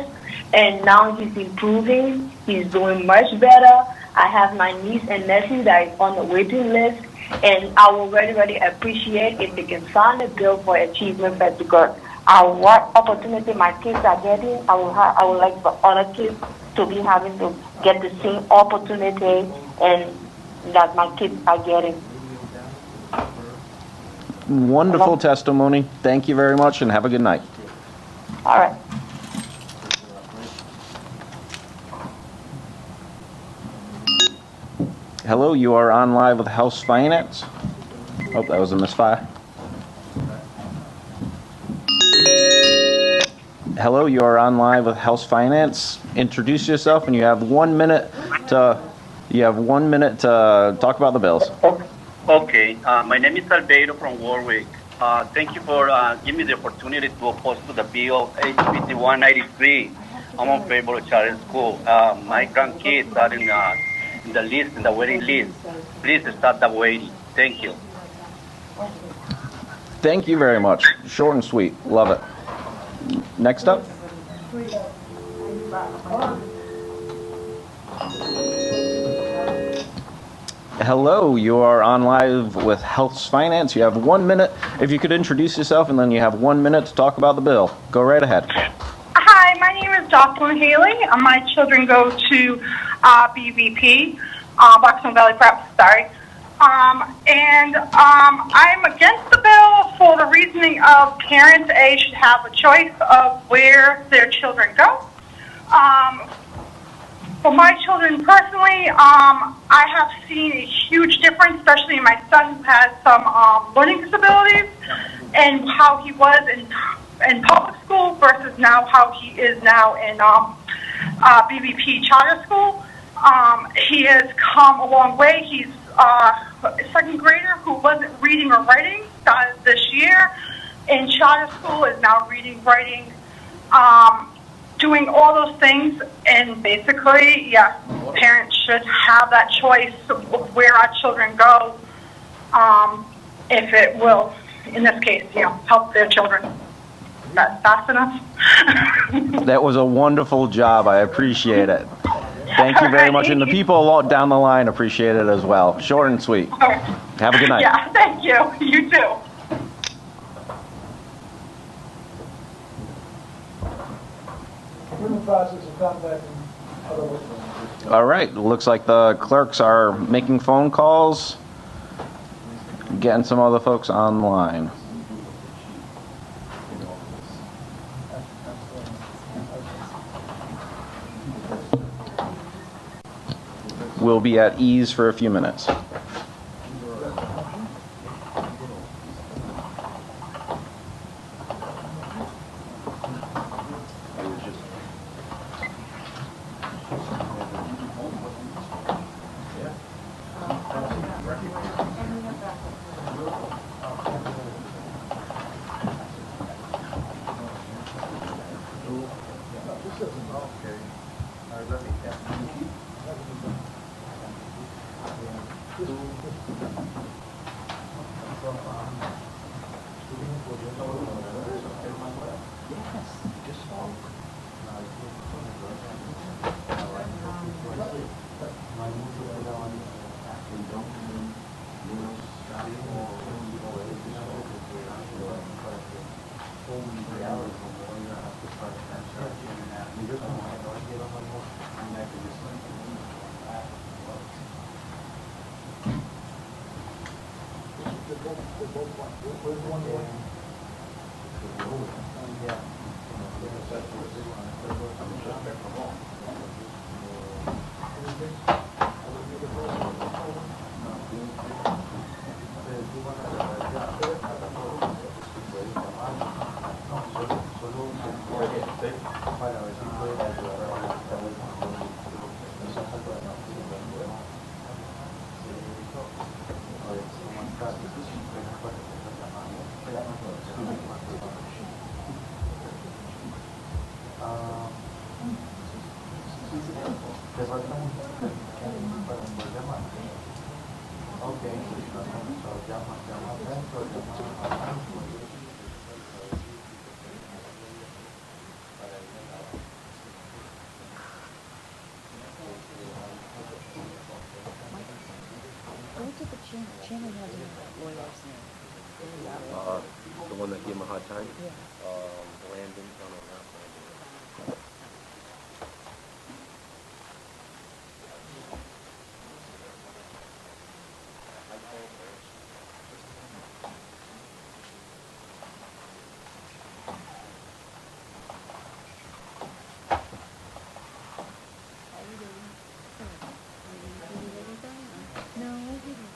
and now he's improving. He's doing much better. I have my niece and nephew that is on the waiting list, and I will really, really appreciate if they can sign a bill for Achievement First, because what opportunity my kids are getting, I would like for other kids to be having to get the same opportunity and that my kids are getting. Wonderful testimony. Thank you very much, and have a good night. All right. Hello, you are on live with House Finance. Oh, that was a misfire. Hello, you are on live with House Finance. Introduce yourself, and you have 1 minute to talk about the bills. Okay, my name is Salvador from Warwick. Thank you for giving me the opportunity to oppose to the bill HB 193. I'm on favor of charter school. My grandkids are in the list, in the waiting list. Please start the waiting. Thank you. Thank you very much. Short and sweet. Love it. Next up. Hello, you are on live with Health's Finance. You have 1 minute. If you could introduce yourself, and then you have 1 minute to talk about the bill. Go right ahead. Hi, my name is Jocelyn Haley. My children go to BVP, Blackstone Valley Prep, sorry. I'm against the bill for the reasoning of parents, should have a choice of where their children go. For my children personally, I have seen a huge difference, especially in my son who has some learning disabilities, and how he was in public school versus now how he is now in BVP charter school. He has come a long way. He's a second grader who wasn't reading or writing, started this year. In charter school is now reading, writing, doing all those things. And basically, yeah, parents should have that choice of where our children go, if it will, in this case, help their children. That's fast enough. That was a wonderful job. I appreciate it. Thank you very much. And the people down the line appreciate it as well. Short and sweet. Have a good night. Yeah, thank you. You too. All right. Looks like the clerks are making phone calls, getting some other folks online. We'll be at ease for a few minutes. Go to the channel. Channel has a lawyer's name. The one that gave him a hard time? Yeah. Landon, no, not Landon. No, I didn't.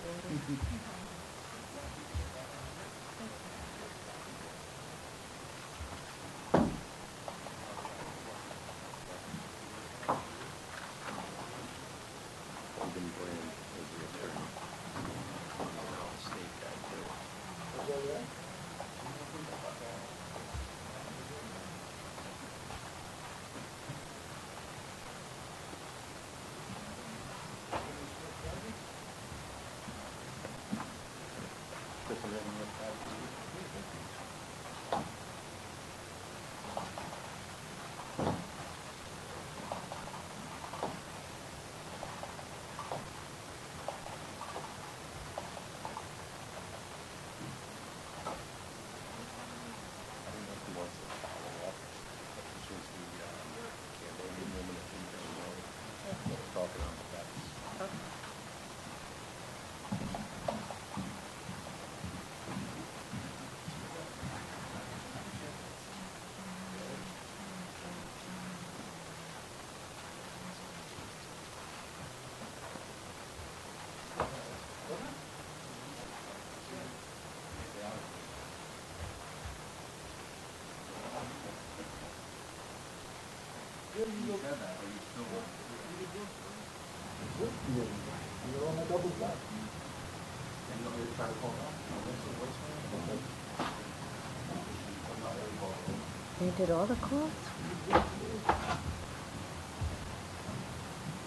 They did all the calls?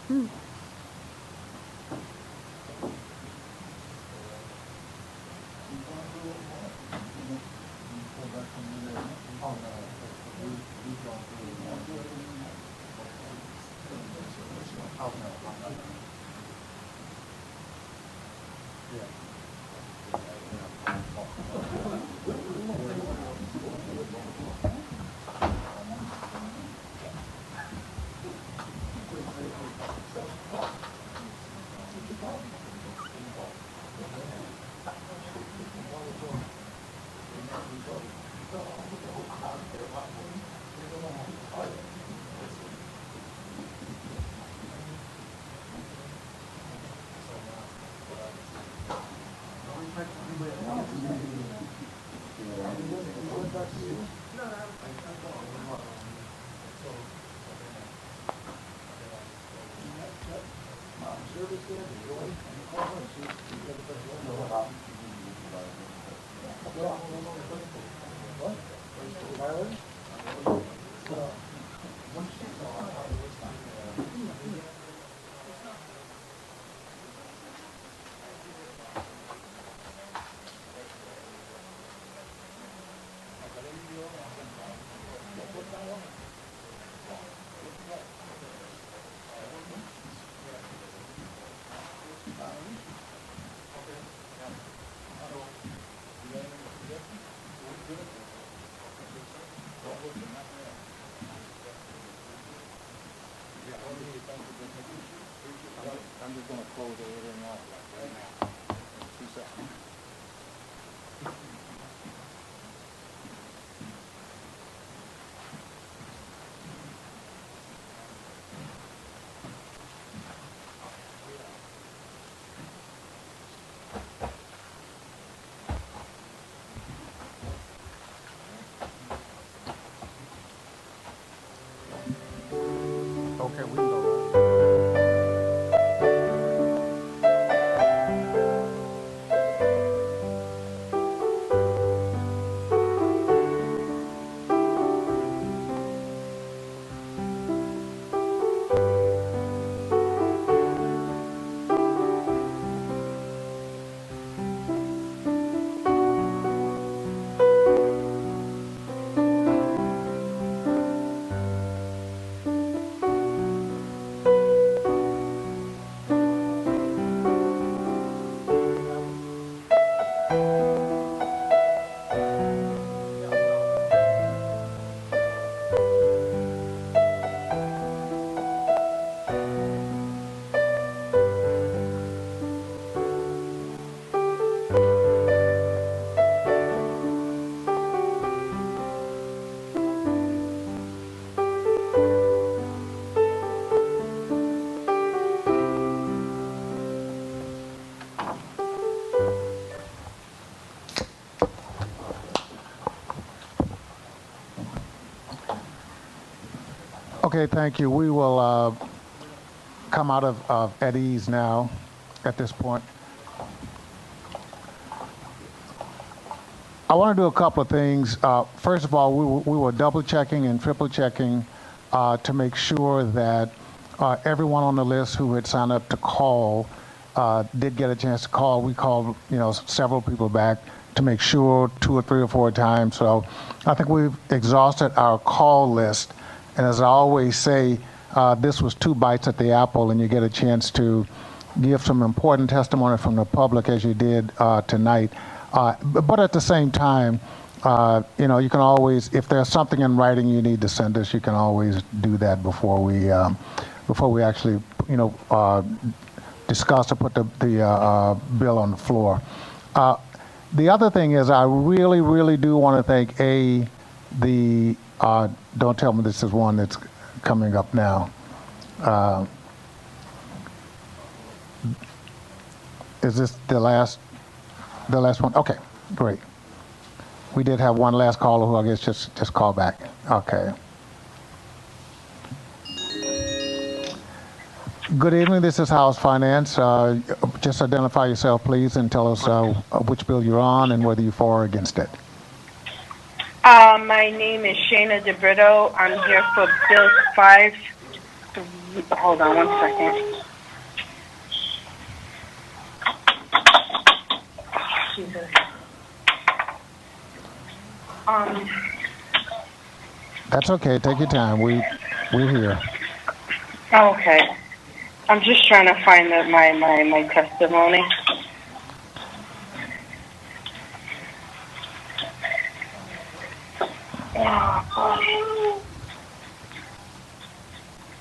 Hmm. Okay, thank you. We will come out of at ease now at this point. I want to do a couple of things. First of all, we were double checking and triple checking to make sure that everyone on the list who had signed up to call did get a chance to call. We called, several people back to make sure 2 or 3 or 4 times. So I think we've exhausted our call list. And as I always say, this was 2 bites at the apple, and you get a chance to give some important testimony from the public as you did tonight. But at the same time, you can always, if there's something in writing you need to send us, you can always do that before we actually, discuss or put the bill on the floor. The other thing is, I really, really do want to thank don't tell me this is one that's coming up now. Is this the last one? Okay, great. We did have one last caller who I guess just called back. Okay. Good evening, this is House Finance. Just identify yourself, please, and tell us which bill you're on and whether you're for or against it. My name is Shayna DeBrito. I'm here for Bill 5. Hold on 1 second. Oh, Jesus. That's okay. Take your time. We're here. Okay. I'm just trying to find my testimony.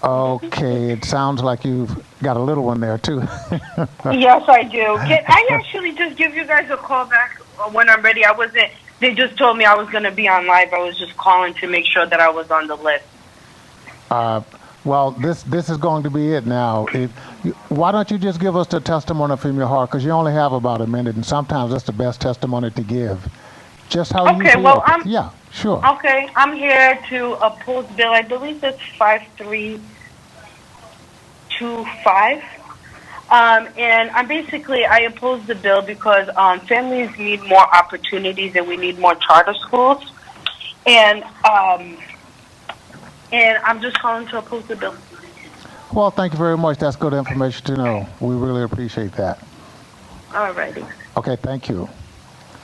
Okay, it sounds like you've got a little one there too. Yes, I do. Can I actually just give you guys a call back when I'm ready? They just told me I was going to be on live. I was just calling to make sure that I was on the list. Well, this is going to be it now. Why don't you just give us the testimony from your heart? Because you only have about a minute, and sometimes that's the best testimony to give. Just how you feel. Well, yeah, sure. Okay, I'm here to oppose bill. I believe it's 5325. And I oppose the bill because families need more opportunities and we need more charter schools. And I'm just calling to oppose the bill. Well, thank you very much. That's good information to know. We really appreciate that. All righty. Okay, thank you.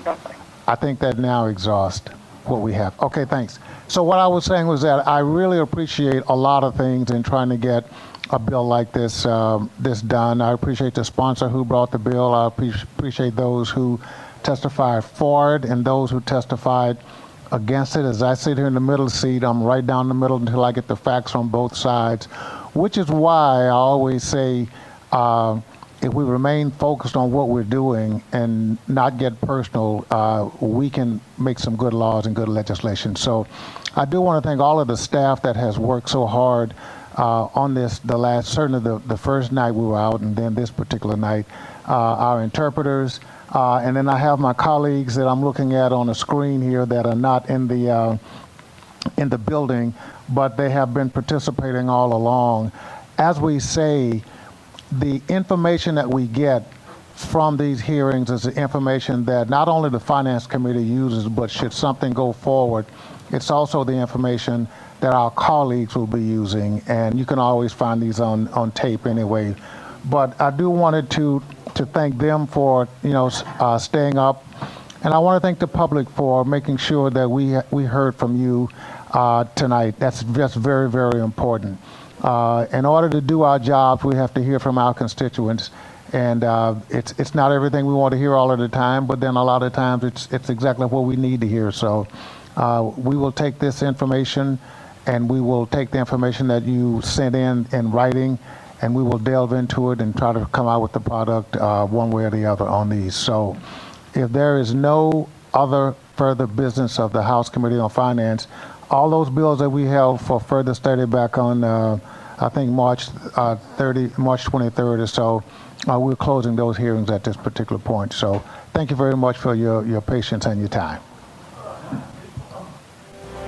Bye-bye. I think that now exhausts what we have. Okay, thanks. So what I was saying was that I really appreciate a lot of things in trying to get a bill like this done. I appreciate the sponsor who brought the bill. I appreciate those who testified for it and those who testified against it. As I sit here in the middle seat, I'm right down the middle until I get the facts on both sides, which is why I always say if we remain focused on what we're doing and not get personal, we can make some good laws and good legislation. So I do want to thank all of the staff that has worked so hard on this, certainly the first night we were out, and then this particular night, our interpreters, and then I have my colleagues that I'm looking at on the screen here that are not in the building, but they have been participating all along. As we say, the information that we get from these hearings is the information that not only the Finance Committee uses, but should something go forward, it's also the information that our colleagues will be using, and you can always find these on tape anyway. But I do wanted to thank them for staying up, and I want to thank the public for making sure that we heard from you tonight. That's just very, very important. In order to do our jobs, we have to hear from our constituents, and it's not everything we want to hear all of the time, but then a lot of times it's exactly what we need to hear. So we will take this information, and we will take the information that you sent in writing, and we will delve into it and try to come out with the product one way or the other on these. So if there is no other further business of the House Committee on Finance, all those bills that we held for further study back on, I think March 23rd or so, we're closing those hearings at this particular point. So thank you very much for your patience and your time.